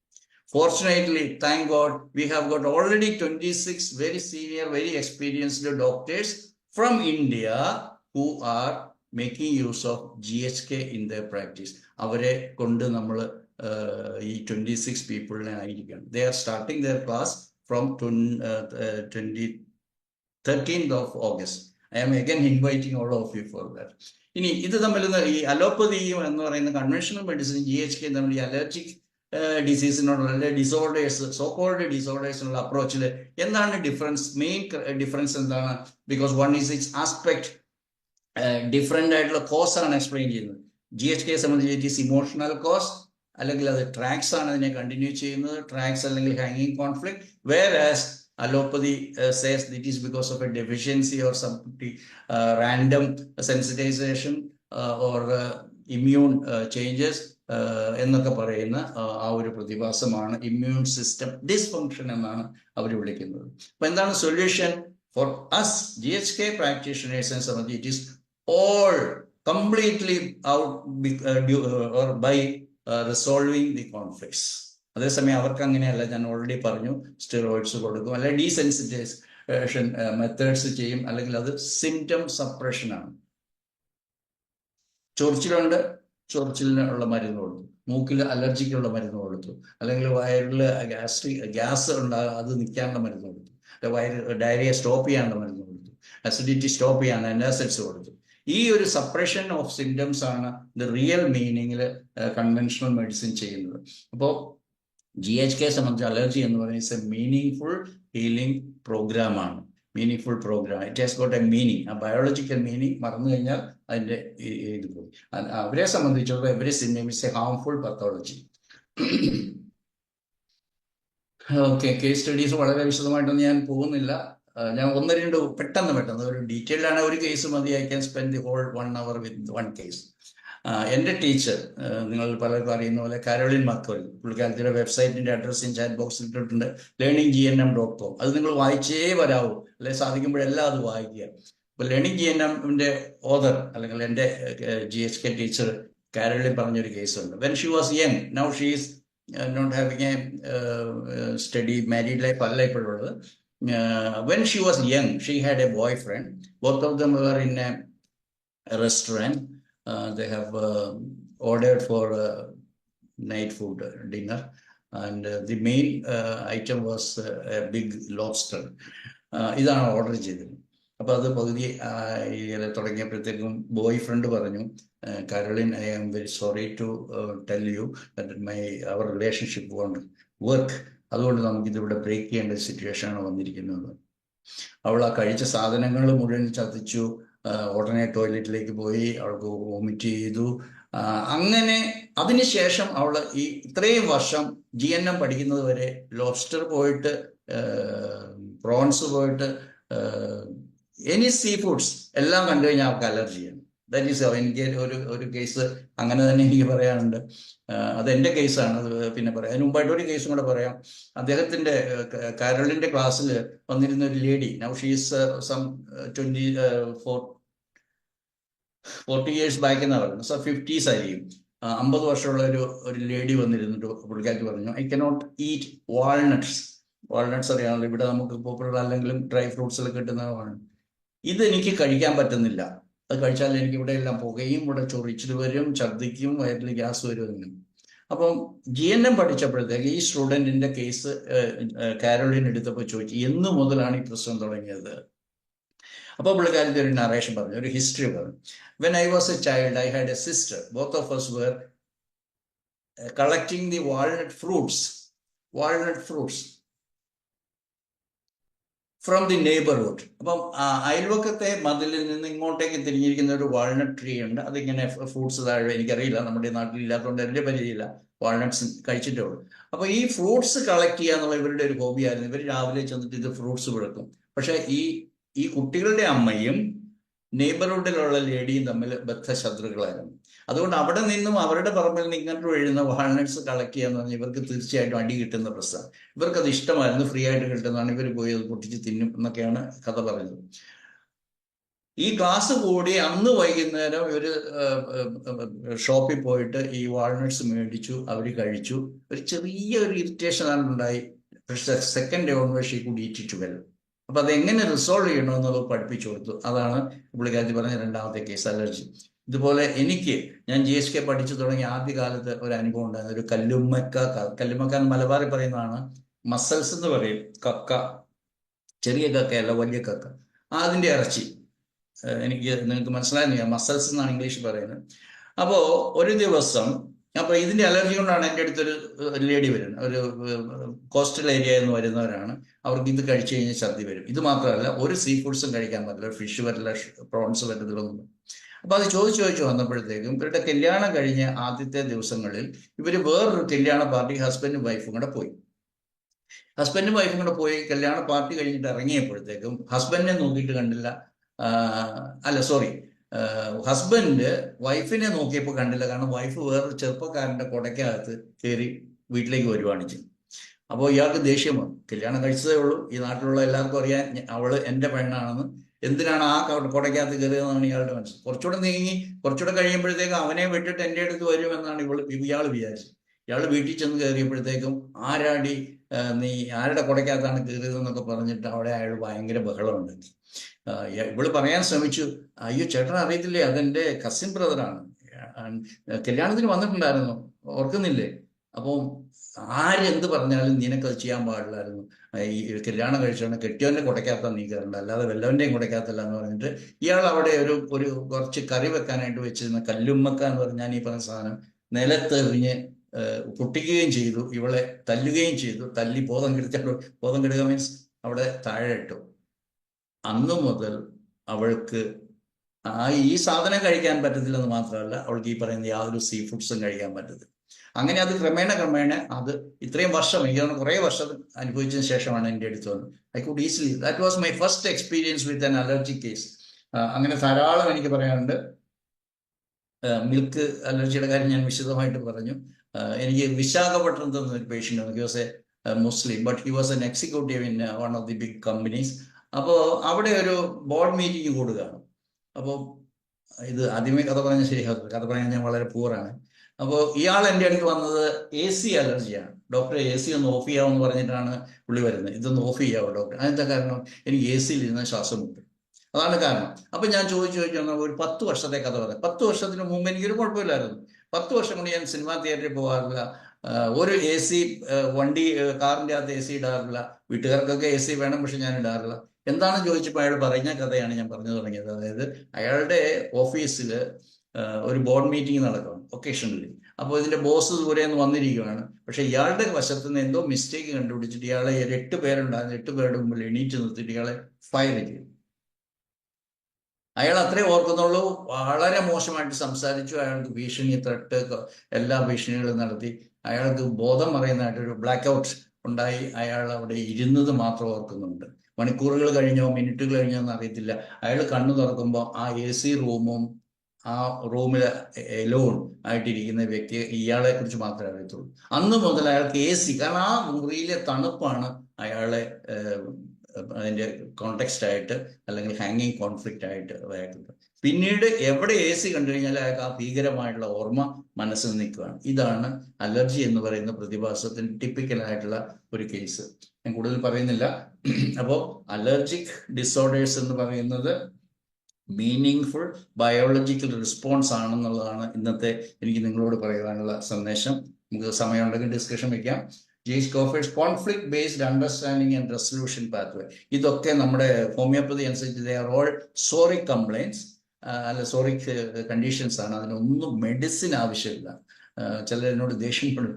Fortunately, thank God, we have got already 26 very senior, very experienced doctors from India who are making use of GHK in their practice. അവരെ കൊണ്ട് നമ്മൾ ഈ 26 പീപ്പിളിനെ ആയിരിക്കണം. They are starting their class from 13th of August. I am again inviting all of you for that. ഇനി ഇത് തമ്മിൽ ഈ അലോപ്പതിയും എന്ന് പറയുന്ന കൺവെൻഷണൽ മെഡിസിൻ GHK തമ്മിൽ ഈ അലർജിക് ഡിസീസിനോടുള്ള ഡിസോർഡേഴ്സ്, സോക്കോൾഡ് ഡിസോർഡേഴ്സിനുള്ള അപ്രോച്ചിൽ എന്താണ് ഡിഫറൻസ്? മെയിൻ ഡിഫറൻസ് എന്താണ്? Because one is it's aspect, different ആയിട്ടുള്ള കോസ് ആണ് എക്സ്പ്ലെയിൻ ചെയ്യുന്നത്. GHK സംബന്ധിച്ച് ഇറ്റ് ഈസ് ഇമോഷണൽ കോസ്, അല്ലെങ്കിൽ അത് ട്രാക്സ് ആണ് അതിനെ കണ്ടിന്യൂ ചെയ്യുന്നത്, ട്രാക്സ് അല്ലെങ്കിൽ ഹാങ്ങിങ് conflict. വേറാസ് allopathy says it is because of a deficiency or some random sensitization or immune changes എന്നൊക്കെ പറയുന്ന ആ ഒരു പ്രതിഭാസമാണ് ഇമ്മ്യൂൺ സിസ്റ്റം ഡിസ്ഫങ്ഷൻ എന്നാണ് അവർ വിളിക്കുന്നത്. അപ്പൊ എന്താണ് സൊല്യൂഷൻ ഫോർ അസ് GHK പ്രാക്ടീഷണേഴ്സിനെ സംബന്ധിച്ച്? It is all completely out or by resolving the conflicts. അതേസമയം അവർക്ക് അങ്ങനെയല്ല. ഞാൻ ഓൾറെഡി പറഞ്ഞു, സ്റ്റിറോയിഡ്സ് കൊടുക്കും, അല്ലെങ്കിൽ ഡീസെൻസിറ്റൈസേഷൻ മെത്തേഡ്സ് ചെയ്യും, അല്ലെങ്കിൽ അത് സിംറ്റം സപ്രഷനാണ്. ചൊറിച്ചിലുണ്ട്, ചൊറിച്ചിലിനുള്ള മരുന്ന് കൊടുത്തു, മൂക്കിൽ അലർജിക്കുള്ള മരുന്ന് കൊടുത്തു, അല്ലെങ്കിൽ വയറിൽ ഗ്യാസ് ഉണ്ടാകും, അത് നിൽക്കാനുള്ള മരുന്ന് കൊടുത്തു, ഡയറിയ സ്റ്റോപ്പ് ചെയ്യാനുള്ള മരുന്ന് കൊടുത്തു, അസിഡിറ്റി സ്റ്റോപ്പ് ചെയ്യാൻ ആന്റാസിഡ്സ് കൊടുത്തു. ഈ ഒരു സപ്രഷൻ ഓഫ് സിംറ്റംസ് ആണ് ദ റിയൽ മീനിങ്ങിൽ കൺവെൻഷണൽ മെഡിസിൻ ചെയ്യുന്നത്. അപ്പോൾ GHK സംബന്ധിച്ച് അലർജി എന്ന് പറയുന്നത് എ മീനിങ് ഹീലിംഗ് പ്രോഗ്രാമാണ്. മീനിങ് പ്രോഗ്രാം. It has got a meaning. ആ ബയോളജിക്കൽ മീനിങ് മറന്നു കഴിഞ്ഞാൽ അതിൻ്റെ ഇത് പോയി. അവരെ സംബന്ധിച്ചിടത്തോളം every symptom is a harmful pathology. Okay, case studies വളരെ വിശദമായിട്ടൊന്നും ഞാൻ പോകുന്നില്ല. ഞാൻ ഒന്ന് രണ്ട് പെട്ടെന്ന് ഒരു ഡീറ്റെയിൽഡ് ആണ് ഒരു കേസ് മതി. I can spend the whole 1 hour with one case. എൻ്റെ ടീച്ചർ, നിങ്ങൾ പലർക്കും അറിയുന്ന പോലെ കാരോളിൻ മക്കോൽ, പുള്ളിക്കാരത്തിയുടെ വെബ്സൈറ്റിൻ്റെ അഡ്രസ്സ് ഞാൻ ചാറ്റ് ബോക്സിൽ ഇട്ടിട്ടുണ്ട്, learninggmm.com. അത് നിങ്ങൾ വായിച്ചേ വരാവൂ, അല്ലെ സാധിക്കുമ്പോഴെല്ലാം അത് വായിക്കുക. അപ്പോൾ learninggmm-ന്റെ ഓതർ അല്ലെങ്കിൽ എൻ്റെ GHK ടീച്ചർ കാരോളിൻ പറഞ്ഞൊരു കേസുണ്ട്. When she was young, now she is not having a steady married life അല്ല ഇപ്പോഴുള്ളത്. When she was young, she had a boyfriend. Both of them were in a restaurant. They have ordered for night food, dinner, and the main item was a big lobster. ഇതാണ് ഓർഡർ ചെയ്തത്. അപ്പോൾ അത് പകുതി തുടങ്ങിയപ്പോഴത്തേക്കും boyfriend പറഞ്ഞു, Caroline, I am very sorry to tell you that our relationship won't work. അതുകൊണ്ട് നമുക്കിതിവിടെ ബ്രേക്ക് ചെയ്യേണ്ട സിറ്റുവേഷനാണ് വന്നിരിക്കുന്നത്. അവൾ ആ കഴിച്ച സാധനങ്ങൾ മുഴുവൻ ചതിച്ചു, ഉടനെ ടോയ്ലറ്റിലേക്ക് പോയി, അവൾക്ക് വോമിറ്റ് ചെയ്തു. അങ്ങനെ അതിനുശേഷം അവൾ ഈ ഇത്രയും വർഷം GNM പഠിക്കുന്നത് വരെ ലോബ്സ്റ്റർ പോയിട്ട്, പ്രോൺസ് പോയിട്ട്, എനി സീ ഫുഡ്സ് എല്ലാം കണ്ടു കഴിഞ്ഞാൽ അവൾക്ക് അലർജിയാണ്. ദാറ്റ് ഈസ് എനിക്ക് ഒരു കേസ് അങ്ങനെ തന്നെ എനിക്ക് പറയാനുണ്ട്. അതെൻ്റെ കേസാണ്, അത് പിന്നെ പറയാം. അതിന് മുമ്പായിട്ട് ഒരു കേസും കൂടെ പറയാം. അദ്ദേഹത്തിൻ്റെ കാരോളിൻ്റെ ക്ലാസ്സിൽ വന്നിരുന്ന ഒരു lady, now she's some 40 years back എന്നാണ് പറയുന്നത്. സോ 50s ആയിരിക്കും. 50 വർഷമുള്ള ഒരു ലേഡി വന്നിരുന്നിട്ട് പുള്ളിക്കാരി പറഞ്ഞു, I cannot eat walnuts. Walnuts അറിയാമല്ലോ, ഇവിടെ നമുക്ക് പോപ്പുലർ അല്ലെങ്കിലും ഡ്രൈ ഫ്രൂട്ട്സിൽ കിട്ടുന്നതാണ്. ഇത് എനിക്ക് കഴിക്കാൻ പറ്റുന്നില്ല. അത് കഴിച്ചാൽ എനിക്ക് ഇവിടെ എല്ലാം പുകയും, ഇവിടെ ചൊറിച്ചിൽ വരും, ഛർദ്ദിക്കും, വയറ്റിൽ ഗ്യാസ് വരും. അപ്പം GNM പഠിച്ചപ്പോഴത്തേക്ക് ഈ സ്റ്റുഡൻറ്റിൻ്റെ കേസ് കാരോളിൻ എടുത്തപ്പോൾ ചോദിച്ചു എന്ന് മുതലാണ് ഈ പ്രശ്നം തുടങ്ങിയത്. അപ്പോൾ പുള്ളിക്കാരൻ്റെ ഒരു നറേഷൻ പറഞ്ഞു, ഒരു ഹിസ്റ്ററി പറഞ്ഞു. When I was A child I had A sister, both of us were collecting the walnut fruits from the neighbourhood. അപ്പം അയൽവക്കത്തെ മതിലിൽ നിന്ന് ഇങ്ങോട്ടേക്ക് തിരിഞ്ഞിരിക്കുന്ന ഒരു വാൾനട്ട് ട്രീ ഉണ്ട്. അതിങ്ങനെ ഫ്രൂട്ട്സ് താഴെ, എനിക്കറിയില്ല, നമ്മുടെ നാട്ടിൽ ഇല്ലാത്തതുകൊണ്ട് എൻ്റെ പരിചയമില്ല, വാൾനട്ട്സ് കഴിച്ചിട്ടേ ഉള്ളൂ. അപ്പോൾ ഈ ഫ്രൂട്ട്സ് കളക്ട് ചെയ്യുക എന്നുള്ള ഇവരുടെ ഒരു ഹോബിയായിരുന്നു. ഇവർ രാവിലെ ചെന്നിട്ട് ഇത് ഫ്രൂട്ട്സ് വിളക്കും. പക്ഷേ ഈ കുട്ടികളുടെ അമ്മയും നെയ്ബർഹുഡിലുള്ള ലേഡിയും തമ്മിൽ ബദ്ധശത്രുക്കളായിരുന്നു. അതുകൊണ്ട് അവിടെ നിന്നും അവരുടെ പറമ്പിൽ നിന്ന് ഇങ്ങോട്ട് വീഴുന്ന വാൾനട്ട്സ് കളക്ട് ചെയ്യാന്ന് പറഞ്ഞാൽ ഇവർക്ക് തീർച്ചയായിട്ടും അടി കിട്ടുന്ന പ്രശ്നമാണ്. ഇവർക്കത് ഇഷ്ടമായിരുന്നു, ഫ്രീ ആയിട്ട് കിട്ടുന്നതാണ്, ഇവർ പോയി അത് പൊട്ടിച്ച് തിന്നും എന്നൊക്കെയാണ് കഥ പറയുന്നത്. ഈ ക്ലാസ് കൂടി അന്ന് വൈകുന്നേരം ഒരു ഷോപ്പിൽ പോയിട്ട് ഈ വാൾനട്ട്സ് മേടിച്ചു, അവർ കഴിച്ചു. ഒരു ചെറിയൊരു ഇറിറ്റേഷനാണ് ഉണ്ടായി. പക്ഷേ second day onwards she could eat it well. അപ്പം അതെങ്ങനെ റിസോൾവ് ചെയ്യണമെന്നുള്ളത് പഠിപ്പിച്ചു കൊടുത്തു. അതാണ് പുള്ളിക്കാരത്തി പറഞ്ഞ രണ്ടാമത്തെ കേസ്, അലർജി. ഇതുപോലെ ഞാൻ GSK പഠിച്ചു തുടങ്ങിയ ആദ്യ കാലത്ത് ഒരു അനുഭവം ഉണ്ടായിരുന്നു. ഒരു കല്ലുമ്മക്ക എന്ന് മലബാറിൽ പറയുന്നതാണ്. മസൽസ് എന്ന് പറയും, കക്ക, ചെറിയ കക്കയല്ല, വലിയ കക്ക, അതിൻ്റെ ഇറച്ചി. നിങ്ങൾക്ക് മനസ്സിലാകുന്നില്ല, മസൽസ് എന്നാണ് ഇംഗ്ലീഷ് പറയുന്നത്. അപ്പോൾ ഒരു ദിവസം, അപ്പോൾ ഇതിൻ്റെ അലർജി കൊണ്ടാണ് എൻ്റെ അടുത്തൊരു ലേഡി വരുന്നത്. ഒരു കോസ്റ്റൽ ഏരിയയിൽ നിന്ന് വരുന്നവരാണ്. അവർക്ക് ഇത് കഴിച്ചു കഴിഞ്ഞാൽ ഛർദി വരും. ഇത് മാത്രമല്ല, ഒരു സീ ഫുഡ്സും കഴിക്കാൻ പറ്റില്ല, ഫിഷ് പറ്റില്ല, പ്രോൺസ് പറ്റത്തില്ലൊന്നും. അപ്പോൾ അത് ചോദിച്ചു വന്നപ്പോഴത്തേക്കും ഇവരുടെ കല്യാണം കഴിഞ്ഞ ആദ്യത്തെ ദിവസങ്ങളിൽ ഇവർ വേറൊരു കല്യാണ പാർട്ടി ഹസ്ബൻഡും വൈഫും കൂടെ പോയി. കല്യാണ പാർട്ടി കഴിഞ്ഞിട്ട് ഇറങ്ങിയപ്പോഴത്തേക്കും ഹസ്ബൻഡിനെ നോക്കിയിട്ട് കണ്ടില്ല. ഹസ്ബൻഡ് വൈഫിനെ നോക്കിയപ്പോൾ കണ്ടില്ല. കാരണം വൈഫ് വേറൊരു ചെറുപ്പക്കാരൻ്റെ കുടയ്ക്കകത്ത് കയറി വീട്ടിലേക്ക് വരുവാണ് ചെയ്യും. അപ്പോൾ ഇയാൾക്ക് ദേഷ്യം വന്നു. കല്യാണം കഴിച്ചതേ ഉള്ളൂ, ഈ നാട്ടിലുള്ള എല്ലാവർക്കും അറിയാൻ അവൾ എൻ്റെ പെണ്ണാണെന്ന്. എന്തിനാണ് ആ കുടയ്ക്കകത്ത് കയറിയതെന്നാണ് ഇയാളുടെ മനസ്സിൽ. കുറച്ചുകൂടെ കഴിയുമ്പോഴത്തേക്കും അവനെ വിട്ടിട്ട് എൻ്റെ അടുത്ത് വരുമെന്നാണ് ഇയാൾ വിചാരിച്ചത്. ഇയാൾ വീട്ടിൽ ചെന്ന് കയറിയപ്പോഴത്തേക്കും ആരാടി നീ ആരുടെ കുടയ്ക്കകത്താണ് കയറിയതെന്നൊക്കെ പറഞ്ഞിട്ട് അവിടെ അയാൾ ഭയങ്കര ബഹളം ഉണ്ടാക്കി. ഇവള് പറയാൻ ശ്രമിച്ചു, അയ്യോ ചേട്ടൻ അറിയത്തില്ലേ, അതെൻ്റെ കസിൻ ബ്രദറാണ്, കല്യാണത്തിന് വന്നിട്ടുണ്ടായിരുന്നു, ഓർക്കുന്നില്ലേ? അപ്പോൾ ആരെന്ത് പറഞ്ഞാലും നിനക്കത് ചെയ്യാൻ പാടില്ലായിരുന്നു. ഈ കല്യാണം കഴിച്ചാണ് കെട്ടിയവൻ്റെ കുടയ്ക്കകത്താണ് നീ കയറേണ്ട, അല്ലാതെ വല്ലവൻ്റെയും കുടയ്ക്കകത്തല്ല എന്ന് പറഞ്ഞിട്ട് ഇയാൾ അവിടെ ഒരു കുറച്ച് കറി വെക്കാനായിട്ട് വെച്ചിരുന്ന കല്ലുമ്മക്ക എന്ന് പറഞ്ഞാൽ ഈ പറഞ്ഞ സാധനം നിലത്തെറിഞ്ഞ് പൊട്ടിക്കുകയും ചെയ്തു. ഇവളെ തല്ലുകയും ചെയ്തു. തല്ലി ബോധം കെടുക മീൻസ് അവിടെ താഴെ ഇട്ടു. അന്നു മുതൽ അവൾക്ക് ഈ സാധനം കഴിക്കാൻ പറ്റത്തില്ലെന്ന് മാത്രമല്ല, അവൾക്ക് ഈ പറയുന്ന യാതൊരു സീ ഫുഡ്സും കഴിക്കാൻ പറ്റത്തില്ല. അങ്ങനെ അത് ക്രമേണ അത് ഇത്രയും വർഷം, എനിക്ക് കുറേ വർഷം അനുഭവിച്ചതിന് ശേഷമാണ് എൻ്റെ അടുത്ത് വന്നത്. I could easily, that was my first experience with an allergy case. അങ്ങനെ ധാരാളം എനിക്ക് പറയാനുണ്ട്. മിൽക്ക് അലർജിയുടെ കാര്യം ഞാൻ വിശദമായിട്ട് പറഞ്ഞു. എനിക്ക് വിശാഖപട്ടണത്ത് നിന്നൊരു പേഷ്യൻ്റ് വന്നു. He was a Muslim, but he was an executive in one of the big companies. അപ്പോൾ അവിടെ ഒരു ബോർഡ് മീറ്റിംഗ് കൂടുകയാണ്. അപ്പോൾ ഇത് ആദ്യമേ കഥ പറഞ്ഞാൽ ശരിയാകത്തില്ല, കഥ പറയാൻ ഞാൻ വളരെ പൂറാണ്. അപ്പോൾ ഇയാൾ എൻ്റെ അടുത്ത് വന്നത് AC അലർജിയാണ്. ഡോക്ടറെ AC ഒന്ന് ഓഫ് ചെയ്യാമെന്ന് പറഞ്ഞിട്ടാണ് പുള്ളി വരുന്നത്. ഇതൊന്ന് ഓഫ് ചെയ്യാമോ ഡോക്ടർ? അതിൻ്റെ കാരണം എനിക്ക് AC-യിൽ ഇരുന്ന ശ്വാസം മുട്ടും, അതാണ് കാരണം. അപ്പം ഞാൻ ചോദിച്ചു ഒരു 10 വർഷത്തെ കഥ പറയാം. 10 വർഷത്തിന് മുമ്പ് എനിക്കൊരു കുഴപ്പമില്ലായിരുന്നു. 10 വർഷം കൊണ്ട് ഞാൻ സിനിമാ തിയേറ്ററിൽ പോകാറില്ല, ഒരു AC കാറിൻ്റെ അകത്ത് AC ഇടാറില്ല. വീട്ടുകാർക്കൊക്കെ AC വേണം, പക്ഷെ ഞാൻ ഇടാറില്ല. എന്താണെന്ന് ചോദിച്ചപ്പോൾ അയാൾ പറഞ്ഞ കഥയാണ് ഞാൻ പറഞ്ഞു തുടങ്ങിയത്. അതായത് അയാളുടെ ഓഫീസിൽ ഒരു ബോർഡ് മീറ്റിംഗ് നടക്കണം ഒക്കേഷണലി. അപ്പോൾ ഇതിൻ്റെ ബോസ് ദൂരെ നിന്ന് വന്നിരിക്കുകയാണ്. പക്ഷേ ഇയാളുടെ വശത്ത് നിന്ന് എന്തോ മിസ്റ്റേക്ക് കണ്ടുപിടിച്ചിട്ട് ഇയാളെ 8 പേരുണ്ടായിരുന്നു, 8 പേരുടെ മുമ്പിൽ എണീറ്റ് നിർത്തിയിട്ട് ഇയാളെ ഫയർ ചെയ്തു. അയാൾ അത്രേ ഓർക്കുന്നുള്ളൂ. വളരെ മോശമായിട്ട് സംസാരിച്ചു. അയാൾക്ക് ഭീഷണി, ത്രട്ട്, എല്ലാ ഭീഷണികളും നടത്തി. അയാൾക്ക് ബോധം പറയുന്നതായിട്ടൊരു ബ്ലാക്ക് ഔട്ട് ഉണ്ടായി. അയാൾ അവിടെ ഇരുന്നത് മാത്രം ഓർക്കുന്നുണ്ട്. മണിക്കൂറുകൾ കഴിഞ്ഞോ മിനിറ്റുകൾ കഴിഞ്ഞോ എന്ന് അറിയത്തില്ല. അയാൾ കണ്ണു തുറക്കുമ്പോൾ ആ AC റൂമും ആ റൂമിൽ എലോൺ ആയിട്ടിരിക്കുന്ന വ്യക്തി ഇയാളെ കുറിച്ച് മാത്രമേ അറിയത്തുള്ളൂ. അന്ന് മുതൽ അയാൾക്ക് AC, കാരണം ആ മുറിയിലെ തണുപ്പാണ് അയാളെ അതിൻ്റെ കോണ്ടെക്സ്റ്റ് ആയിട്ട് അല്ലെങ്കിൽ ഹാങ്ങിങ് കോൺഫ്ലിക്റ്റ് ആയിട്ട് അയാൾക്ക്. പിന്നീട് എവിടെ AC കണ്ടു കഴിഞ്ഞാൽ അയാൾക്ക് ആ ഭീകരമായിട്ടുള്ള ഓർമ്മ മനസ്സിൽ നിൽക്കുകയാണ്. ഇതാണ് അലർജി എന്ന് പറയുന്ന പ്രതിഭാസത്തിന് ടിപ്പിക്കലായിട്ടുള്ള ഒരു കേസ്. ഞാൻ കൂടുതൽ പറയുന്നില്ല. അപ്പോൾ അലർജിക് ഡിസോർഡേഴ്സ് എന്ന് പറയുന്നത് മീനിങ് ഫുൾ ബയോളജിക്കൽ റെസ്പോൺസ് ആണെന്നുള്ളതാണ് ഇന്നത്തെ എനിക്ക് നിങ്ങളോട് പറയുവാനുള്ള സന്ദേശം. നമുക്ക് സമയമുണ്ടെങ്കിൽ ഡിസ്കഷൻ വയ്ക്കാം. ജെയ്സ് കോഫേഴ്സ് conflict based understanding and resolution pathway, ഇതൊക്കെ നമ്മുടെ ഹോമിയോപ്പതി അനുസരിച്ച് they are all psoric complaints, അല്ല സോറിക് കണ്ടീഷൻസ് ആണ്. അതിനൊന്നും മെഡിസിൻ ആവശ്യമില്ല. ചിലർ എന്നോട് ദേഷ്യപ്പെടും.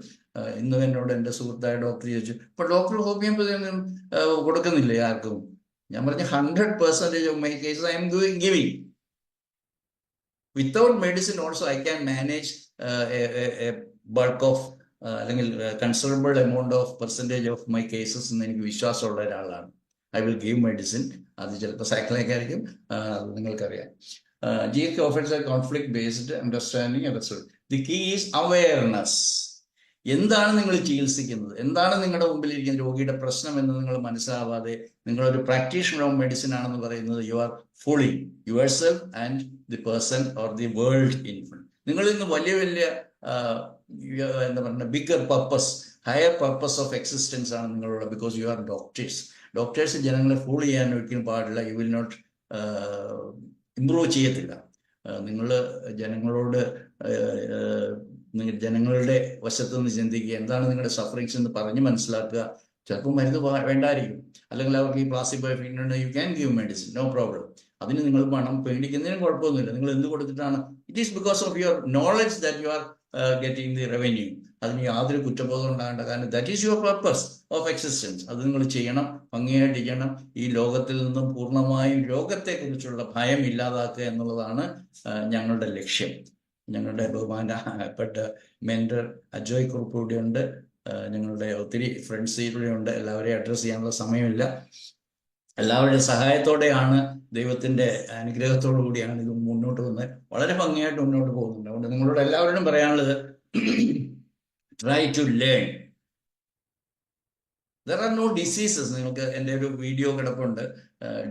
ഇന്നും എന്നോട് എൻ്റെ സുഹൃത്തായ ഡോക്ടർ ചോദിച്ചു, ഇപ്പൊ ഡോക്ടർ ഹോമിയോപ്പതി ഒന്നും കൊടുക്കുന്നില്ലേ ആർക്കും? ഞാൻ പറഞ്ഞു 100% of my cases I'm giving. Without medicine also I can manage bulk of അല്ലെങ്കിൽ considerable amount of percentage of my cases എന്ന് എനിക്ക് വിശ്വാസമുള്ള ഒരാളാണ്. I will give medicine. അത് ചിലപ്പോൾ സൈക്കിളൊക്കെ ആയിരിക്കും, അത് നിങ്ങൾക്കറിയാം. GSK offers a conflict-based understanding and result. The key is awareness. എന്താണ് നിങ്ങൾ ചികിത്സിക്കുന്നത്, എന്താണ് നിങ്ങളുടെ മുമ്പിലിരിക്കുന്ന രോഗിയുടെ പ്രശ്നം എന്ന് നിങ്ങൾ മനസ്സിലാവാതെ നിങ്ങളൊരു പ്രാക്ടീഷണർ ഓഫ് മെഡിസിൻ ആണെന്ന് പറയുന്നത് you are fooling yourself and the person or the world in full. നിങ്ങൾ ഇന്ന് വലിയ വലിയ എന്താ പറയുക bigger purpose, higher purpose of existence ആണ് നിങ്ങളുള്ള. Because you are doctors. Doctors ജനങ്ങളെ ഫൂൾ ചെയ്യാൻ ഒരിക്കലും പാടില്ല. യു വിൽ നോട്ട് ഇംപ്രൂവ് ചെയ്യത്തില്ല. നിങ്ങൾ ജനങ്ങളോട് ജനങ്ങളുടെ വശത്തു നിന്ന് ചിന്തിക്കുക, എന്താണ് നിങ്ങളുടെ സഫറിങ്സ് എന്ന് പറഞ്ഞ് മനസ്സിലാക്കുക. ചിലപ്പോൾ മരുന്ന് വേണ്ടായിരിക്കും, അല്ലെങ്കിൽ അവർക്ക് ഈ പ്ലാസിബോ എഫക്റ്റ് ഉണ്ട്, you can give medicine, no problem. അതിന് നിങ്ങൾ പണം പേടിക്കുന്നതിനും കുഴപ്പമൊന്നുമില്ല. നിങ്ങൾ എന്ത് കൊടുത്തിട്ടാണ്? It is because of your knowledge that you are getting the revenue. അതിന് യാതൊരു കുറ്റബോധം ഉണ്ടാകേണ്ട. കാരണം that is your purpose of existence. അത് നിങ്ങൾ ചെയ്യണം, ഭംഗിയായിട്ടിരിക്കണം. ഈ ലോകത്തിൽ നിന്നും പൂർണ്ണമായും രോഗത്തെക്കുറിച്ചുള്ള ഭയം ഇല്ലാതാക്കുക എന്നുള്ളതാണ് ഞങ്ങളുടെ ലക്ഷ്യം. ഞങ്ങളുടെ ബഹുമാനപ്പെട്ട മെന്റർ അജോയ് കുറുപ്പ് കൂടിയുണ്ട്. ഞങ്ങളുടെ ഒത്തിരി ഫ്രണ്ട്സ് ഇതിലൂടെയുണ്ട്. എല്ലാവരെയും അഡ്രസ്സ് ചെയ്യാനുള്ള സമയമില്ല. എല്ലാവരുടെയും സഹായത്തോടെയാണ്, ദൈവത്തിന്റെ അനുഗ്രഹത്തോടു കൂടിയാണ് ഇത് മുന്നോട്ട് പോകുന്നത്. വളരെ ഭംഗിയായിട്ട് മുന്നോട്ട് പോകുന്നുണ്ട്. അതുകൊണ്ട് നിങ്ങളോട് എല്ലാവരോടും പറയാനുള്ളത്, try to learn. There are no diseases. നിങ്ങൾക്ക് എൻ്റെ ഒരു വീഡിയോ കിടപ്പുണ്ട്.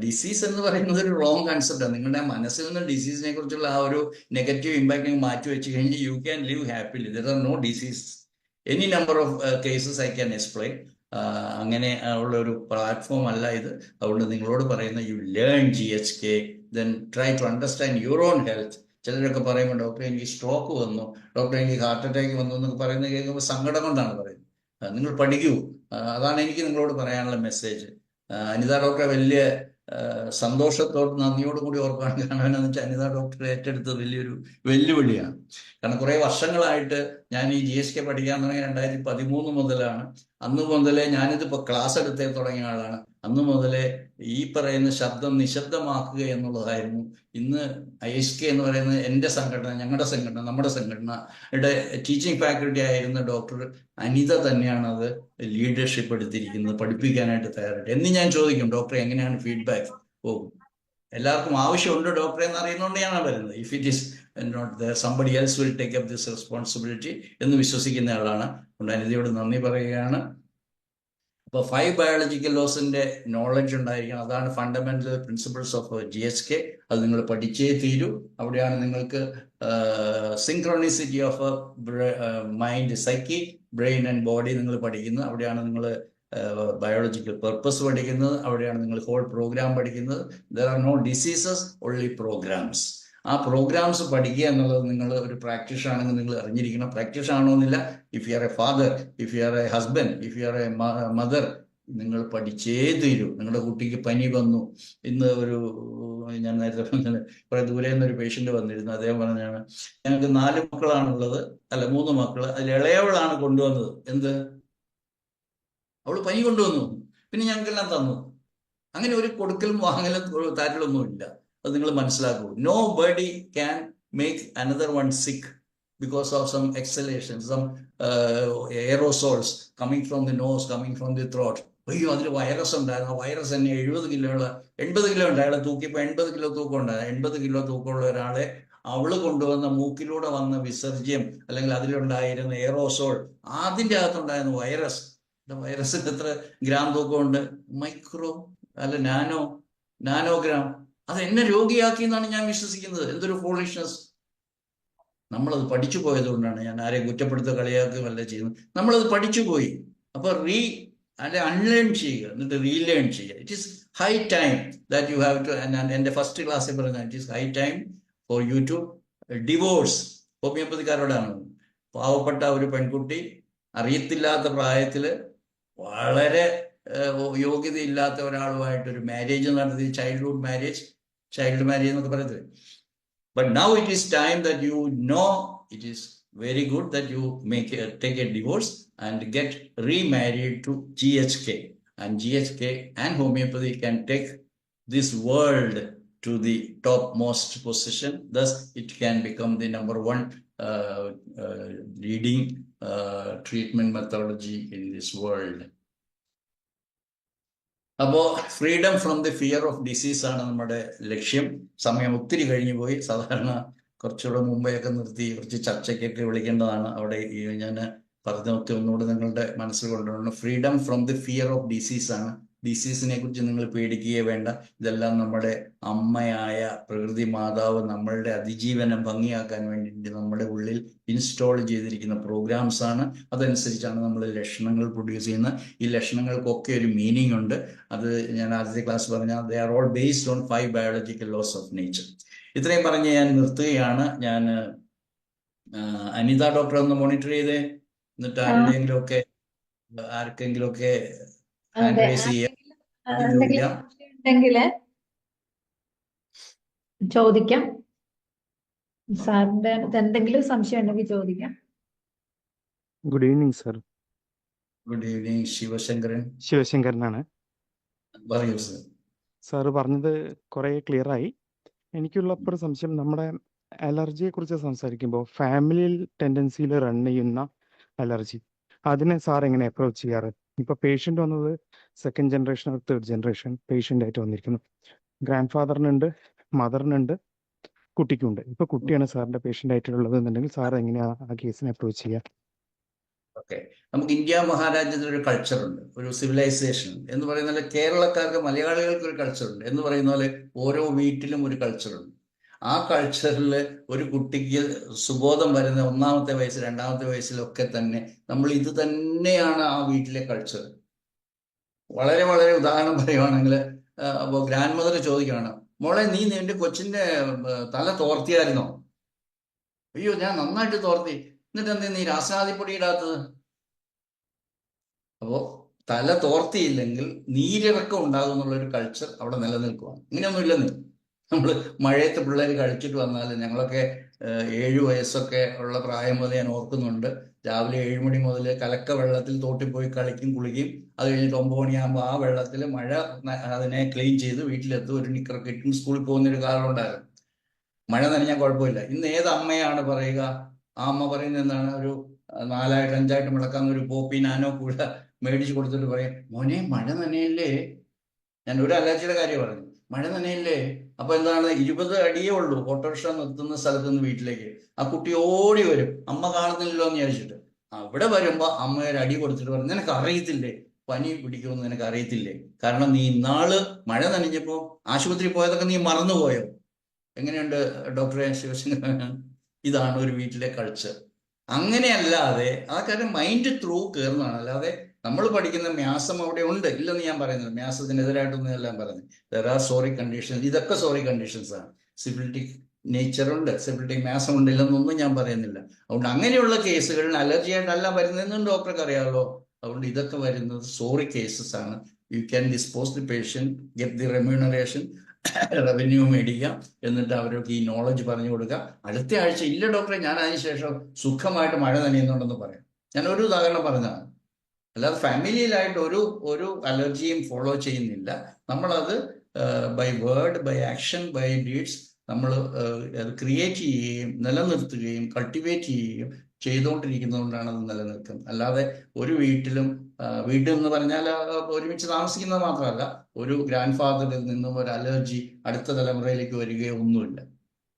ഡിസീസ് എന്ന് പറയുന്നത് ഒരു റോങ് കൺസെപ്റ്റാണ്. നിങ്ങളുടെ മനസ്സിൽ നിന്ന് ഡിസീസിനെ കുറിച്ചുള്ള ആ ഒരു നെഗറ്റീവ് ഇമ്പാക്റ്റ് മാറ്റി വെച്ച് കഴിഞ്ഞ് you can live happily. There are no disease. Any number of cases I can explain. അങ്ങനെ ഉള്ള ഒരു പ്ലാറ്റ്ഫോം അല്ല ഇത്. അതുകൊണ്ട് നിങ്ങളോട് പറയുന്ന you learn GHK, then try to understand your own health. ചിലരൊക്കെ പറയുമ്പോൾ ഡോക്ടർ എനിക്ക് സ്ട്രോക്ക് വന്നു, ഡോക്ടർ എനിക്ക് ഹാർട്ട് അറ്റാക്ക് വന്നു എന്നൊക്കെ പറയുന്നത് കേൾക്കുമ്പോൾ സങ്കടം കൊണ്ടാണ് പറയുന്നത്. നിങ്ങൾ പഠിക്കൂ. അതാണ് എനിക്ക് നിങ്ങളോട് പറയാനുള്ള മെസ്സേജ്. അനിത ഡോക്ടറെ വലിയ സന്തോഷത്തോട് നന്ദിയോടും കൂടി ഓർക്കുകയാണ്. കാണാനെന്ന് വെച്ചാൽ അനിത ഡോക്ടറെ ഏറ്റെടുത്തത് വലിയൊരു വെല്ലുവിളിയാണ്. കാരണം കുറേ വർഷങ്ങളായിട്ട് ഞാൻ ഈ GSK പഠിക്കാൻ തുടങ്ങിയ 2013 മുതലാണ്. അന്ന് മുതലേ ഞാനിതിപ്പോൾ ക്ലാസ് എടുത്തേ തുടങ്ങിയ ആളാണ്. അന്ന് മുതലേ ഈ പറയുന്ന ശബ്ദം നിശബ്ദമാക്കുക എന്നുള്ളതായിരുന്നു. ഇന്ന് ISK എന്ന് പറയുന്നത് എൻ്റെ സംഘടന, ഞങ്ങളുടെ സംഘടന, നമ്മുടെ സംഘടനയുടെ ടീച്ചിങ് ഫാക്കൽറ്റി ആയിരുന്ന ഡോക്ടർ അനിത തന്നെയാണ് അത് ലീഡർഷിപ്പ് എടുത്തിരിക്കുന്നത്, പഠിപ്പിക്കാനായിട്ട് തയ്യാറായിട്ട്. എന്ന് ഞാൻ ചോദിക്കും, ഡോക്ടർ എങ്ങനെയാണ് ഫീഡ്ബാക്ക്? എല്ലാവർക്കും ആവശ്യമുണ്ട് ഡോക്ടറെ എന്ന് അറിയുന്നതുകൊണ്ട് ഞാൻ വരുന്നത്. If it is not there, somebody else will take up this responsibility എന്ന് വിശ്വസിക്കുന്ന ആളാണ്. അതുകൊണ്ട് അനിതയോട് നന്ദി പറയുകയാണ്. അപ്പോൾ 5 ബയോളജിക്കൽ ലോസിന്റെ നോളജ് ഉണ്ടായിരിക്കണം. അതാണ് ഫണ്ടമെന്റൽ പ്രിൻസിപ്പിൾസ് ഓഫ് GHK. അത് നിങ്ങൾ പഠിച്ചേ തീരൂ. അവിടെയാണ് നിങ്ങൾക്ക് synchronicity of mind, psyche, brain and body നിങ്ങൾ പഠിക്കുന്നത്. അവിടെയാണ് നിങ്ങൾ ബയോളജിക്കൽ പർപ്പസ് പഠിക്കുന്നത്. അവിടെയാണ് നിങ്ങൾ ഹോൾ പ്രോഗ്രാം പഠിക്കുന്നത്. There are no diseases, only programmes. ആ പ്രോഗ്രാംസ് പഠിക്കുക എന്നുള്ളത് നിങ്ങൾ ഒരു പ്രാക്ടീഷ് ആണെങ്കിൽ നിങ്ങൾ അറിഞ്ഞിരിക്കണം. പ്രാക്ടീഷ് ആണോന്നില്ല. If you are a father, if you are a husband, if you are a mother, നിങ്ങൾ പഠിച്ചേ തീരൂ. നിങ്ങളുടെ കുട്ടിക്ക് പനി വന്നു. ഇന്ന് ഞാൻ നേരത്തെ കുറെ ദൂരെ നിന്നൊരു പേഷ്യന്റ് വന്നിരുന്നു. അദ്ദേഹം പറഞ്ഞാണ്, ഞങ്ങൾക്ക് 4 മക്കളാണുള്ളത്, അല്ല 3 മക്കള്. അതിൽ ഇളയവളാണ് കൊണ്ടുവന്നത്. എന്ത്? അവള് പനി കൊണ്ടുവന്നു, പിന്നെ ഞങ്ങൾക്കെല്ലാം തന്നു. അങ്ങനെ ഒരു കൊടുക്കലും വാങ്ങലും താരലൊന്നും ഇല്ല. അത് നിങ്ങൾ മനസ്സിലാക്കൂ. Nobody can make another one sick because of some exhalation, some aerosols coming from the nose, coming from the throat. അയ്യോ, അതിൽ വൈറസ് ഉണ്ടായിരുന്നു. ആ വൈറസ് തന്നെ 80 കിലോ ഉണ്ട്. അയാളെ തൂക്കിയപ്പോൾ 80 കിലോ തൂക്കം ഉണ്ടായിരുന്നു. 80 കിലോ തൂക്കമുള്ള ഒരാളെ അവള് കൊണ്ടുവന്ന മൂക്കിലൂടെ വന്ന വിസർജ്യം, അല്ലെങ്കിൽ അതിലുണ്ടായിരുന്ന എയറോസോൾ, അതിൻ്റെ അകത്തുണ്ടായിരുന്ന വൈറസ്. വൈറസിന് എത്ര ഗ്രാം തൂക്കമുണ്ട്? നാനോഗ്രാം. അത് എന്നെ രോഗിയാക്കി എന്നാണ് ഞാൻ വിശ്വസിക്കുന്നത്. എന്തൊരു ഫോളിഷ്നസ്. നമ്മളത് പഠിച്ചു പോയത് കൊണ്ടാണ്. ഞാൻ ആരെയും കുറ്റപ്പെടുത്തുക, കളിയാക്കുകയല്ല ചെയ്യുന്നത്. നമ്മളത് പഠിച്ചു പോയി. അപ്പൊ അൺലേൺ ചെയ്യുക, എന്നിട്ട് റീലേൺ ചെയ്യുക. It is high time that you have to. ഞാൻ എൻ്റെ ഫസ്റ്റ് ക്ലാസ്സിൽ പറഞ്ഞ it is high time for you to divorce. ഹോമിയോപ്പതിക്കാരോടാണ് പാവപ്പെട്ട ഒരു പെൺകുട്ടി അറിയത്തില്ലാത്ത പ്രായത്തിൽ വളരെ യോഗ്യതയില്ലാത്ത ഒരാളുമായിട്ട് ഒരു മാരേജ് നടത്തി, ചൈൽഡ് മാരേജ് എന്നൊക്കെ പറയത്തില്ലേ. But now it is time that you know it is very good that you take a divorce and get remarried to GHK. And GHK and homeopathy can take this world to the topmost position. Thus, it can become the number one leading treatment methodology in this world. അപ്പോൾ freedom from the fear of disease ആണ് നമ്മുടെ ലക്ഷ്യം. സമയം ഒത്തിരി കഴിഞ്ഞു പോയി. സാധാരണ കുറച്ചുകൂടെ മുമ്പെയൊക്കെ നിർത്തി കുറച്ച് ചർച്ചയ്ക്കൊക്കെ വിളിക്കേണ്ടതാണ്. അവിടെ ഞാൻ പറഞ്ഞൊക്കെ ഒന്നുകൂടെ നിങ്ങളുടെ മനസ്സിൽ കൊണ്ടുവരണം. Freedom from the fear of disease ആണ്. ഡിസീസിനെ കുറിച്ച് നിങ്ങൾ പേടിക്കുകയേ വേണ്ട. ഇതെല്ലാം നമ്മുടെ അമ്മയായ പ്രകൃതി മാതാവ് നമ്മളുടെ അതിജീവനം ഭംഗിയാക്കാൻ വേണ്ടിയിട്ട് നമ്മുടെ ഉള്ളിൽ ഇൻസ്റ്റാൾ ചെയ്തിരിക്കുന്ന പ്രോഗ്രാംസ് ആണ്. അതനുസരിച്ചാണ് നമ്മൾ ലക്ഷണങ്ങൾ പ്രൊഡ്യൂസ് ചെയ്യുന്നത്. ഈ ലക്ഷണങ്ങൾക്കൊക്കെ ഒരു മീനിങ് ഉണ്ട്. അത് ഞാൻ ആദ്യത്തെ ക്ലാസ് പറഞ്ഞാൽ they are all based on 5 biological laws of nature. ഇത്രയും പറഞ്ഞ് ഞാൻ നിർത്തുകയാണ്. ഞാൻ അനിത ഡോക്ടർ ഒന്ന് മോണിറ്റർ ചെയ്തേ, എന്നിട്ട് ആർക്കെങ്കിലും ഒക്കെ ഹാൻഡ് റൈസ് ചെയ്യാം, ചോദിക്കാം. സാറിന്റെ അടുത്ത് എന്തെങ്കിലും സംശയം ഉണ്ടെങ്കിൽ ചോദിക്കാം. Good evening sir. Good evening. ശിവശങ്കരനാണ്. പറയൂ സർ. സാറ് പറഞ്ഞത് കുറെ ക്ലിയർ ആയി. എനിക്കുള്ള ഒരു സംശയം, നമ്മുടെ അലർജിയെ കുറിച്ച് സംസാരിക്കുമ്പോൾ ഫാമിലിയിൽ ടെൻഡൻസിയിൽ റൺ ചെയ്യുന്ന അലർജി, അതിനെ സാർ എങ്ങനെ അപ്രോച്ച് ചെയ്യാറ്? ഇപ്പൊ പേഷ്യന്റ് വന്നത് 2nd generation or 3rd generation patient ആയിട്ട് വന്നിരിക്കുന്നു. ഗ്രാൻഡ് ഫാദറിനുണ്ട്, മദറിനുണ്ട്, കുട്ടിക്കുണ്ട്. ഇപ്പൊ കുട്ടിയാണ് സാറിന്റെ പേഷ്യന്റ് ആയിട്ടുള്ളത് എന്നുണ്ടെങ്കിൽ സാർ എങ്ങനെയാ ആ കേസിനെ അപ്രോച്ച് ചെയ്യുക? ഓക്കെ, നമുക്ക് ഇന്ത്യ മഹാരാജ്യത്തിൽ ഒരു കൾച്ചറുണ്ട്, ഒരു സിവിലൈസേഷൻ എന്ന് പറയുന്ന പോലെ കേരളക്കാർക്ക് മലയാളികൾക്ക് ഒരു കൾച്ചറുണ്ട് എന്ന് പറയുന്ന പോലെ ഓരോ വീട്ടിലും ഒരു കൾച്ചറുണ്ട്. ആ കൾച്ചറിൽ ഒരു കുട്ടിക്ക് സുബോധം വരുന്ന 1ാമത്തെ വയസ്സ് 2ാമത്തെ വയസ്സിലൊക്കെ തന്നെ നമ്മൾ ഇത് തന്നെയാണ് ആ വീട്ടിലെ കൾച്ചർ. വളരെ വളരെ ഉദാഹരണം പറയുവാണെങ്കിൽ, അപ്പോൾ ഗ്രാൻഡ് മദർ ചോദിക്കുകയാണ്, മോളെ നീ നിന്റെ കൊച്ചിന്റെ തല തോർത്തിയായിരുന്നോ? അയ്യോ ഞാൻ നന്നായിട്ട് തോർത്തി. എന്നിട്ട് എന്തേ നീ രാസനാദിപ്പൊടി ഇടാത്തത്? അപ്പോ തല തോർത്തിയില്ലെങ്കിൽ നീരിറക്കം ഉണ്ടാകും എന്നുള്ളൊരു കൾച്ചർ അവിടെ നിലനിൽക്കുക. ഇങ്ങനെയൊന്നും ഇല്ലെന്ന്. നമ്മൾ മഴയത്ത് പിള്ളേർ കളിച്ചിട്ട് വന്നാൽ, ഞങ്ങളൊക്കെ 7 വയസ്സൊക്കെ ഉള്ള പ്രായം മുതൽ ഞാൻ ഓർക്കുന്നുണ്ട്, രാവിലെ 7 മണി മുതൽ കലക്ക വെള്ളത്തിൽ തോട്ടിൽ പോയി കളിക്കും, കുളിക്കും. അത് കഴിഞ്ഞിട്ട് 9 മണിയാകുമ്പോൾ ആ വെള്ളത്തിൽ മഴ അതിനെ ക്ലീൻ ചെയ്ത് വീട്ടിലെത്തും, ഒരു നിക്കറൊക്കെ ഇട്ടും സ്കൂളിൽ പോകുന്നൊരു കാലം ഉണ്ടായിരുന്നു. മഴ നനഞ്ഞാൽ കുഴപ്പമില്ല. ഇന്ന് ഏത് അമ്മയാണ് പറയുക? ആ അമ്മ പറയുന്നത് എന്താണ്? ഒരു 4 5 മുളക്കാന്ന് ഒരു പോപ്പി നാനോ കൂട മേടിച്ചു കൊടുത്തിട്ട് പറയും, മോനെ മഴ നനയല്ലേ. ഞാൻ ഒരു അലർജിയുടെ കാര്യം പറഞ്ഞു, മഴ നനയല്ലേ. അപ്പൊ എന്താണ്, 20 അടിയേ ഉള്ളൂ ഓട്ടോറിക്ഷ നിർത്തുന്ന സ്ഥലത്ത് നിന്ന് വീട്ടിലേക്ക്. ആ കുട്ടി ഓടി വരും, അമ്മ കാണുന്നില്ലല്ലോ എന്ന് വിചാരിച്ചിട്ട്. അവിടെ വരുമ്പോ അമ്മ ഒരു അടി കൊടുത്തിട്ട് പറഞ്ഞു, നിനക്ക് അറിയത്തില്ലേ പനി പിടിക്കുമെന്ന്? നിനക്ക് അറിയത്തില്ലേ? കാരണം നീ ഇന്നാള് മഴ നനഞ്ഞപ്പോ ആശുപത്രി പോയതൊക്കെ നീ മറന്നുപോയോ? എങ്ങനെയുണ്ട് ഡോക്ടറെ ശിവശങ്കരൻ? ഇതാണ് ഒരു വീട്ടിലെ കൾച്ചർ. അങ്ങനെയല്ലാതെ ആ കാര്യം മൈൻഡ് ത്രൂ കയറുന്നതാണ്. അല്ലാതെ നമ്മൾ പഠിക്കുന്ന മ്യാസം അവിടെ ഉണ്ട്, ഇല്ലെന്ന് ഞാൻ പറയുന്നത്. മ്യാസത്തിനെതിരായിട്ടൊന്നും എല്ലാം പറഞ്ഞു. There are sorry conditions. ഇതൊക്കെ സോറി കണ്ടീഷൻസ് ആണ്. സിബിലിറ്റിക് നേച്ചർ ഉണ്ട്, സിബിലിറ്റിക് മ്യാസം ഉണ്ടില്ലെന്നൊന്നും ഞാൻ പറയുന്നില്ല. അതുകൊണ്ട് അങ്ങനെയുള്ള കേസുകളിൽ അലർജി ആയിട്ടല്ല വരുന്നതെന്നും ഡോക്ടർക്ക് അറിയാമല്ലോ. അതുകൊണ്ട് ഇതൊക്കെ വരുന്നത് സോറി കേസസ് ആണ്. You can dispose the patient, get the remuneration, revenue മേടിക്കാം, എന്നിട്ട് അവർക്ക് ഈ നോളജ് പറഞ്ഞു കൊടുക്കുക. അടുത്ത ആഴ്ച ഇല്ല ഡോക്ടറെ, ഞാൻ അതിനുശേഷം സുഖമായിട്ട് മഴ നനയുന്നുണ്ടെന്ന് പറയാം. ഞാൻ ഒരു ഉദാഹരണം പറഞ്ഞതാണ്. അല്ലാതെ ഫാമിലിയിലായിട്ട് ഒരു അലർജിയും ഫോളോ ചെയ്യുന്നില്ല. നമ്മളത് by word, by action, by deeds നമ്മൾ അത് ക്രിയേറ്റ് ചെയ്യുകയും നിലനിർത്തുകയും കൾട്ടിവേറ്റ് ചെയ്യുകയും ചെയ്തുകൊണ്ടിരിക്കുന്നതുകൊണ്ടാണ് അത് നിലനിൽക്കുന്നത്. അല്ലാതെ ഒരു വീട്ടിലും വീട്ടിൽ എന്ന് പറഞ്ഞാൽ ഒരുമിച്ച് താമസിക്കുന്നത് മാത്രമല്ല, ഒരു ഗ്രാൻഡ് ഫാദറിൽ നിന്നും ഒരു അലർജി അടുത്ത തലമുറയിലേക്ക് വരികയോ ഒന്നുമില്ല.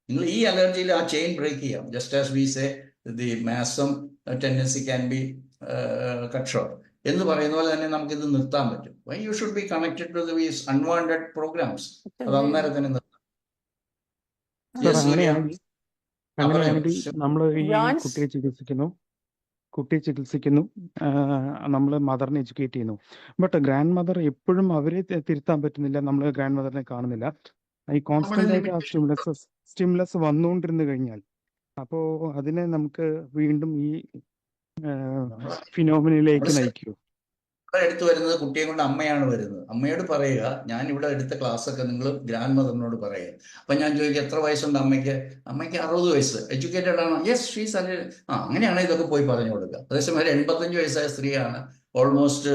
നിങ്ങൾ ഈ അലർജിയിൽ ആ ചെയിൻ ബ്രേക്ക് ചെയ്യാം. Just as we say the മാസം tendency can be cut short എന്ന് പറയുന്ന പോലെ തന്നെ നമുക്കിത് നിർത്താൻ പറ്റും. Why you should be connected to these unwanted programs. അത് അന്നേരം തന്നെ നിർത്താം. അങ്ങനെയാണെങ്കിൽ നമ്മൾ ഈ കുട്ടിയെ ചികിത്സിക്കുന്നു, നമ്മൾ മദറിനെ എഡ്യൂക്കേറ്റ് ചെയ്യുന്നു. ബട്ട് ഗ്രാൻഡ് മദർ എപ്പോഴും അവരെ തിരുത്താൻ പറ്റുന്നില്ല, നമ്മൾ ഗ്രാൻഡ് മദറിനെ കാണുന്നില്ല. ഈ കോൺസ്റ്റന്റ് ആയിട്ട് ആ സ്റ്റിമുലസ് വന്നുകൊണ്ടിരുന്നു കഴിഞ്ഞാൽ അപ്പോ അതിനെ നമുക്ക് വീണ്ടും ഈ നമ്മൾ ഫിനോമിനയിലേക്ക് നയിക്കുമോ? എടുത്തു വരുന്നത് കുട്ടിയെ കൊണ്ട് അമ്മയാണ് വരുന്നത്. അമ്മയോട് പറയുക, ഞാൻ ഇവിടെ എടുത്ത ക്ലാസ് ഒക്കെ നിങ്ങൾ ഗ്രാൻഡ് മദറിനോട് പറയുക. അപ്പൊ ഞാൻ ചോദിക്കും, എത്ര വയസ്സുണ്ട് അമ്മയ്ക്ക്? അമ്മയ്ക്ക് 60 വയസ്സ്. എഡ്യൂക്കേറ്റഡ് ആണോ? Yes she's. അങ്ങനെയാണെങ്കിൽ ഇതൊക്കെ പോയി പറഞ്ഞു കൊടുക്കുക. അതേസമയം ഒരു 85 വയസ്സായ സ്ത്രീയാണ്, ഓൾമോസ്റ്റ്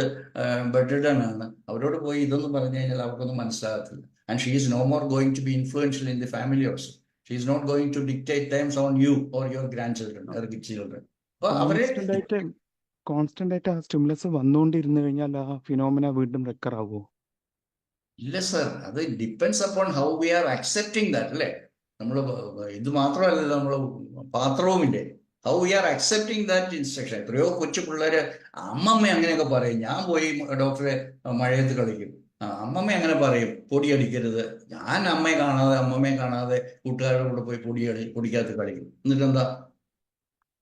ബെഡ്രിഡൺ ആണ്. അവരോട് പോയി ഇതൊന്നും പറഞ്ഞു കഴിഞ്ഞാൽ അവർക്കൊന്നും മനസ്സിലാകത്തില്ല. And she is no more going to be influential in the family also. She is not going to dictate times on you or your grandchildren or children. അപ്പൊ അവരെ കോൺസ്റ്റന്റ് ആയിട്ട് ആ സ്റ്റിമുലസ് വന്നുകൊണ്ടിരുന്നു കഴിഞ്ഞാൽ ആ ഫിനോമിന വീണ്ടും റെക്കർ ആവുമോ? ഇല്ല sir, അത് depends upon how we are accepting that, അല്ലേ? നമ്മൾ ഇത് മാത്രമല്ലല്ലോ, നമ്മൾ പാത്രവുമില്ലേ, how we are accepting that instruction. എത്രയോ കൊച്ചു പിള്ളേര് അമ്മമ്മ അങ്ങനെയൊക്കെ പറയും. ഞാൻ പോയി ഡോക്ടറെ മഴയത്ത് കളിക്കും, അമ്മമ്മ അങ്ങനെ പറയും, പൊടിയടിക്കരുത്. ഞാൻ അമ്മമ്മയെ കാണാതെ കൂട്ടുകാരുടെ കൂടെ പോയി പൊടിക്കകത്ത് കളിക്കും. എന്നിട്ട് എന്താ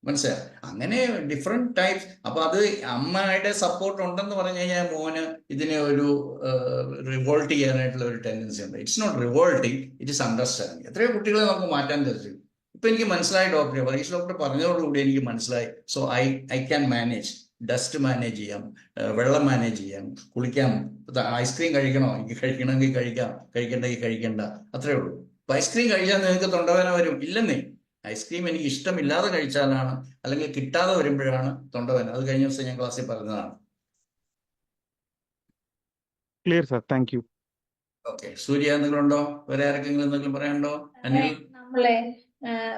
മനസ്സിലായി? അങ്ങനെ ഡിഫറെന്റ് ടൈപ്സ്. അപ്പൊ അത് അമ്മയുടെ സപ്പോർട്ട് ഉണ്ടെന്ന് പറഞ്ഞു കഴിഞ്ഞാൽ മോന് ഇതിനെ ഒരു റിവോൾട്ട് ചെയ്യാനായിട്ടുള്ള ഒരു ടെൻഡൻസി ഉണ്ട്. It's not revolting, it is understanding. എത്രയോ കുട്ടികളെ നമുക്ക് മാറ്റാൻ തീർച്ചയായും. ഇപ്പൊ എനിക്ക് മനസ്സിലായി ഡോക്ടറെ, പരീക്ഷ ഡോക്ടർ പറഞ്ഞതോടുകൂടി എനിക്ക് മനസ്സിലായി. So I can manage. Dust manage ചെയ്യാം, വെള്ളം മാനേജ് ചെയ്യാം, കുളിക്കാം. ഐസ്ക്രീം കഴിക്കണോ? എനിക്ക് കഴിക്കണമെങ്കിൽ കഴിക്കാം, കഴിക്കണ്ടെങ്കിൽ കഴിക്കണ്ട, അത്രേ ഉള്ളൂ. അപ്പൊ ഐസ്ക്രീം കഴിച്ചാൽ നിങ്ങൾക്ക് തൊണ്ടവേദന വരും? ഇല്ലെന്നേ. ഐസ്ക്രീം എനിക്ക് ഇഷ്ടമില്ലാതെ കഴിച്ചാലാണ്, അല്ലെങ്കിൽ കിട്ടാതെ വരുമ്പോഴാണ് തൊണ്ടവേദന. അത് കഴിഞ്ഞ ദിവസം ഞാൻ ക്ലാസ്സിൽ പറഞ്ഞതാണ്. Clear sir, thank you. Okay, Surya എന്തെങ്കിലും ഉണ്ടോ? വേറെ ആർക്കെങ്കിലും എന്തെങ്കിലും പറയാനുണ്ടോ? അനിൽ? നമ്മളെ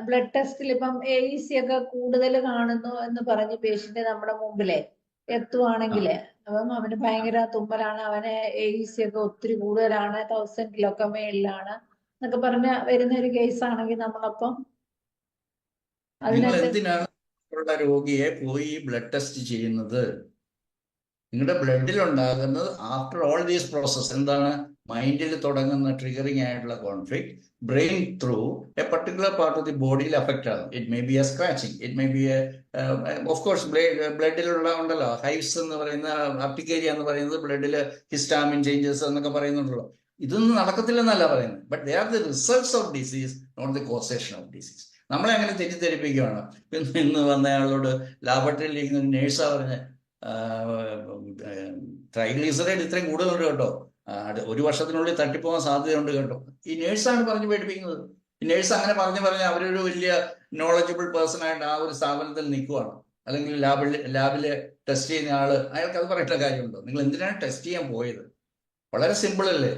ബ്ലഡ് ടെസ്റ്റിൽ ഇപ്പം AEC ഒക്കെ കൂടുതൽ കാണുന്നു എന്ന് പറഞ്ഞ് പേഷ്യന്റ് നമ്മുടെ മുമ്പിലെ എത്തുവാണെങ്കില്, അപ്പം അവന് ഭയങ്കര തുമ്മലാണ്, അവന് AEC ഒക്കെ ഒത്തിരി കൂടുതലാണ്, 1000 മേളിലാണ് എന്നൊക്കെ പറഞ്ഞ വരുന്ന ഒരു കേസ് ആണെങ്കിൽ നമ്മളപ്പം നിങ്ങൾ അതിനകത്ത് എന്തിനാണ് ഉള്ള രോഗിയെ പോയി ബ്ലഡ് ടെസ്റ്റ് ചെയ്യുന്നത്? നിങ്ങളുടെ ബ്ലഡിൽ ഉണ്ടാകുന്നത് ആഫ്റ്റർ ഓൾ ദീസ് പ്രോസസ് എന്താണ്? മൈൻഡിൽ തുടങ്ങുന്ന ട്രിഗറിങ് ആയിട്ടുള്ള conflict brain through a particular part of the ബോഡിയിൽ അഫക്റ്റ് ആകും. It may be a scratching, it may be of course ബ്ലഡിലുള്ള ഉണ്ടല്ലോ ഹൈവ്സ് എന്ന് പറയുന്ന, അർട്ടിക്കേരിയ എന്ന് പറയുന്നത് ബ്ലഡിൽ ഹിസ്റ്റാമിൻ ചേഞ്ചസ് എന്നൊക്കെ പറയുന്നുണ്ടല്ലോ. ഇതൊന്നും നടക്കത്തില്ലെന്നല്ല പറയുന്നത്. But they are the results of disease, not the causation of disease. നമ്മളെ അങ്ങനെ തെറ്റിദ്ധരിപ്പിക്കുകയാണ്. ഇന്ന് വന്നയാളോട് ലാബറട്ടറിയിൽ ഇരിക്കുന്ന ഒരു നേഴ്സാ പറഞ്ഞ, ട്രൈഗ്ലിസറൈഡ് ഇത്രയും കൂടുതലുണ്ട് കേട്ടോ, ഒരു വർഷത്തിനുള്ളിൽ തട്ടിപ്പോകാൻ സാധ്യതയുണ്ട് കേട്ടോ. ഈ നേഴ്സാണ് പറഞ്ഞ് പേടിപ്പിക്കുന്നത്. ഈ നേഴ്സ് അങ്ങനെ പറഞ്ഞ് അവരൊരു വലിയ നോളജബിൾ പേഴ്സൺ ആയിട്ട് ആ ഒരു സ്ഥാപനത്തിൽ നിൽക്കുവാണ്. അല്ലെങ്കിൽ ലാബില് ടെസ്റ്റ് ചെയ്യുന്ന ആള്, അയാൾക്ക് അത് പറയേണ്ട കാര്യമുണ്ടോ? നിങ്ങൾ എന്തിനാണ് ടെസ്റ്റ് ചെയ്യാൻ പോയത്? വളരെ സിമ്പിൾ അല്ലേ?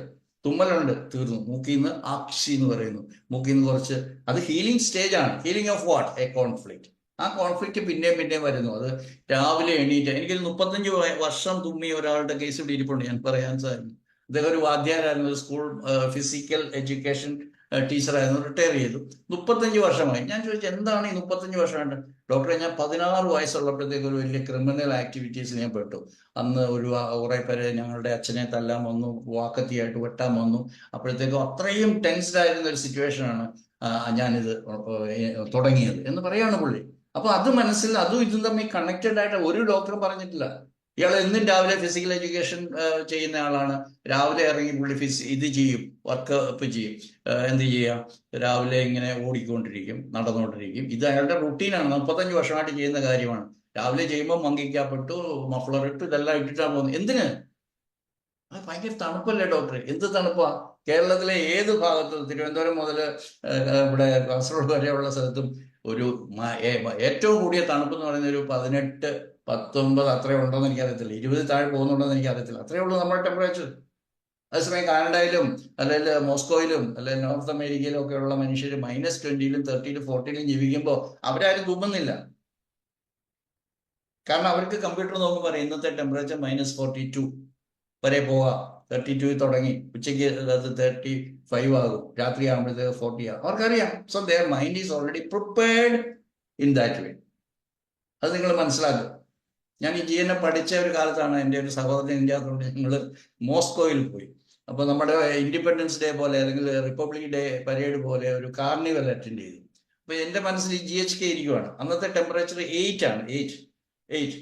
തുമ്മലുണ്ട്, തീർന്നു. മൂക്കിന്ന് ആക്ഷി എന്ന് പറയുന്നു, മൂക്കിന്ന് കുറച്ച്. അത് ഹീലിംഗ് സ്റ്റേജ് ആണ്. Healing of what? A conflict. ആ കോൺഫ്ലിക്റ്റ് പിന്നെയും വരുന്നു. അത് രാവിലെ എണീറ്റ്, എനിക്കൊരു 35 വർഷം തുമ്മിയ ഒരാളുടെ കേസ് ഇവിടെ ഇരിപ്പുണ്ട്, ഞാൻ പറയാൻ സാധിക്കും. അദ്ദേഹം ഒരു വാദ്യാരായിരുന്നു, ഒരു സ്കൂൾ ഫിസിക്കൽ എഡ്യൂക്കേഷൻ ടീച്ചറായിരുന്നു, റിട്ടയർ ചെയ്തു. 35 വർഷമായി. ഞാൻ ചോദിച്ചു, എന്താണ് ഈ 35 വർഷമായിട്ട്? ഡോക്ടറെ, ഞാൻ 16 വയസ്സുള്ളപ്പോഴത്തേക്ക് ഒരു വലിയ ക്രിമിനൽ ആക്ടിവിറ്റീസിൽ ഞാൻ പെട്ടു. അന്ന് കുറെ പേര് ഞങ്ങളുടെ അച്ഛനെ തല്ലാൻ വന്നു, വാക്കത്തിയായിട്ട് വെട്ടാൻ വന്നു. അപ്പോഴത്തേക്കും അത്രയും ടെൻസ്ഡ് ആയിരുന്ന ഒരു സിറ്റുവേഷനാണ് ഞാനിത് തുടങ്ങിയത് എന്ന് പറയാണ് പുള്ളി. അപ്പൊ അത് മനസ്സിൽ, അതും ഇതും തമ്മിൽ കണക്റ്റഡ് ആയിട്ട് ഒരു ഡോക്ടറും പറഞ്ഞിട്ടില്ല. ഇയാൾ എന്നും രാവിലെ ഫിസിക്കൽ എഡ്യൂക്കേഷൻ ചെയ്യുന്ന ആളാണ്. രാവിലെ ഇറങ്ങി പുള്ളി ഇത് ചെയ്യും, വർക്ക് അപ്പ് ചെയ്യും. എന്ത് ചെയ്യാം, രാവിലെ ഇങ്ങനെ ഓടിക്കൊണ്ടിരിക്കും, നടന്നുകൊണ്ടിരിക്കും. ഇത് അയാളുടെ റുട്ടീനാണ്, 35 വർഷമായിട്ട് ചെയ്യുന്ന കാര്യമാണ്. രാവിലെ ചെയ്യുമ്പോൾ മങ്കിക്കപ്പെട്ടു, മഫ്ലർ ഇട്ടു, ഇതെല്ലാം ഇട്ടിട്ടാണ് പോകുന്നത്. എന്തിന്? അത് ഭയങ്കര തണുപ്പല്ലേ ഡോക്ടറെ? എന്ത് തണുപ്പാ? കേരളത്തിലെ ഏത് ഭാഗത്തും, തിരുവനന്തപുരം മുതൽ ഇവിടെ കാസർഗോഡ് വരെയുള്ള സ്ഥലത്തും ഒരു ഏറ്റവും കൂടിയ തണുപ്പ് എന്ന് പറയുന്ന ഒരു 18, 19 അത്രേ ഉണ്ടോന്ന് എനിക്കറിയത്തില്ല. 20 താഴെ പോകുന്നുണ്ടോന്ന് എനിക്കറിയത്തില്ല. അത്രേ ഉള്ളൂ നമ്മുടെ ടെമ്പറേച്ചർ. അതേസമയം കാനഡയിലും അല്ലെങ്കിൽ മോസ്കോയിലും അല്ലെങ്കിൽ നോർത്ത് അമേരിക്കയിലും ഒക്കെ ഉള്ള മനുഷ്യർ -20ലും 30ലും 40ലും ജീവിക്കുമ്പോൾ അവരാരും തുമ്മുന്നില്ല. കാരണം അവർക്ക് കമ്പ്യൂട്ടർ നോക്കുമ്പോൾ പറയും ഇന്നത്തെ ടെമ്പറേച്ചർ -42 വരെ പോവാം. 32 തുടങ്ങി, ഉച്ചയ്ക്ക് അത് 35 ആകും, രാത്രി ആകുമ്പോഴത്തേക്ക് 40 ആകും. അവർക്കറിയാം. So there mind is already prepared in that way. അത് നിങ്ങൾ മനസ്സിലാക്കുക. ഞാൻ ഈ GNM പഠിച്ച ഒരു കാലത്താണ് എൻ്റെ ഒരു സഹോദരൻ ഇന്ത്യത്തോണ്ട് ഞങ്ങൾ മോസ്കോയിൽ പോയി. അപ്പൊ നമ്മുടെ ഇൻഡിപെൻഡൻസ് ഡേ പോലെ അല്ലെങ്കിൽ റിപ്പബ്ലിക് ഡേ പരേഡ് പോലെ ഒരു കാർണിവൽ അറ്റൻഡ് ചെയ്തു. അപ്പൊ എന്റെ മനസ്സിൽ GHK ഇരിക്കുവാണ്. അന്നത്തെ ടെമ്പറേച്ചർ 8 ആണ്. 8.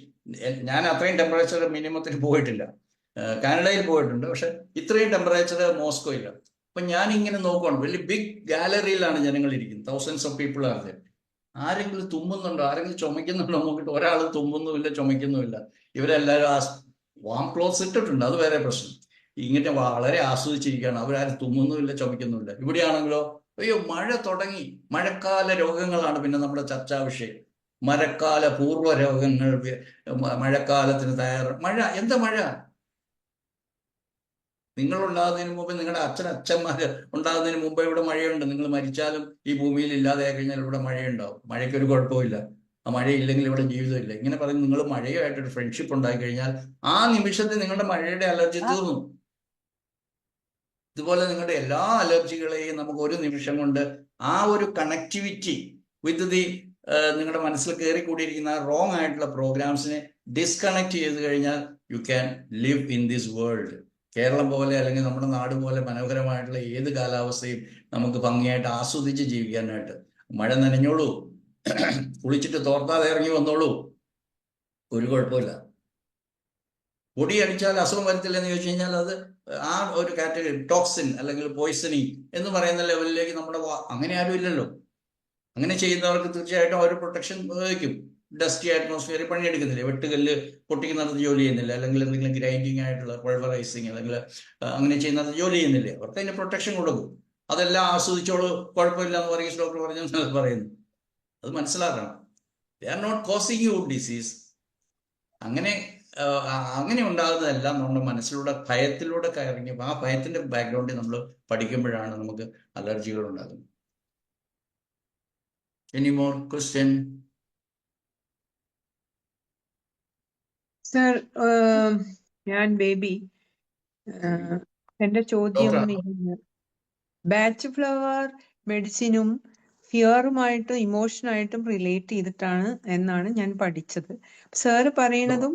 ഞാൻ അത്രയും ടെമ്പറേച്ചർ മിനിമത്തിൽ പോയിട്ടില്ല. കാനഡയിൽ പോയിട്ടുണ്ട്, പക്ഷെ ഇത്രയും ടെമ്പറേച്ചർ മോസ്കോയില്ല. അപ്പൊ ഞാൻ ഇങ്ങനെ നോക്കുവാണ്. വലിയ ബിഗ് ഗാലറിയിലാണ് ജനങ്ങൾ ഇരിക്കുന്നത്. Thousands of people are there. ആരെങ്കിലും തുമ്മുന്നുണ്ടോ, ആരെങ്കിലും ചുമക്കുന്നുണ്ടോ നോക്കിയിട്ട് ഒരാൾ തുമ്മുന്നുമില്ല, ചുമക്കുന്നുമില്ല. ഇവരെല്ലാവരും വാം ക്ലോത്ത്സ് ഇട്ടിട്ടുണ്ട്, അത് വേറെ പ്രശ്നം. ഇങ്ങനെ വളരെ ആസ്വദിച്ചിരിക്കുകയാണ്. അവരാരും തുമ്മുന്നുമില്ല, ചുമക്കുന്നുമില്ല. ഇവിടെയാണെങ്കിലോ അയ്യോ മഴ തുടങ്ങി, മഴക്കാല രോഗങ്ങളാണ് പിന്നെ നമ്മുടെ ചർച്ചാ വിഷയം. മഴക്കാല പൂർവ്വ രോഗങ്ങൾ, മഴക്കാലത്തിന് മഴ. എന്താ മഴ? നിങ്ങൾ ഉണ്ടാകുന്നതിന് മുമ്പ്, നിങ്ങളുടെ അച്ഛന്മാര് ഉണ്ടാകുന്നതിന് മുമ്പ് ഇവിടെ മഴയുണ്ട്. നിങ്ങൾ മരിച്ചാലും ഈ ഭൂമിയിൽ ഇല്ലാതെയായി കഴിഞ്ഞാൽ ഇവിടെ മഴയുണ്ടാവും. മഴയ്ക്കൊരു കുഴപ്പമില്ല. ആ മഴയില്ലെങ്കിൽ ഇവിടെ ജീവിതമില്ല. ഇങ്ങനെ പറയും. നിങ്ങൾ മഴയുമായിട്ടൊരു ഫ്രണ്ട്ഷിപ്പ് ഉണ്ടായി കഴിഞ്ഞാൽ ആ നിമിഷത്തിൽ നിങ്ങളുടെ മഴയുടെ അലർജി തീർന്നു. ഇതുപോലെ നിങ്ങളുടെ എല്ലാ അലർജികളെയും നമുക്ക് ഒരു നിമിഷം കൊണ്ട് ആ ഒരു കണക്ടിവിറ്റി വിത്ത് ദി നിങ്ങളുടെ മനസ്സിൽ കയറിക്കൂടിയിരിക്കുന്ന റോങ് ആയിട്ടുള്ള പ്രോഗ്രാംസിനെ ഡിസ്കണക്ട് ചെയ്ത് കഴിഞ്ഞാൽ you can live in this world. Kerala പോലെ അല്ലെങ്കിൽ നമ്മുടെ നാട് പോലെ മനോഹരമായിട്ടുള്ള ഏത് കാലാവസ്ഥയും നമുക്ക് ഭംഗിയായിട്ട് ആസ്വദിച്ച് ജീവിക്കാനായിട്ട്. മഴ നനഞ്ഞോളൂ, കുളിച്ചിട്ട് തോർത്താതെ ഇറങ്ങി വന്നോളൂ, ഒരു കുഴപ്പമില്ല. പൊടി അടിച്ചാൽ അസുഖം വരത്തില്ലെന്ന് ചോദിച്ചു കഴിഞ്ഞാൽ അത് ആ ഒരു കാറ്റഗറി ടോക്സിൻ അല്ലെങ്കിൽ പോയിസണിങ് എന്ന് പറയുന്ന ലെവലിലേക്ക് നമ്മുടെ അങ്ങനെ ആരും ഇല്ലല്ലോ. അങ്ങനെ ചെയ്യുന്നവർക്ക് തീർച്ചയായിട്ടും അവർ പ്രൊട്ടക്ഷൻ ഉപയോഗിക്കും. ഡസ്റ്റി അറ്റ്മോസ്ഫിയറിൽ പണിയെടുക്കുന്നില്ല, വെട്ടുകല്ല് പൊട്ടിക്കുന്നിടത്ത് ജോലി ചെയ്യുന്നില്ല, അല്ലെങ്കിൽ എന്തെങ്കിലും ഗ്രൈൻഡിങ് ആയിട്ടുള്ള പൾവറൈസിങ് അല്ലെങ്കിൽ അങ്ങനെ ചെയ്യുന്നത് ജോലി ചെയ്യുന്നില്ലേ, അവർക്ക് അതിന് പ്രൊട്ടക്ഷൻ കൊടുക്കും. അതെല്ലാം ആസ്വദിച്ചോളൂ, കുഴപ്പമില്ല എന്ന് പറയും ഡോക്ടർ പറഞ്ഞു പറയുന്നു. അത് മനസ്സിലാക്കണം. They are not causing you disease. അങ്ങനെ ഉണ്ടാകുന്നതെല്ലാം നമ്മുടെ മനസ്സിലൂടെ ഭയത്തിലൂടെ കയറി ആ ഭയത്തിന്റെ ബാക്ക്ഗ്രൗണ്ടിൽ നമ്മൾ പഠിക്കുമ്പോഴാണ് നമുക്ക് അലർജികൾ ഉണ്ടാകുന്നത്. Any more question? സർ, ഞാൻ ബേബി, എന്റെ ചോദ്യം ബാച്ച് ഫ്ലവർ മെഡിസിനും ഫിയറുമായിട്ടും ഇമോഷനായിട്ടും റിലേറ്റ് ചെയ്തിട്ടാണ് എന്നാണ് ഞാൻ പഠിച്ചത്. സാറ് പറയണതും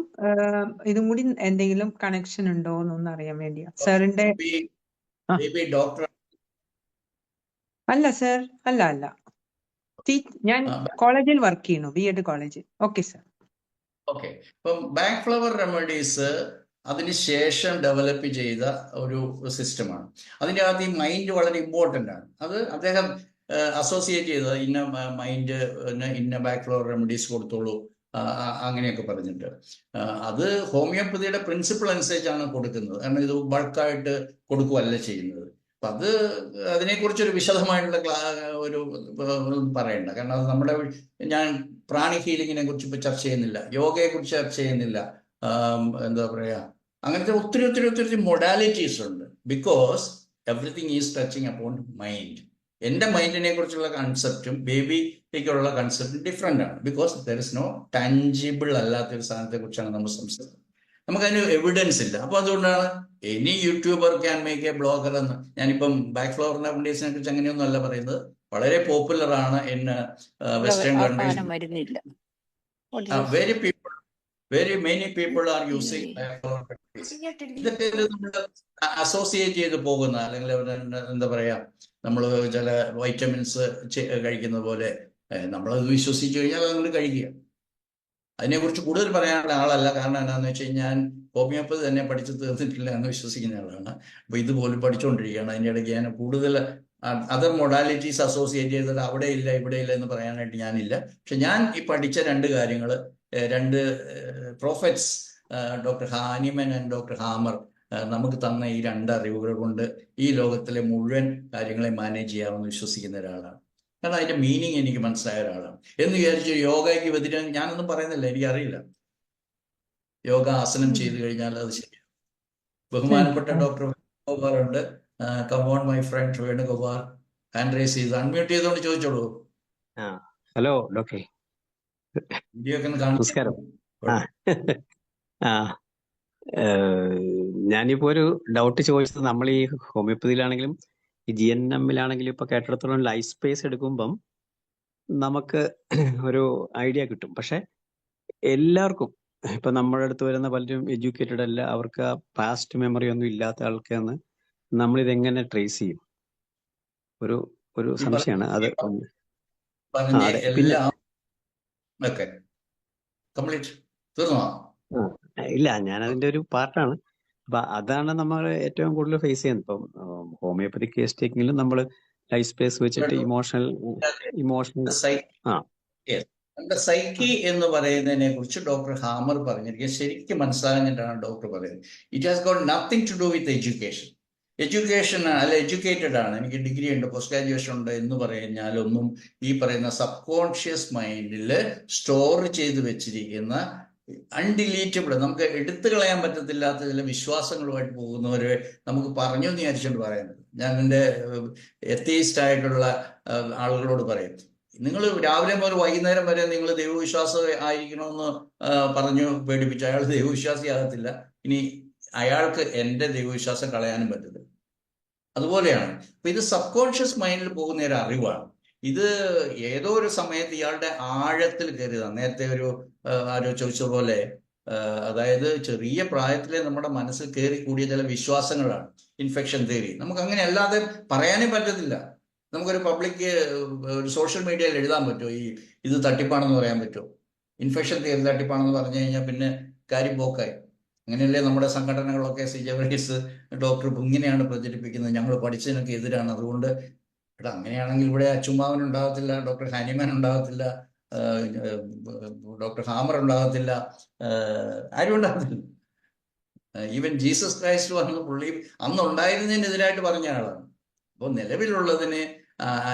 ഇതും കൂടി എന്തെങ്കിലും കണക്ഷൻ ഉണ്ടോ എന്നൊന്ന് അറിയാൻ വേണ്ടിയാ സാറിന്റെ. ഡോക്ടർ അല്ല സർ, അല്ല. ഞാൻ കോളേജിൽ വർക്ക് ചെയ്യുന്നു, BEd കോളേജിൽ. Okay sir. ഓക്കെ. ഇപ്പം ബാക്ക് ഫ്ലവർ റെമഡീസ് അതിനുശേഷം ഡെവലപ്പ് ചെയ്ത ഒരു സിസ്റ്റമാണ്. അതിൻ്റെ അകത്ത് ഈ മൈൻഡ് വളരെ ഇമ്പോർട്ടൻ്റ് ആണ്. അത് അദ്ദേഹം അസോസിയേറ്റ് ചെയ്തത് ഇന്ന മൈൻഡ് ഇന്ന ബാക്ക് ഫ്ലവർ റെമഡീസ് കൊടുത്തോളൂ അങ്ങനെയൊക്കെ പറഞ്ഞിട്ട്. അത് ഹോമിയോപ്പതിയുടെ പ്രിൻസിപ്പിൾ അനുസരിച്ചാണ് കൊടുക്കുന്നത്. കാരണം ഇത് ബൾക്കായിട്ട് കൊടുക്കുകയല്ല ചെയ്യുന്നത്. അപ്പം അതിനെക്കുറിച്ചൊരു വിശദമായിട്ടുള്ള ഒരു പറയണ്ട. കാരണം അത് നമ്മുടെ ഞാൻ പ്രാണി ഹീലിങ്ങിനെ കുറിച്ച് ഇപ്പോൾ ചർച്ച ചെയ്യുന്നില്ല, യോഗയെക്കുറിച്ച് ചർച്ച ചെയ്യുന്നില്ല, എന്താ പറയുക, അങ്ങനത്തെ ഒത്തിരി മൊഡാലിറ്റീസ് ഉണ്ട്. Because everything is touching upon mind. എൻ്റെ മൈൻഡിനെ കുറിച്ചുള്ള കൺസെപ്റ്റും ബേബിക്കുള്ള കൺസെപ്റ്റും ഡിഫറെൻ്റ് ആണ്. Because there is no tangible അല്ലാത്തൊരു സാധനത്തെ കുറിച്ചാണ് നമ്മൾ സംസാരിക്കുന്നത്. നമുക്കതിന് എവിഡൻസ് ഇല്ല. അപ്പോൾ അതുകൊണ്ടാണ് any YouTuber can make A blogger എന്ന്. ഞാനിപ്പം ബാക്ക് ഫ്ലവർ റെമഡീസിനെ കുറിച്ച് അങ്ങനെയൊന്നും അല്ല പറയുന്നത്. വളരെ പോപ്പുലർ ആണ് in western countries. Very many people are using back flower remedies. ഇതൊക്കെ നമ്മൾ അസോസിയേറ്റ് ചെയ്ത് പോകുന്ന, അല്ലെങ്കിൽ എന്താ പറയാ, നമ്മൾ ചില വൈറ്റമിൻസ് കഴിക്കുന്ന പോലെ നമ്മളത് വിശ്വസിച്ച് കഴിഞ്ഞാൽ നമ്മൾ കഴിക്കുക. അതിനെക്കുറിച്ച് കൂടുതൽ പറയാനുള്ള ആളല്ല. കാരണം എന്താണെന്ന് വെച്ച് കഴിഞ്ഞാൽ ഞാൻ ഹോമിയോപ്പതി തന്നെ പഠിച്ചു തീർന്നിട്ടില്ല എന്ന് വിശ്വസിക്കുന്ന ആളാണ്. അപ്പോൾ ഇതുപോലും പഠിച്ചുകൊണ്ടിരിക്കുകയാണ്. അതിൻ്റെ ഇടയ്ക്ക് ഞാൻ കൂടുതൽ അതർ മൊഡാലിറ്റീസ് അസോസിയേറ്റ് ചെയ്തിട്ട് അവിടെ ഇല്ല ഇവിടെ ഇല്ല എന്ന് പറയാനായിട്ട് ഞാനില്ല. പക്ഷെ ഞാൻ ഈ പഠിച്ച രണ്ട് കാര്യങ്ങൾ, രണ്ട് prophets, doctor Hahnemann and doctor Hamer നമുക്ക് തന്ന ഈ രണ്ട് അറിവുകൾ കൊണ്ട് ഈ ലോകത്തിലെ മുഴുവൻ കാര്യങ്ങളെ മാനേജ് ചെയ്യാമെന്ന് വിശ്വസിക്കുന്ന ഒരാളാണ്. കാരണം അതിന്റെ മീനിങ് എനിക്ക് മനസ്സിലായ ഒരാളാണ്. എന്ന് വിചാരിച്ച് യോഗയ്ക്ക് വ്യതിരാൻ ഞാനൊന്നും പറയുന്നില്ല, എനിക്കറിയില്ല. യോഗ ആസനം ചെയ്തു കഴിഞ്ഞാൽ അത് ശരിയാണ്. ബഹുമാനപ്പെട്ട ഡോക്ടർ വേണുഗോപാൽ ഉണ്ട്. Come on my friend Venugopal, hand raise ചെയ്ത് അൺമ്യൂട്ട് ചെയ്തോണ്ട് ചോദിച്ചോളൂ. ഹലോ ഡോക്ടർ, വീഡിയോ ഒക്കെ നമസ്കാരം. ഞാനിപ്പോ ഒരു ഡൗട്ട് ചോദിച്ചത്, നമ്മൾ ഈ ഹോമിയോപ്പതിയിലാണെങ്കിലും ഈ GNM-ലാണെങ്കിലും ഇപ്പൊ കേട്ടിടത്തോളം ലൈഫ് സ്പേസ് എടുക്കുമ്പം നമുക്ക് ഒരു ഐഡിയ കിട്ടും. പക്ഷെ എല്ലാവർക്കും ഇപ്പൊ നമ്മുടെ അടുത്ത് വരുന്ന പലരും എഡ്യൂക്കേറ്റഡ് അല്ല, അവർക്ക് പാസ്റ്റ് മെമ്മറി ഒന്നും ഇല്ലാത്ത ആൾക്കാന്ന് നമ്മളിതെങ്ങനെ ട്രേസ് ചെയ്യും? ഒരു സംശയമാണ് അത്. ഇല്ല, ഞാൻ അതിന്റെ ഒരു പാർട്ടാണ്. അപ്പൊ അതാണ് നമ്മൾ ഏറ്റവും കൂടുതൽ ഫേസ് ചെയ്യുന്നത്. ഇപ്പം ഹോമിയോപ്പതി കേസ് ടേക്കിങ്ങിലും നമ്മൾ ലൈഫ് സ്പേസ് വെച്ചിട്ട് ഇമോഷണൽ Yes. നമ്മുടെ സൈക്കി എന്ന് പറയുന്നതിനെ കുറിച്ച് ഡോക്ടർ ഹാമർ പറഞ്ഞിരിക്കുന്നത് ശരിക്കും മനസ്സിലാകുന്നിട്ടാണ് ഡോക്ടർ പറയുന്നത്. It has got nothing to do with education. Education അല്ല, എഡ്യൂക്കേറ്റഡ് ആണ്, എനിക്ക് ഡിഗ്രി ഉണ്ട്, പോസ്റ്റ് ഗ്രാജുവേഷൻ ഉണ്ട് എന്ന് പറഞ്ഞാലൊന്നും ഈ പറയുന്ന സബ് കോൺഷ്യസ് മൈൻഡിൽ സ്റ്റോർ ചെയ്ത് വെച്ചിരിക്കുന്ന അൺഡിലീറ്റബിൾ, നമുക്ക് എടുത്തു കളയാൻ പറ്റത്തില്ലാത്ത ചില വിശ്വാസങ്ങളുമായിട്ട് പോകുന്നവരെ നമുക്ക് പറഞ്ഞു എന്ന് വിചാരിച്ചുകൊണ്ട് പറയുന്നത്. ഞാൻ എൻ്റെ എത്തീസ്റ്റ് ആയിട്ടുള്ള ആളുകളോട് പറയും, നിങ്ങൾ രാവിലെ മുതൽ വൈകുന്നേരം വരെ നിങ്ങൾ ദൈവവിശ്വാസം ആയിരിക്കണമെന്ന് പറഞ്ഞു പേടിപ്പിച്ചു. അയാൾ ദൈവവിശ്വാസിയാകത്തില്ല. ഇനി അയാൾക്ക് എൻ്റെ ദൈവവിശ്വാസം കളയാനും പറ്റില്ല. അതുപോലെയാണ്. അപ്പൊ ഇത് സബ് കോൺഷ്യസ് മൈൻഡിൽ പോകുന്ന ഒരു അറിവാണ്. ഇത് ഏതോ ഒരു സമയത്ത് ഇയാളുടെ ആഴത്തിൽ കയറിയതാണ്. നേരത്തെ ആരോ ചോദിച്ച പോലെ, അതായത് ചെറിയ പ്രായത്തിലെ നമ്മുടെ മനസ്സിൽ കയറി കൂടിയ ചില വിശ്വാസങ്ങളാണ് ഇൻഫെക്ഷൻ തിയറി. നമുക്ക് അങ്ങനെ അല്ലാതെ പറയാനേ പറ്റത്തില്ല. നമുക്കൊരു പബ്ലിക് ഒരു സോഷ്യൽ മീഡിയയിൽ എഴുതാൻ പറ്റുമോ ഇത് തട്ടിപ്പാണെന്ന് പറയാൻ പറ്റുമോ? ഇൻഫെക്ഷൻ തിയറി തട്ടിപ്പാണെന്ന് പറഞ്ഞു കഴിഞ്ഞാൽ പിന്നെ കാര്യം പോക്കായി. അങ്ങനെയല്ലേ നമ്മുടെ സംഘടനകളൊക്കെ സിജവറീസ് ഡോക്ടർ ഇങ്ങനെയാണ് പ്രചരിപ്പിക്കുന്നത്, ഞങ്ങൾ പഠിച്ചതിനൊക്കെ എതിരാണ്. അതുകൊണ്ട് അങ്ങനെയാണെങ്കിൽ ഇവിടെ അച്ചുമാവൻ ഉണ്ടാകത്തില്ല, ഡോക്ടർ ഹാനിമാൻ ഉണ്ടാകത്തില്ല, ഡോക്ടർ ഹാമർ ഉണ്ടാകത്തില്ല, ആരും ഉണ്ടാകത്തില്ല. ഈവൻ ജീസസ് ക്രൈസ്റ്റ് വന്ന പുള്ളി അന്ന് ഉണ്ടായിരുന്നതിനെതിരായിട്ട് പറഞ്ഞ ആളാണ്. അപ്പോൾ നിലവിലുള്ളതിനെ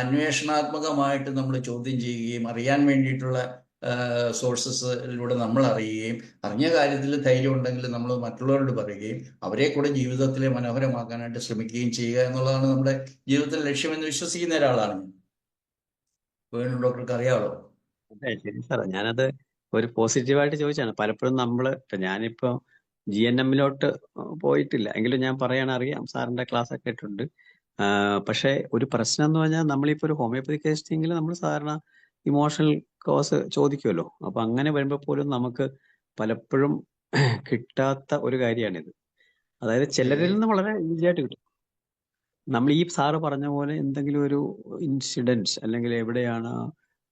അന്വേഷണാത്മകമായിട്ട് നമ്മൾ ചോദ്യം ചെയ്യുകയും അറിയാൻ വേണ്ടിയിട്ടുള്ള സോഴ്സസിലൂടെ നമ്മൾ അറിയുകയും അറിഞ്ഞ കാര്യത്തിൽ ധൈര്യം ഉണ്ടെങ്കിൽ നമ്മൾ മറ്റുള്ളവരോട് പറയുകയും അവരെ കൂടെ ജീവിതത്തിലെ മനോഹരമാക്കാനായിട്ട് ശ്രമിക്കുകയും ചെയ്യുക എന്നുള്ളതാണ് നമ്മുടെ ജീവിതത്തിലെ ലക്ഷ്യമെന്ന് വിശ്വസിക്കുന്ന ഒരാളാണ് ഞാൻ. വേണു ഡോക്ടർക്ക് അറിയാമല്ലോ. അതെ, ശരി സാറേ. ഞാനത് ഒരു പോസിറ്റീവായിട്ട് ചോദിച്ചാണ്. പലപ്പോഴും ഞാനിപ്പോ GNM-ലോട്ട് പോയിട്ടില്ല, എങ്കിലും ഞാൻ പറയാണ്, അറിയാം, സാറിന്റെ ക്ലാസ് ഒക്കെ ഇട്ടുണ്ട്. പക്ഷെ ഒരു പ്രശ്നം എന്ന് പറഞ്ഞാൽ നമ്മളിപ്പോ ഒരു ഹോമിയോപ്പതി കേസിൽ നമ്മൾ സാധാരണ ഇമോഷണൽ കോസ് ചോദിക്കുമല്ലോ. അപ്പൊ അങ്ങനെ വരുമ്പോൾ പോലും നമുക്ക് പലപ്പോഴും കിട്ടാത്ത ഒരു കാര്യമാണിത്. അതായത് ചിലരിൽ നിന്ന് വളരെ ഈസി ആയിട്ട് കിട്ടും. നമ്മൾ ഈ സാറ് പറഞ്ഞ പോലെ എന്തെങ്കിലും ഒരു ഇൻസിഡൻസ് അല്ലെങ്കിൽ എവിടെയാണ്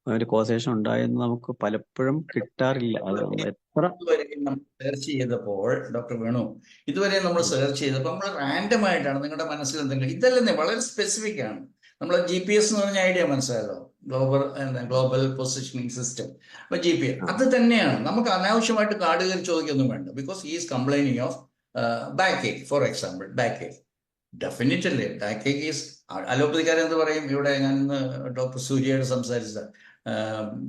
ഒരു കോസേഷൻ ഉണ്ടായെന്ന് നമുക്ക് പലപ്പോഴും കിട്ടാറില്ല. അത് എത്ര നമ്മൾ സെർച്ച് ചെയ്തപ്പോൾ ഡോക്ടർ വേണു, ഇതുവരെ നമ്മൾ സെർച്ച് ചെയ്തപ്പോൾ നമ്മൾ റാൻഡം ആയിട്ടാണ് നിങ്ങളുടെ മനസ്സിൽ എന്തെങ്കിലും ഇതല്ലെന്നേ, വളരെ സ്പെസിഫിക് ആണ്. നമ്മൾ GPS എന്ന് പറഞ്ഞ ഐഡിയ മനസ്സിലായല്ലോ, ഗ്ലോബൽ പൊസിഷനിങ് സിസ്റ്റം. അപ്പൊ GPS അത് തന്നെയാണ്. നമുക്ക് അനാവശ്യമായിട്ട് കാർഡ് കയറി ചോദിക്കൊന്നും വേണ്ട. Because he is complaining of backache, for example. Backache definitely backache is, അലോപ്പതിക്കാരെന്ത് പറയും? ഇവിടെ ഞാൻ ഇന്ന് ഡോക്ടർ സൂര്യയോട് സംസാരിച്ച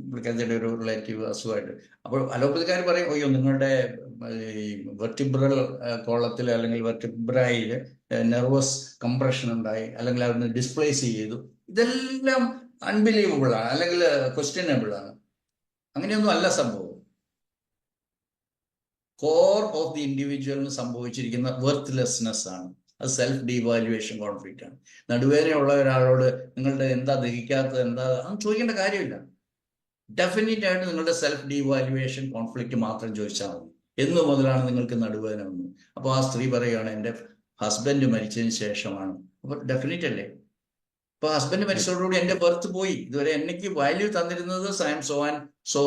പുള്ളിക്കാരത്തിയുടെ ഒരു റിലേറ്റീവ് അസുഖമായിട്ട്, അപ്പോൾ അലോപ്പതിക്കാർ പറയും, അയ്യോ നിങ്ങളുടെ ഈ വെർട്ടിബ്രൽ കോളത്തിൽ അല്ലെങ്കിൽ വെർട്ടിബ്രയിൽ നെർവസ് കംപ്രഷൻ ഉണ്ടായി, അല്ലെങ്കിൽ അവിടുന്ന് ഡിസ്പ്ലേസ് ചെയ്തു. ഇതെല്ലാം അൺബിലീവബിൾ ആണ്, അല്ലെങ്കിൽ ക്വസ്റ്റ്യനബിൾ ആണ്. അങ്ങനെയൊന്നും അല്ല സംഭവം. കോർ ഓഫ് ദി ഇൻഡിവിജ്വലിന് സംഭവിച്ചിരിക്കുന്ന വെർത്ത്ലെസ്നെസ് ആണ്. അത് സെൽഫ് ഡീവാലുവേഷൻ കോൺഫ്ലിക്റ്റ് ആണ്. നടുവേദനയുള്ള ഒരാളോട് നിങ്ങളുടെ എന്താ ദഹിക്കാത്തത്, എന്താ അതൊന്നും ചോദിക്കേണ്ട കാര്യമില്ല. ഡെഫിനറ്റ് ആയിട്ട് നിങ്ങളുടെ സെൽഫ് ഡീവാലുവേഷൻ കോൺഫ്ലിക്റ്റ് മാത്രം ചോദിച്ചാൽ മതി. എന്ന് മുതലാണ് നിങ്ങൾക്ക് നടുവേദന വന്നത്? അപ്പോൾ ആ സ്ത്രീ പറയുകയാണ് എൻ്റെ ഹസ്ബൻഡ് മരിച്ചതിന് ശേഷമാണ്. അപ്പോൾ ഡെഫിനറ്റ് അല്ലേ? അപ്പോൾ ഹസ്ബൻഡ് മരിച്ചതോടുകൂടി എൻ്റെ ബർത്ത് പോയി. ഇതുവരെ എനിക്ക് വാല്യൂ തന്നിരുന്നത് സോ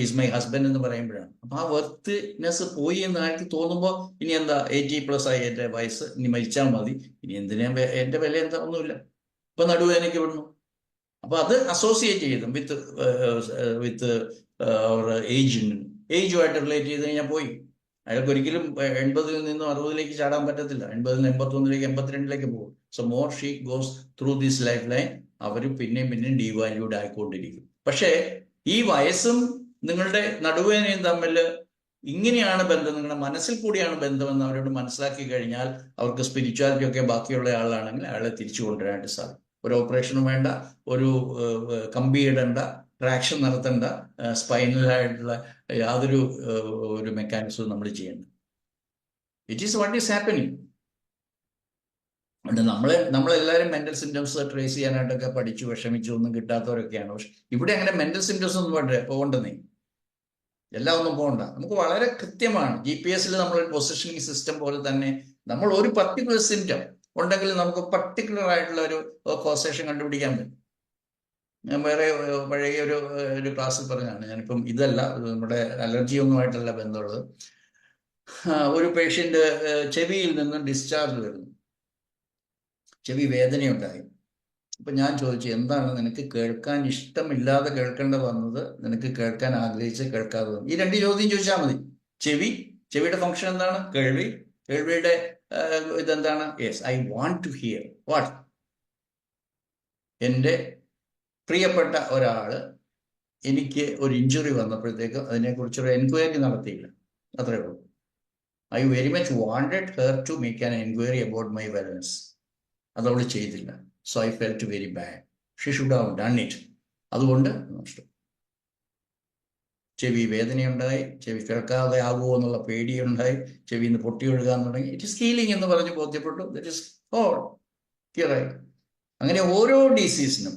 ഈസ് മൈ ഹസ്ബൻഡ് എന്ന് പറയുമ്പോഴാണ്. അപ്പൊ ആ വർത്ത്നെസ് പോയി എന്ന് ആൾക്ക് തോന്നുമ്പോൾ ഇനി എന്താ 80+ ആയി എൻ്റെ വയസ്സ്, ഇനി മരിച്ചാൽ മതി, ഇനി എന്തിനാ എൻ്റെ വില എന്താ, ഒന്നുമില്ല. ഇപ്പൊ നടുവേദനയ്ക്ക് വിടുന്നു. അപ്പൊ അത് അസോസിയേറ്റ് ചെയ്തു വിത്ത് ഏജുമായിട്ട് റിലേറ്റ് ചെയ്ത് കഴിഞ്ഞാൽ പോയി. അയാൾക്ക് ഒരിക്കലും 80-ൽ നിന്നും 60-ലേക്ക് ചാടാൻ പറ്റത്തില്ല. 80-ൽ നിന്ന് 81-ലേക്ക് 82-ലേക്ക് പോകും. So more she goes through this life line. അവർ പിന്നെയും ഡീവാല്യൂഡ് ആയിക്കൊണ്ടിരിക്കും. പക്ഷേ ഈ വയസ്സും നിങ്ങളുടെ നടുവേദനയും തമ്മിൽ ഇങ്ങനെയാണ് ബന്ധം, നിങ്ങളുടെ മനസ്സിൽ കൂടിയാണ് ബന്ധമെന്ന് അവരോട് മനസ്സിലാക്കി കഴിഞ്ഞാൽ അവർക്ക് സ്പിരിച്വാലിറ്റി ഒക്കെ ബാക്കിയുള്ള ആളാണെങ്കിൽ അയാളെ തിരിച്ചു കൊണ്ടുവരാനായിട്ട് സാധിക്കും. ഒരു ഓപ്പറേഷനും വേണ്ട, ഒരു കമ്പി ഇടണ്ട, ട്രാക്ഷൻ നടത്തേണ്ട, സ്പൈനലായിട്ടുള്ള യാതൊരു ഒരു മെക്കാനിസവും നമ്മൾ ചെയ്യേണ്ട. It is what is happening. നമ്മളെല്ലാവരും മെന്റൽ സിംറ്റംസ് ട്രേസ് ചെയ്യാനായിട്ടൊക്കെ പഠിച്ചു വിഷമിച്ചു, ഒന്നും കിട്ടാത്തവരൊക്കെയാണ്. പക്ഷെ ഇവിടെ അങ്ങനെ മെന്റൽ സിംറ്റംസ് ഒന്നും പോകണ്ടെന്നേ, എല്ലാം ഒന്നും പോകണ്ട. നമുക്ക് വളരെ കൃത്യമാണ്. GPS-ൽ നമ്മൾ പൊസിഷനിങ് സിസ്റ്റം പോലെ തന്നെ നമ്മൾ ഒരു പർട്ടിക്കുലർ സിംറ്റം ഉണ്ടെങ്കിൽ നമുക്ക് പർട്ടിക്കുലർ ആയിട്ടുള്ള ഒരു കോസേഷൻ കണ്ടുപിടിക്കാൻ പറ്റും. ഞാൻ വേറെ പഴയ ഒരു ക്ലാസ്സിൽ പറഞ്ഞാണ്, ഞാനിപ്പം ഇതല്ല, നമ്മുടെ അലർജി ഒന്നുമായിട്ടല്ല ബന്ധമുള്ളത്. ഒരു പേഷ്യന്റ് ചെവിയിൽ നിന്നും ഡിസ്ചാർജ് വരുന്നു, ചെവി വേദനയുണ്ടായി. അപ്പൊ ഞാൻ ചോദിച്ചു, എന്താണ് നിനക്ക് കേൾക്കാൻ ഇഷ്ടമില്ലാതെ കേൾക്കേണ്ട വന്നത്, നിനക്ക് കേൾക്കാൻ ആഗ്രഹിച്ച് കേൾക്കാതെ വന്നത്? ഈ രണ്ട് ചോദ്യം ചോദിച്ചാൽ മതി. ചെവിയുടെ ഫംഗ്ഷൻ എന്താണ്? കേൾവിയുടെ ഇതെന്താണ്? Yes, I want to hear what. എൻ്റെ പ്രിയപ്പെട്ട ഒരാള് എനിക്ക് ഒരു ഇഞ്ചുറി വന്നപ്പോഴത്തേക്ക് അതിനെക്കുറിച്ചൊരു എൻക്വയറി നടത്തിയില്ല, അത്രേ ഉള്ളൂ. I very much wanted her to make an enquiry about my wellness. അതവൾ ചെയ്തില്ല. So I felt very bad. She should have done it. അതുകൊണ്ട് നഷ്ടം. ചെവി വേദനയുണ്ടായി, ചെവി കേൾക്കാതെ ആകുമോ എന്നുള്ള പേടിയുണ്ടായി, ചെവിയിൽ നിന്ന് പൊട്ടി ഒഴുകാൻ തുടങ്ങി. ഇറ്റ് ഇസ് ഹീലിംഗ് എന്ന് പറഞ്ഞ് ബോധ്യപ്പെട്ടു. ദറ്റ് ഇസ് ഓൾ ക്ലിയറായി. അങ്ങനെ ഓരോ ഡിസീസിനും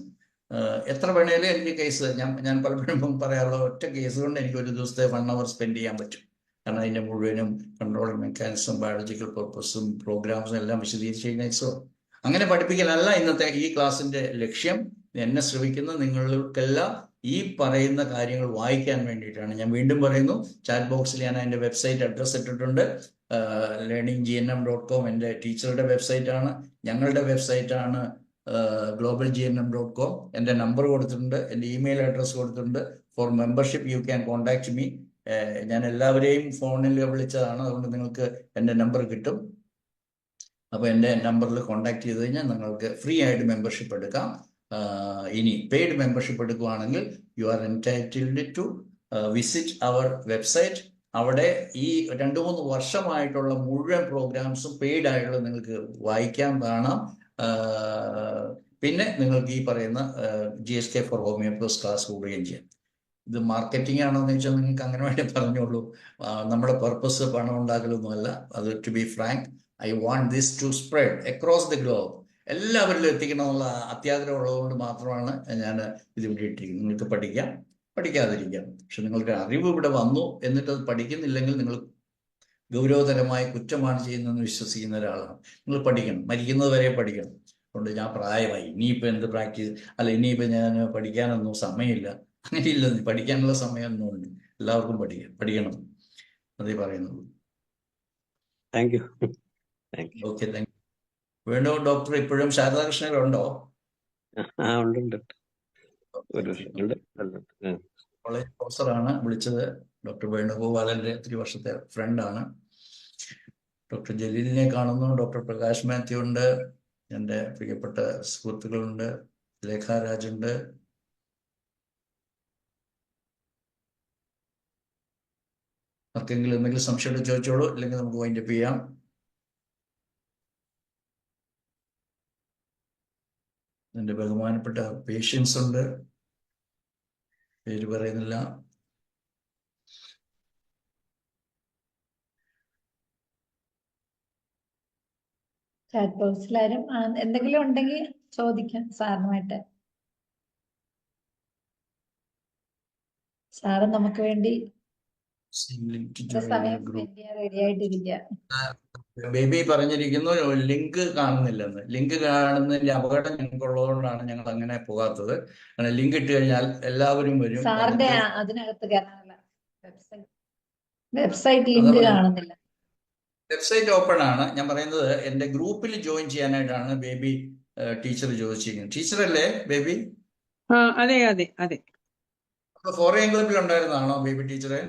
എത്ര വേണേലും എനിക്ക് കേസ് ഞാൻ പലപ്പോഴും പറയാറുള്ള ഒറ്റ കേസ് കൊണ്ട് എനിക്ക് ഒരു ദിവസത്തെ 1 hour സ്പെൻഡ് ചെയ്യാൻ പറ്റും. കാരണം അതിൻ്റെ മുഴുവനും കൺട്രോളിങ് മെക്കാനിസം, ബയോളജിക്കൽ പർപ്പസും പ്രോഗ്രാംസും എല്ലാം വിശദീകരിച്ച് കഴിഞ്ഞാൽ സോ അങ്ങനെ പഠിപ്പിക്കലല്ല ഇന്നത്തെ ഈ ക്ലാസ്സിന്റെ ലക്ഷ്യം. എന്നെ ശ്രമിക്കുന്ന നിങ്ങൾക്കെല്ലാം ഈ പറയുന്ന കാര്യങ്ങൾ വായിക്കാൻ വേണ്ടിയിട്ടാണ്. ഞാൻ വീണ്ടും പറയുന്നു, ചാറ്റ് ബോക്സിൽ ഞാൻ എൻ്റെ വെബ്സൈറ്റ് അഡ്രസ്സ് ഇട്ടിട്ടുണ്ട്. learninggnm.com എൻ്റെ ടീച്ചറുടെ വെബ്സൈറ്റാണ്. ഞങ്ങളുടെ വെബ്സൈറ്റാണ് globalgnm.com. എൻ്റെ നമ്പർ കൊടുത്തിട്ടുണ്ട്, എൻ്റെ ഇമെയിൽ അഡ്രസ്സ് കൊടുത്തിട്ടുണ്ട്. For membership you can contact me. ഞാൻ എല്ലാവരെയും ഫോണിൽ വിളിച്ചതാണ്, അതുകൊണ്ട് നിങ്ങൾക്ക് എൻ്റെ നമ്പർ കിട്ടും. അപ്പോൾ എൻ്റെ നമ്പറിൽ കോൺടാക്ട് ചെയ്ത് കഴിഞ്ഞാൽ നിങ്ങൾക്ക് ഫ്രീ ആയിട്ട് മെമ്പർഷിപ്പ് എടുക്കാം. ഇനി പെയ്ഡ് മെമ്പർഷിപ്പ് എടുക്കുകയാണെങ്കിൽ you are entitled to visit our website. അവിടെ ഈ 2-3 വർഷമായിട്ടുള്ള മുഴുവൻ പ്രോഗ്രാംസും പെയ്ഡ് ആയിട്ടുള്ള നിങ്ങൾക്ക് വായിക്കാം, കാണാം. പിന്നെ നിങ്ങൾക്ക് ഈ പറയുന്ന GSK ഫോർ ഹോമിയോപ്പസ് ക്ലാസ് കൂടുകയും ചെയ്യാം. ഇത് മാർക്കറ്റിംഗ് ആണോ എന്ന് ചോദിച്ചാൽ നിങ്ങൾക്ക് അങ്ങനെ വേണ്ടി പറഞ്ഞോളൂ. നമ്മുടെ പർപ്പസ് പണം ഉണ്ടാക്കലൊന്നുമല്ല. അത് to be frank, I want this to spread across the globe. എല്ലാവരിലും എത്തിക്കണമെന്നുള്ള അത്യാഗ്രഹം ഉള്ളതുകൊണ്ട് മാത്രമാണ് ഞാൻ ഇത് ഇവിടെ ഇട്ടിരിക്കുന്നത്. നിങ്ങൾക്ക് പഠിക്കാം, പഠിക്കാതിരിക്കാം. പക്ഷെ നിങ്ങൾക്ക് അറിവ് ഇവിടെ വന്നു എന്നിട്ട് അത് പഠിക്കുന്നില്ലെങ്കിൽ നിങ്ങൾ ഗൗരവതരമായ കുറ്റമാണ് ചെയ്യുന്നതെന്ന് വിശ്വസിക്കുന്ന ഒരാളാണ്. നിങ്ങൾ പഠിക്കണം, മരിക്കുന്നത് വരെ പഠിക്കണം. അതുകൊണ്ട് ഞാൻ പ്രായമായി, ഇനിയിപ്പോൾ എന്ത് പ്രാക്ടീസ്, അല്ല ഇനിയിപ്പോൾ ഞാൻ പഠിക്കാനൊന്നും സമയമില്ല, അങ്ങനെയില്ല. പഠിക്കാനുള്ള സമയമൊന്നും ഉണ്ട്. എല്ലാവർക്കും പഠിക്കണം, അതേ പറയുന്നുള്ളൂ. Thank you. Okay, thank U. Venu doctor ഇപ്പോഴും ശാരദാകൃഷ്ണനുണ്ടോ? ഉണ്ട്. കോളേജ് പ്രൊഫസറാണ് വിളിച്ചത്. ഡോക്ടർ വേണുഗോപാലന്റെ 3 വർഷത്തെ ഫ്രണ്ടാണ്. ഡോക്ടർ ജലീലിനെ കാണുന്നു. ഡോക്ടർ പ്രകാശ് മാത്യു ഉണ്ട്. എൻ്റെ പ്രിയപ്പെട്ട സുഹൃത്തുക്കളുണ്ട്. ലേഖ രാജുണ്ട്. ആർക്കെങ്കിലും എന്തെങ്കിലും സംശയം ചോദിച്ചോളൂ, അല്ലെങ്കിൽ നമുക്ക് വൈൻഡപ്പ് ചെയ്യാം. എൻ്റെ ബഹുമാനപ്പെട്ട പേഷ്യൻസ് ഉണ്ട്, പേര് പറയുന്നില്ല. ചാറ്റ് ബോക്സിലാരും എന്തെങ്കിലും ഉണ്ടെങ്കിൽ ചോദിക്കാം സാറിനുമായിട്ട്. സാറ് നമുക്ക് വേണ്ടി സമയം സ്പെൻഡ് ചെയ്യാൻ റെഡി ആയിട്ടിരിക്കുക. ബേബി പറഞ്ഞിരിക്കുന്നു ലിങ്ക് കാണുന്നില്ലെന്ന്. ലിങ്ക് കാണുന്നതിന്റെ അപകടം ഞങ്ങൾക്കുള്ളതുകൊണ്ടാണ് ഞങ്ങൾ അങ്ങനെ പോകാത്തത്. കാരണം ലിങ്ക് ഇട്ട് കഴിഞ്ഞാൽ എല്ലാവരും വരും. സാറിന്റെ അതിനകത്ത് കയറാനുള്ള വെബ്സൈറ്റ് ലിങ്ക് കാണുന്നില്ല. വെബ്സൈറ്റ് ഓപ്പൺ ആണ്. ഞാൻ പറയുന്നത് എന്റെ ഗ്രൂപ്പിൽ ജോയിൻ ചെയ്യാനായിട്ടാണ് ബേബി ടീച്ചർ ചോദിച്ചിരിക്കുന്നത്. ടീച്ചറല്ലേ ബേബി? അതെ അതെ അതെ. ഫോറിൻ ക്ലബിൽ ഉണ്ടായിരുന്നാണോ ബേബി ടീച്ചറെ?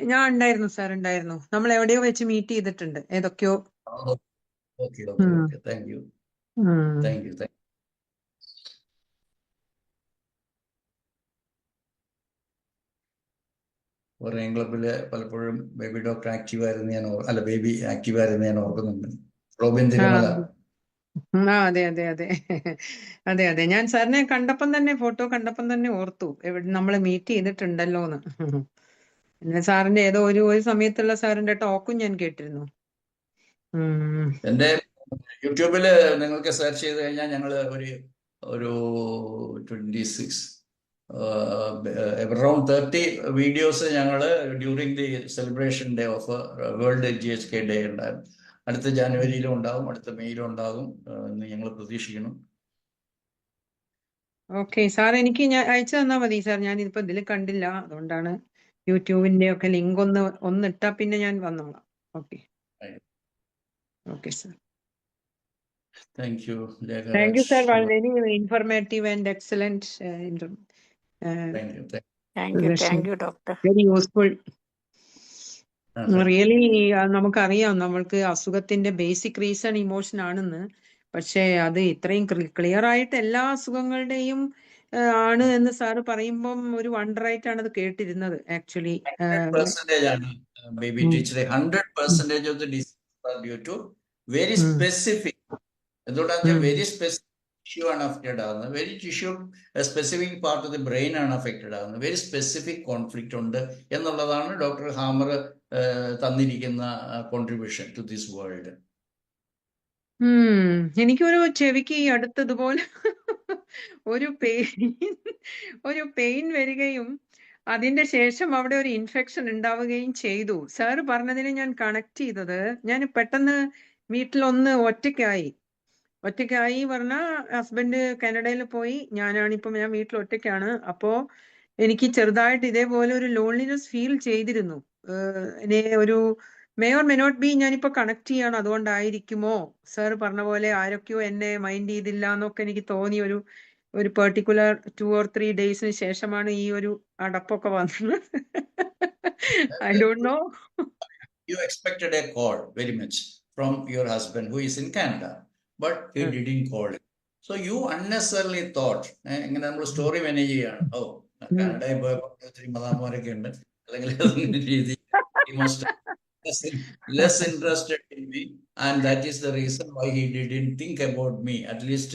ഞാൻ ഉണ്ടായിരുന്നു സാർ, ഉണ്ടായിരുന്നു. നമ്മൾ എവിടെയോ വെച്ച് മീറ്റ് ചെയ്തിട്ടുണ്ട് ഏതൊക്കെയോ. Okay okay okay, thank you thank you. Foreign ക്ലബില് പലപ്പോഴും ബേബി ഡോക്ടർ ആക്റ്റീവ് ആയിരുന്നു ബേബി ആക്റ്റീവ് ആയിരുന്നു ഞാൻ ഓർക്കുന്നുണ്ട്. റോബിൻ തിരുമല. അതെ അതെ അതെ അതെ അതെ. ഞാൻ സാറിനെ കണ്ടപ്പം തന്നെ, ഫോട്ടോ കണ്ടപ്പം തന്നെ ഓർത്തു നമ്മൾ മീറ്റ് ചെയ്തിട്ടുണ്ടല്ലോ എന്ന്. പിന്നെ സാറിന്റെ ഏതോ ഒരു സമയത്തുള്ള സാറിന്റെ ടോക്കും ഞാൻ കേട്ടിരുന്നു. എന്റെ യൂട്യൂബില് നിങ്ങൾക്ക് സെർച്ച് ചെയ്ത് കഴിഞ്ഞാൽ ഞങ്ങൾ ഒരു 26 അറൌണ്ട് 30 വീഡിയോസ് ഞങ്ങൾ during the celebration day of world GHK day ഉണ്ടായിരുന്നു. അടുത്ത ജനുവരിയിലും ഉണ്ടാകും, അടുത്ത മെയ്യിലും ഉണ്ടാകും എന്ന് ഞങ്ങൾ പ്രതീക്ഷിക്കണം. ഓക്കെ സാർ, എനിക്ക് ഞാൻ അയച്ചു തന്നാൽ മതി സാർ. ഞാൻ ഇതിപ്പോ ഇതിൽ കണ്ടില്ല, അതുകൊണ്ടാണ്. യൂട്യൂബിന്റെ ഒക്കെ ലിങ്ക് ഒന്ന് ഇട്ടാ പിന്നെ ഞാൻ വന്നോളാം. Okay okay sir. Thank you, Thank you, sir. Legaraj. Very informative and excellent Thank you. session. Thank you, doctor. Very useful. Thank you. Really നമുക്കറിയാം നമ്മൾക്ക് അസുഖത്തിന്റെ ബേസിക് റീസൺ ഇമോഷൻ ആണെന്ന്. പക്ഷെ അത് ഇത്രയും ക്ലിയർ ആയിട്ട് എല്ലാ അസുഖങ്ങളുടെയും ആണ് എന്ന് സാറ് പറയുമ്പം ഒരു വണ്ടറായിട്ടാണ് അത് കേട്ടിരുന്നത് ആക്ച്വലി. 100% ആണ് baby teacher. 100% of the diseases are due to very specific. എന്തുകൊണ്ടാണെന്ന് വെച്ചാൽ വെരി സ്പെസിഫിക് ടിഷ്യൂ ആണ് അഫക്റ്റഡ് ആകുന്നത്. Very tissue specific part of the brain ആണ് അഫക്റ്റഡ് ആകുന്നത്. വെരി സ്പെസിഫിക് കോൺഫ്ലിക്റ്റ് ഉണ്ട് എന്നുള്ളതാണ് ഡോക്ടർ ഹാമർ തന്നിരിക്കുന്ന കോൺട്രിബ്യൂഷൻ ടു ദിസ് വേൾഡ്. എനിക്കൊരു ചെവിക്ക് ഈ അടുത്തതുപോലെ ഒരു പെയിൻ വരികയും അതിന്റെ ശേഷം അവിടെ ഒരു ഇൻഫെക്ഷൻ ഉണ്ടാവുകയും ചെയ്തു. സാറ് പറഞ്ഞതിന് ഞാൻ കണക്ട് ചെയ്തത്, ഞാൻ പെട്ടെന്ന് വീട്ടിലൊന്ന് ഒറ്റയ്ക്കായി പറഞ്ഞാൽ ഹസ്ബൻഡ് കാനഡയിൽ പോയി, ഞാൻ വീട്ടിൽ ഒറ്റയ്ക്കാണ്. അപ്പോ എനിക്ക് ചെറുതായിട്ട് ഇതേപോലെ ഒരു ലോൺലിനെസ് ഫീൽ ചെയ്തിരുന്നു. ഒരു may or may not be, ഞാനിപ്പോ കണക്ട് ചെയ്യാണ് അതുകൊണ്ടായിരിക്കുമോ സാർ പറഞ്ഞ പോലെ ആരൊക്കെയോ എന്നെ മൈൻഡ് ചെയ്തില്ല എന്നൊക്കെ എനിക്ക് തോന്നി. ഒരു പെർട്ടിക്കുലർ 2 or 3 ഡേയ്സിന് ശേഷമാണ് ഈ ഒരു അടപ്പൊക്കെ വന്നത്. I don't no. You expected a call very much from your husband who is in Canada, but he didn't call you. So you unnecessarily thought, ഇങ്ങനെ നമ്മൾ സ്റ്റോറി മാനേജ് ചെയ്യാണ്, ഓ കാനഡയിൽ പോയപ്പോൾ ഒത്തിരി മതാന്മാരൊക്കെ ഉണ്ട്, അല്ലെങ്കിൽ രീതി less interested in me, and that is the reason why he didn't think about me. At least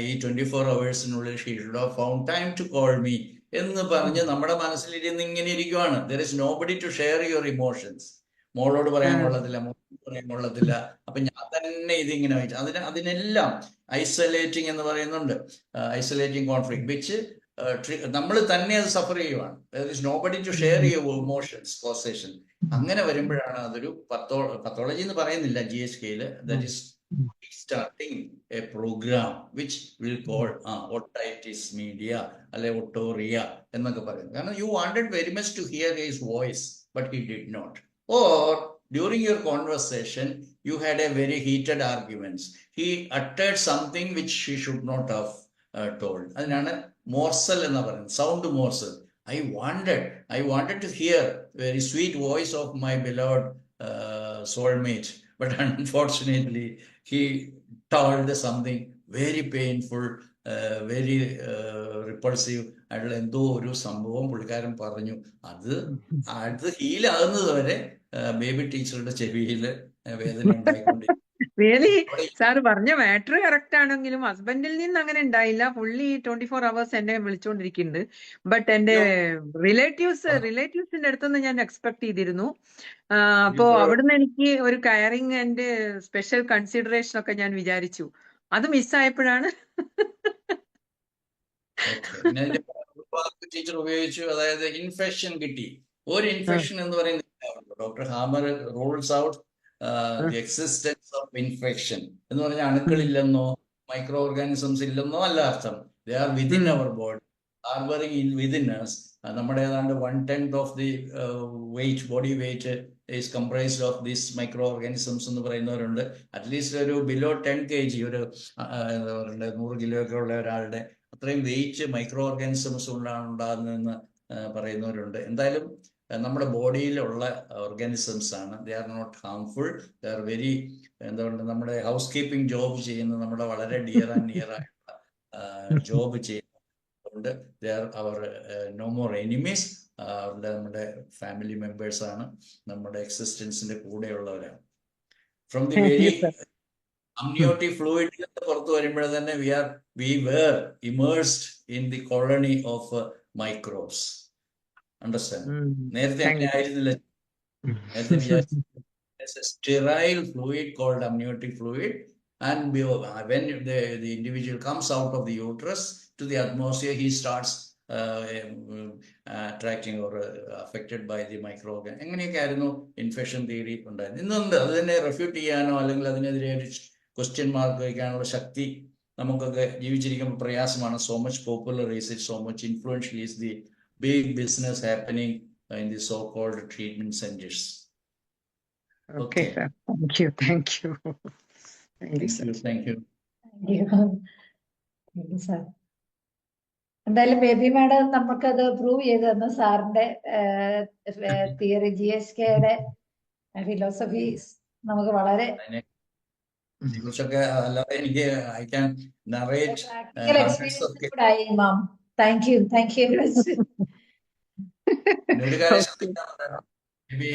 ഈ 24 hours-നുള്ളിൽ he should have found time to call me എന്ന് പറഞ്ഞ് നമ്മുടെ മനസ്സിലിരുന്ന് ഇങ്ങനെ ഇരിക്കുവാണ്. There is nobody to share your emotions. മോളോട് പറയാൻ കൊള്ളത്തില്ല, മോളോട് പറയാൻ കൊള്ളത്തില്ല. അപ്പൊ ഞാൻ തന്നെ ഇതിങ്ങനെ വായിച്ചു. അതിനെല്ലാം ഐസൊലേറ്റിംഗ് എന്ന് പറയുന്നുണ്ട്, ഐസൊലേറ്റിംഗ് കോൺഫ്ലിക്ട്, വിച്ച് നമ്മൾ തന്നെ അത് സഫർ ചെയ്യുവാണ്. There is nobody to share your emotions, causation. അങ്ങനെ വരുമ്പോഴാണ് അതൊരു പത്തോളജി എന്ന് പറയുന്നില്ല GHKയിൽ, that is starting a program which will call otitis media അല്ലെ otoria എന്നൊക്കെ പറയുന്നത്. കാരണം you wanted very much to hear his voice, but he did not. Or during your conversation, you had a very heated arguments. He uttered something which he should not have told. അതിനാണ് morsel എന്ന് പറയുന്നത്, sound morsel. I wanted to hear very sweet voice of my beloved soulmate, but unfortunately he told something very painful, very repulsive ആയിട്ടുള്ള എന്തോ ഒരു സംഭവം പുള്ളിക്കാരൻ പറഞ്ഞു. അത് ഹീലാകുന്നത് വരെ ബേബി ടീച്ചറുടെ ചെവിയിൽ വേദന ഉണ്ടായിക്കൊണ്ടിരിക്കും. സാറ് പറഞ്ഞ മാറ്റർ കറക്റ്റ് ആണെങ്കിലും ഹസ്ബൻഡിൽ നിന്ന് അങ്ങനെ ഉണ്ടായില്ല. ഫുള്ളി 24 hours എന്നെ വിളിച്ചുകൊണ്ടിരിക്കുന്നുണ്ട്. ബട്ട് എന്റെ റിലേറ്റീവ്സിന്റെ അടുത്തുനിന്ന് ഞാൻ എക്സ്പെക്ട് ചെയ്തിരുന്നു. അപ്പോ അവിടുന്ന് എനിക്ക് ഒരു കയറിങ് ആൻഡ് സ്പെഷ്യൽ കൺസിഡറേഷൻ ഒക്കെ ഞാൻ വിചാരിച്ചു. അത് മിസ്സായപ്പോഴാണ് ടീച്ചർ ഉപയോഗിച്ചു. അതായത് ഇൻഫെക്ഷൻ കിട്ടി. ഒരു ഇൻഫെക്ഷൻ എന്ന് പറയുന്നത് doctor Hamer rules out the existence of infection എന്ന് പറഞ്ഞാൽ അണുക്കളില്ലെന്നോ മൈക്രോ ഓർഗാനിസംസ് ഇല്ലെന്നോ അല്ല അർത്ഥം. They are within our body, harbouring in within us. നമ്മുടെ ഏതാണ്ട് 1/10 of the body weight is comprised of these microorganisms എന്ന് പറയുന്നവരുണ്ട്. അറ്റ്ലീസ്റ്റ് ഒരു ബിലോ 10 kg, ഒരു എന്താ പറയുക 100 kilo ഒക്കെ ഉള്ള ഒരാളുടെ അത്രയും വെയിറ്റ് മൈക്രോ ഓർഗാനിസംസ് കൊണ്ടാണ് ഉണ്ടാകുന്നതെന്ന് പറയുന്നവരുണ്ട്. എന്തായാലും നമ്മുടെ ബോഡിയിലുള്ള ഓർഗാനിസംസ് ആണ്. They are not harmful. They are very എന്താ പറയുക, നമ്മുടെ ഹൗസ് കീപ്പിംഗ് ജോബ് ചെയ്യുന്ന, നമ്മുടെ വളരെ ഡിയർ ആൻഡ് നിയർ ആയിട്ടുള്ള ജോബ് ചെയ്യുന്നുണ്ട്. They are our no more enemies. നമ്മുടെ ഫാമിലി മെമ്പേഴ്സ് ആണ്, നമ്മുടെ എക്സിസ്റ്റൻസിന്റെ കൂടെയുള്ളവരാണ്. From the very amniotic fluid പുറത്തു വരുമ്പോഴേ തന്നെ we were immersed in the colony of microbes. Understand? നേരത്തെ അങ്ങനെ ആയിരുന്നില്ല. നേരത്തെ it's a sterile fluid called amniotic fluid, and when the individual comes out of the uterus to the atmosphere, he starts attracting or affected by the microorganism. എങ്ങനെയൊക്കെ ആയിരുന്നു infection theory ഉണ്ടായിരുന്നത്. ഇന്നുണ്ട്. അതിനെ refute ചെയ്യാനോ അല്ലെങ്കിൽ അതിനെതിരെ ഒരു ക്വസ്റ്റ്യൻ മാർക്ക് വയ്ക്കാനുള്ള ശക്തി നമുക്കൊക്കെ ജീവിച്ചിരിക്കുമ്പോൾ പ്രയാസമാണ്. So much popular is it, so much influential is the big business happening in the so called treatment centres. Okay, sir. Thank you. Thank you sir. Thank you. Sir എന്തായാലും baby madam നമുക്കത് prove ചെയ്ത് തന്നു. സാറിന്റെ theory GSKയുടെ philosophy നമുക്ക് വളരെ അതിനെക്കുറിച്ചൊക്കെ അല്ലാതെ എനിക്ക് I can narrate practical hundreds of experience കൂടെ ആയി മാം. താങ്ക് യു ഒരു കാര്യം ശ്രദ്ധിക്കാൻ ബേബി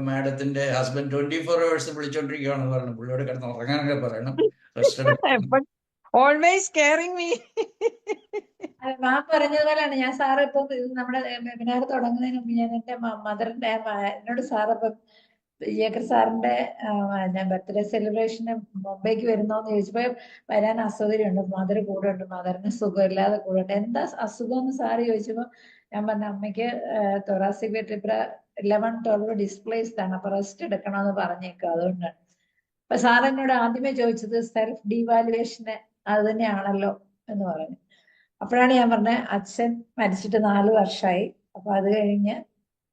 മാഡത്തിന്റെ ഹസ്ബൻഡ് 24 hours വിളിച്ചോണ്ടിരിക്കുകയാണെന്ന് പറഞ്ഞു. പുള്ളിയോട് കിടന്ന് ഉറങ്ങാനൊക്കെ പറയണം. Rest always caring me. Ma'am പറഞ്ഞതുപോലെയാണ് ഞാൻ സാറ് ഇപ്പം നമ്മുടെ വെബിനാർ തുടങ്ങുന്നതിന് മുമ്പ് ഞാൻ എന്റെ മദറിന്റെ എന്നോട് സാറ് ഇപ്പം ജേക്കർ സാറിന്റെ ഞാൻ ബർത്ത്ഡേ സെലിബ്രേഷന് മുംബൈക്ക് വരുന്നോന്ന് ചോദിച്ചപ്പോ വരാൻ അസൗകര്യമുണ്ട്, മദർ കൂടെ ഉണ്ട്, മദറിന് സുഖമില്ലാതെ കൂടെ ഉണ്ട്. എന്താ അസുഖം എന്ന് സാറ് ചോദിച്ചപ്പോ ഞാൻ പറഞ്ഞ അമ്മയ്ക്ക് തൊറാസിക് വെർട്ടിബ്ര 11-12 ഡിസ്പ്ലേസ്ഡ് ആണ്, അപ്പൊ റെസ്റ്റ് എടുക്കണമെന്ന് പറഞ്ഞേക്കും, അതുകൊണ്ടാണ്. അപ്പൊ സാർ എന്നോട് ആദ്യമേ ചോദിച്ചത് സെൽഫ് ഡീവാലുവേഷന് അത് തന്നെയാണല്ലോ എന്ന് പറഞ്ഞു. അപ്പോഴാണ് ഞാൻ പറഞ്ഞത് അച്ഛൻ മരിച്ചിട്ട് 4 വർഷമായി, അപ്പൊ അത് കഴിഞ്ഞ്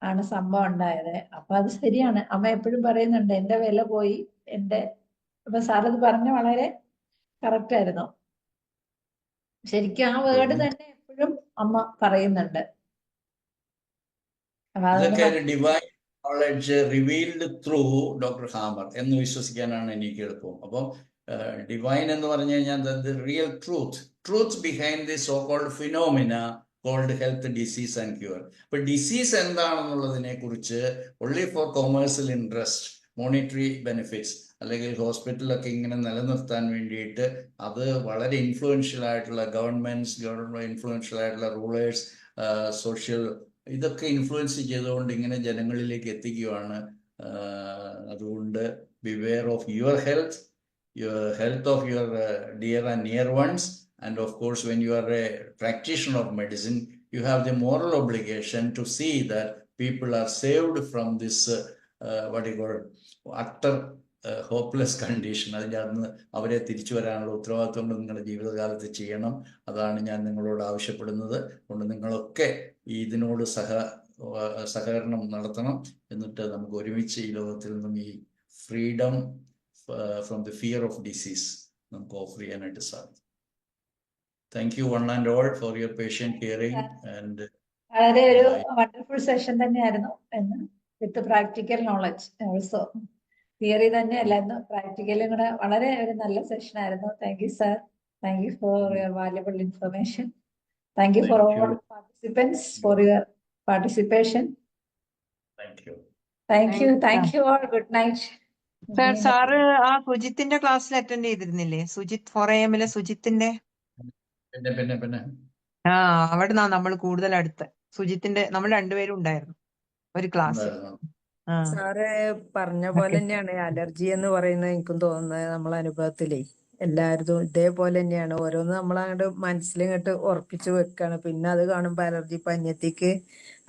ആണ് സംഭവം ഉണ്ടായത്. അപ്പൊ അത് ശരിയാണ്, അമ്മ എപ്പോഴും പറയുന്നുണ്ട് എന്റെ വില പോയി എന്റെ. അപ്പൊ സാറത് പറഞ്ഞ വളരെ കറക്റ്റ് ആയിരുന്നു. ശരിക്കും ആ വേർഡ് തന്നെ എപ്പോഴും അമ്മ പറയുന്നുണ്ട്. അപ്പൊ ഇതൊക്കെ ഒരു അതൊന്ന് divine knowledge revealed through doctor Hamer എന്ന് വിശ്വസിക്കാനാണ് എനിക്ക് എളുപ്പം. അപ്പം ഡിവൈൻ എന്ന് പറഞ്ഞു കഴിഞ്ഞാൽ real truth behind the so called phenomena called health, disease and cure. ഇപ്പൊ ഡിസീസ് എന്താണെന്നുള്ളതിനെ കുറിച്ച് only for commercial interest, monetary benefits അല്ലെങ്കിൽ ഹോസ്പിറ്റലൊക്കെ ഇങ്ങനെ നിലനിർത്താൻ വേണ്ടിയിട്ട് അത് വളരെ ഇൻഫ്ലുവൻഷ്യൽ ആയിട്ടുള്ള ഗവൺമെന്റ് ഇൻഫ്ലുവൻഷ്യൽ ആയിട്ടുള്ള റൂളേഴ്സ്, സോഷ്യൽ ഇതൊക്കെ ഇൻഫ്ലുവൻസ് ചെയ്തുകൊണ്ട് ഇങ്ങനെ ജനങ്ങളിലേക്ക് എത്തിക്കുകയാണ്. അതുകൊണ്ട് beware of your health of your dear and near ones. And of course, when you are a practitioner of medicine, you have the moral obligation to see that people are saved from this, what you call, utter hopeless condition. അതിൻ്റെ അന്ന് അവരെ തിരിച്ചു വരാനുള്ള ഉത്തരവാദിത്വം നിങ്ങളുടെ ജീവിതകാലത്ത് ചെയ്യണം. അതാണ് ഞാൻ നിങ്ങളോട് ആവശ്യപ്പെടുന്നത്. അതുകൊണ്ട് നിങ്ങളൊക്കെ ഇതിനോട് സഹകരണം നടത്തണം. എന്നിട്ട് നമുക്ക് ഒരുമിച്ച് ഈ ലോകത്തിൽ നിന്നും ഈ freedom from the fear of disease നമുക്ക് ഓഫർ ചെയ്യാനായിട്ട് സാധിക്കും. Thank you one and all for your patient hearing and വളരെ ഒരു വണ്ടർഫുൾ സെഷൻ തന്നെയായിരുന്നു എന്ന്, വിത്ത് പ്രാക്ടിക്കൽ നോളജ് ഓൾസോ. തിയറി തന്നെ അല്ലായിരുന്നു, പ്രാക്ടിക്കലും കൂടെ വളരെ ഒരു നല്ല സെഷൻ ആയിരുന്നു. Thank you sir, thank you for your valuable information. Thank you for all participants for your participation. Thank you all. Good night. Sir ആ സുജിത്തിന്റെ ക്ലാസ്സിൽ അറ്റൻഡ് ചെയ്തിരുന്നില്ലേ? സുജിത് 4 AM സുജിത്തിന്റെ. പിന്നെ അവിടുന്നാ നമ്മൾ കൂടുതൽ അടുത്ത്. സുജിത്തിന്റെ നമ്മൾ രണ്ടുപേരും ഉണ്ടായിരുന്നു ഒരു ക്ലാസ്. സാറ് പറഞ്ഞ പോലെ തന്നെയാണ് അലർജി എന്ന് പറയുന്നത്. എനിക്കും തോന്നുന്നത് നമ്മളെ അനുഭവത്തിലേ എല്ലാവരും ഇതേപോലെ തന്നെയാണ്. ഓരോന്ന് നമ്മളങ്ങോട്ട് മനസ്സിലിങ്ങോട്ട് ഉറപ്പിച്ചു വെക്കാണ്. പിന്നെ അത് കാണുമ്പോ അലർജി, പഞ്ഞത്തിക്ക്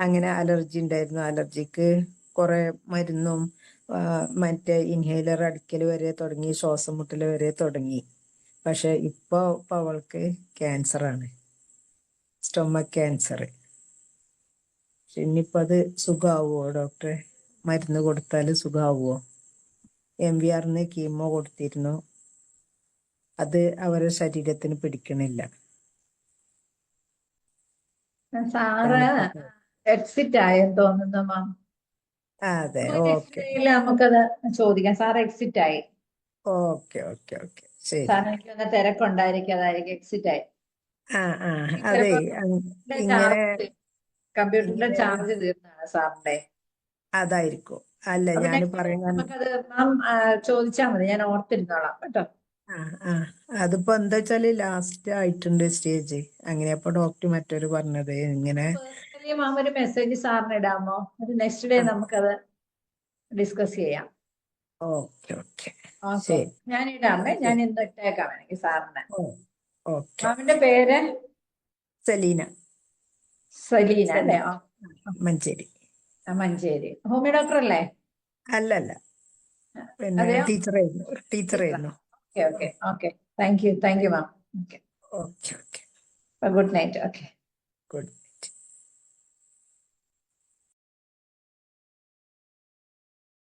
അങ്ങനെ അലർജി ഉണ്ടായിരുന്നു. അലർജിക്ക് കുറെ മരുന്നും മറ്റേ ഇൻഹേലർ അടിക്കൽ വരെ തുടങ്ങി, ശ്വാസം മുട്ടൽ വരെ തുടങ്ങി. പക്ഷെ ഇപ്പൊ അവൾക്ക് ക്യാൻസറാണ്, സ്റ്റൊമക് ക്യാൻസർ. ഇനിയിപ്പോ അത് സുഖാവുമോ ഡോക്ടറെ? മരുന്ന് കൊടുത്താൽ സുഖാവുമോ? MVRന്ന് കീമോ കൊടുത്തിരുന്നു, അത് അവരുടെ ശരീരത്തിന് പിടിക്കണില്ല. സാറ് എക്സിറ്റ് ആയെന്ന് തോന്നുന്നു മാം. അതെ, ഓക്കെ നമുക്കത് ചോദിക്കാം. സാറ് എക്സിറ്റ് ആയി. ഓക്കെ ഓക്കെ ഓക്കെ ശരി. സാറിന് എനിക്ക് ഒന്ന് തിരക്കുണ്ടായിരിക്കും, അതായിരിക്കും എക്സിറ്റ് ആയി. അതെ ഇങ്ങനെ കമ്പ്യൂട്ടറിന്റെ ചാർജ് തീർന്നാണ് സാറിന്റെ. അതായിരിക്കും. അല്ല ഞാൻ പറയുന്നത് നമുക്കത് മാം ചോദിച്ചാൽ മതി, ഞാൻ ഓർത്തിരുന്നോളാം കേട്ടോ. അതിപ്പോ എന്താ വെച്ചാല് ലാസ്റ്റ് ആയിട്ടുണ്ട് സ്റ്റേജ്. അങ്ങനെയപ്പോ ഡോക്ടർ മറ്റൊരു പറഞ്ഞത് ഇങ്ങനെ. പേഴ്സണലി മാം ഒരു മെസ്സേജ് സാറിന് ഇടാമോ? ഒരു നെക്സ്റ്റ് ഡേ നമുക്കത് ഡിസ്കസ് ചെയ്യാം. ഓക്കെ ഓക്കെ ശരി, ഞാൻ ഇടാമേ. ഞാൻ ഇന്ന് ഇട്ടേക്കാം എനിക്ക് സാറിന്. ഓക്കെ. മാമിന്റെ പേര് സലീന. സലീന അല്ലേ? മഞ്ചേരി. മഞ്ചേരി. ഹോമിയോ ഡോക്ടർ അല്ലേ? അല്ലല്ല, പിന്നെ ടീച്ചറായിരുന്നു. Okay. Thank you ma'am. Okay okay. Good night. Okay good.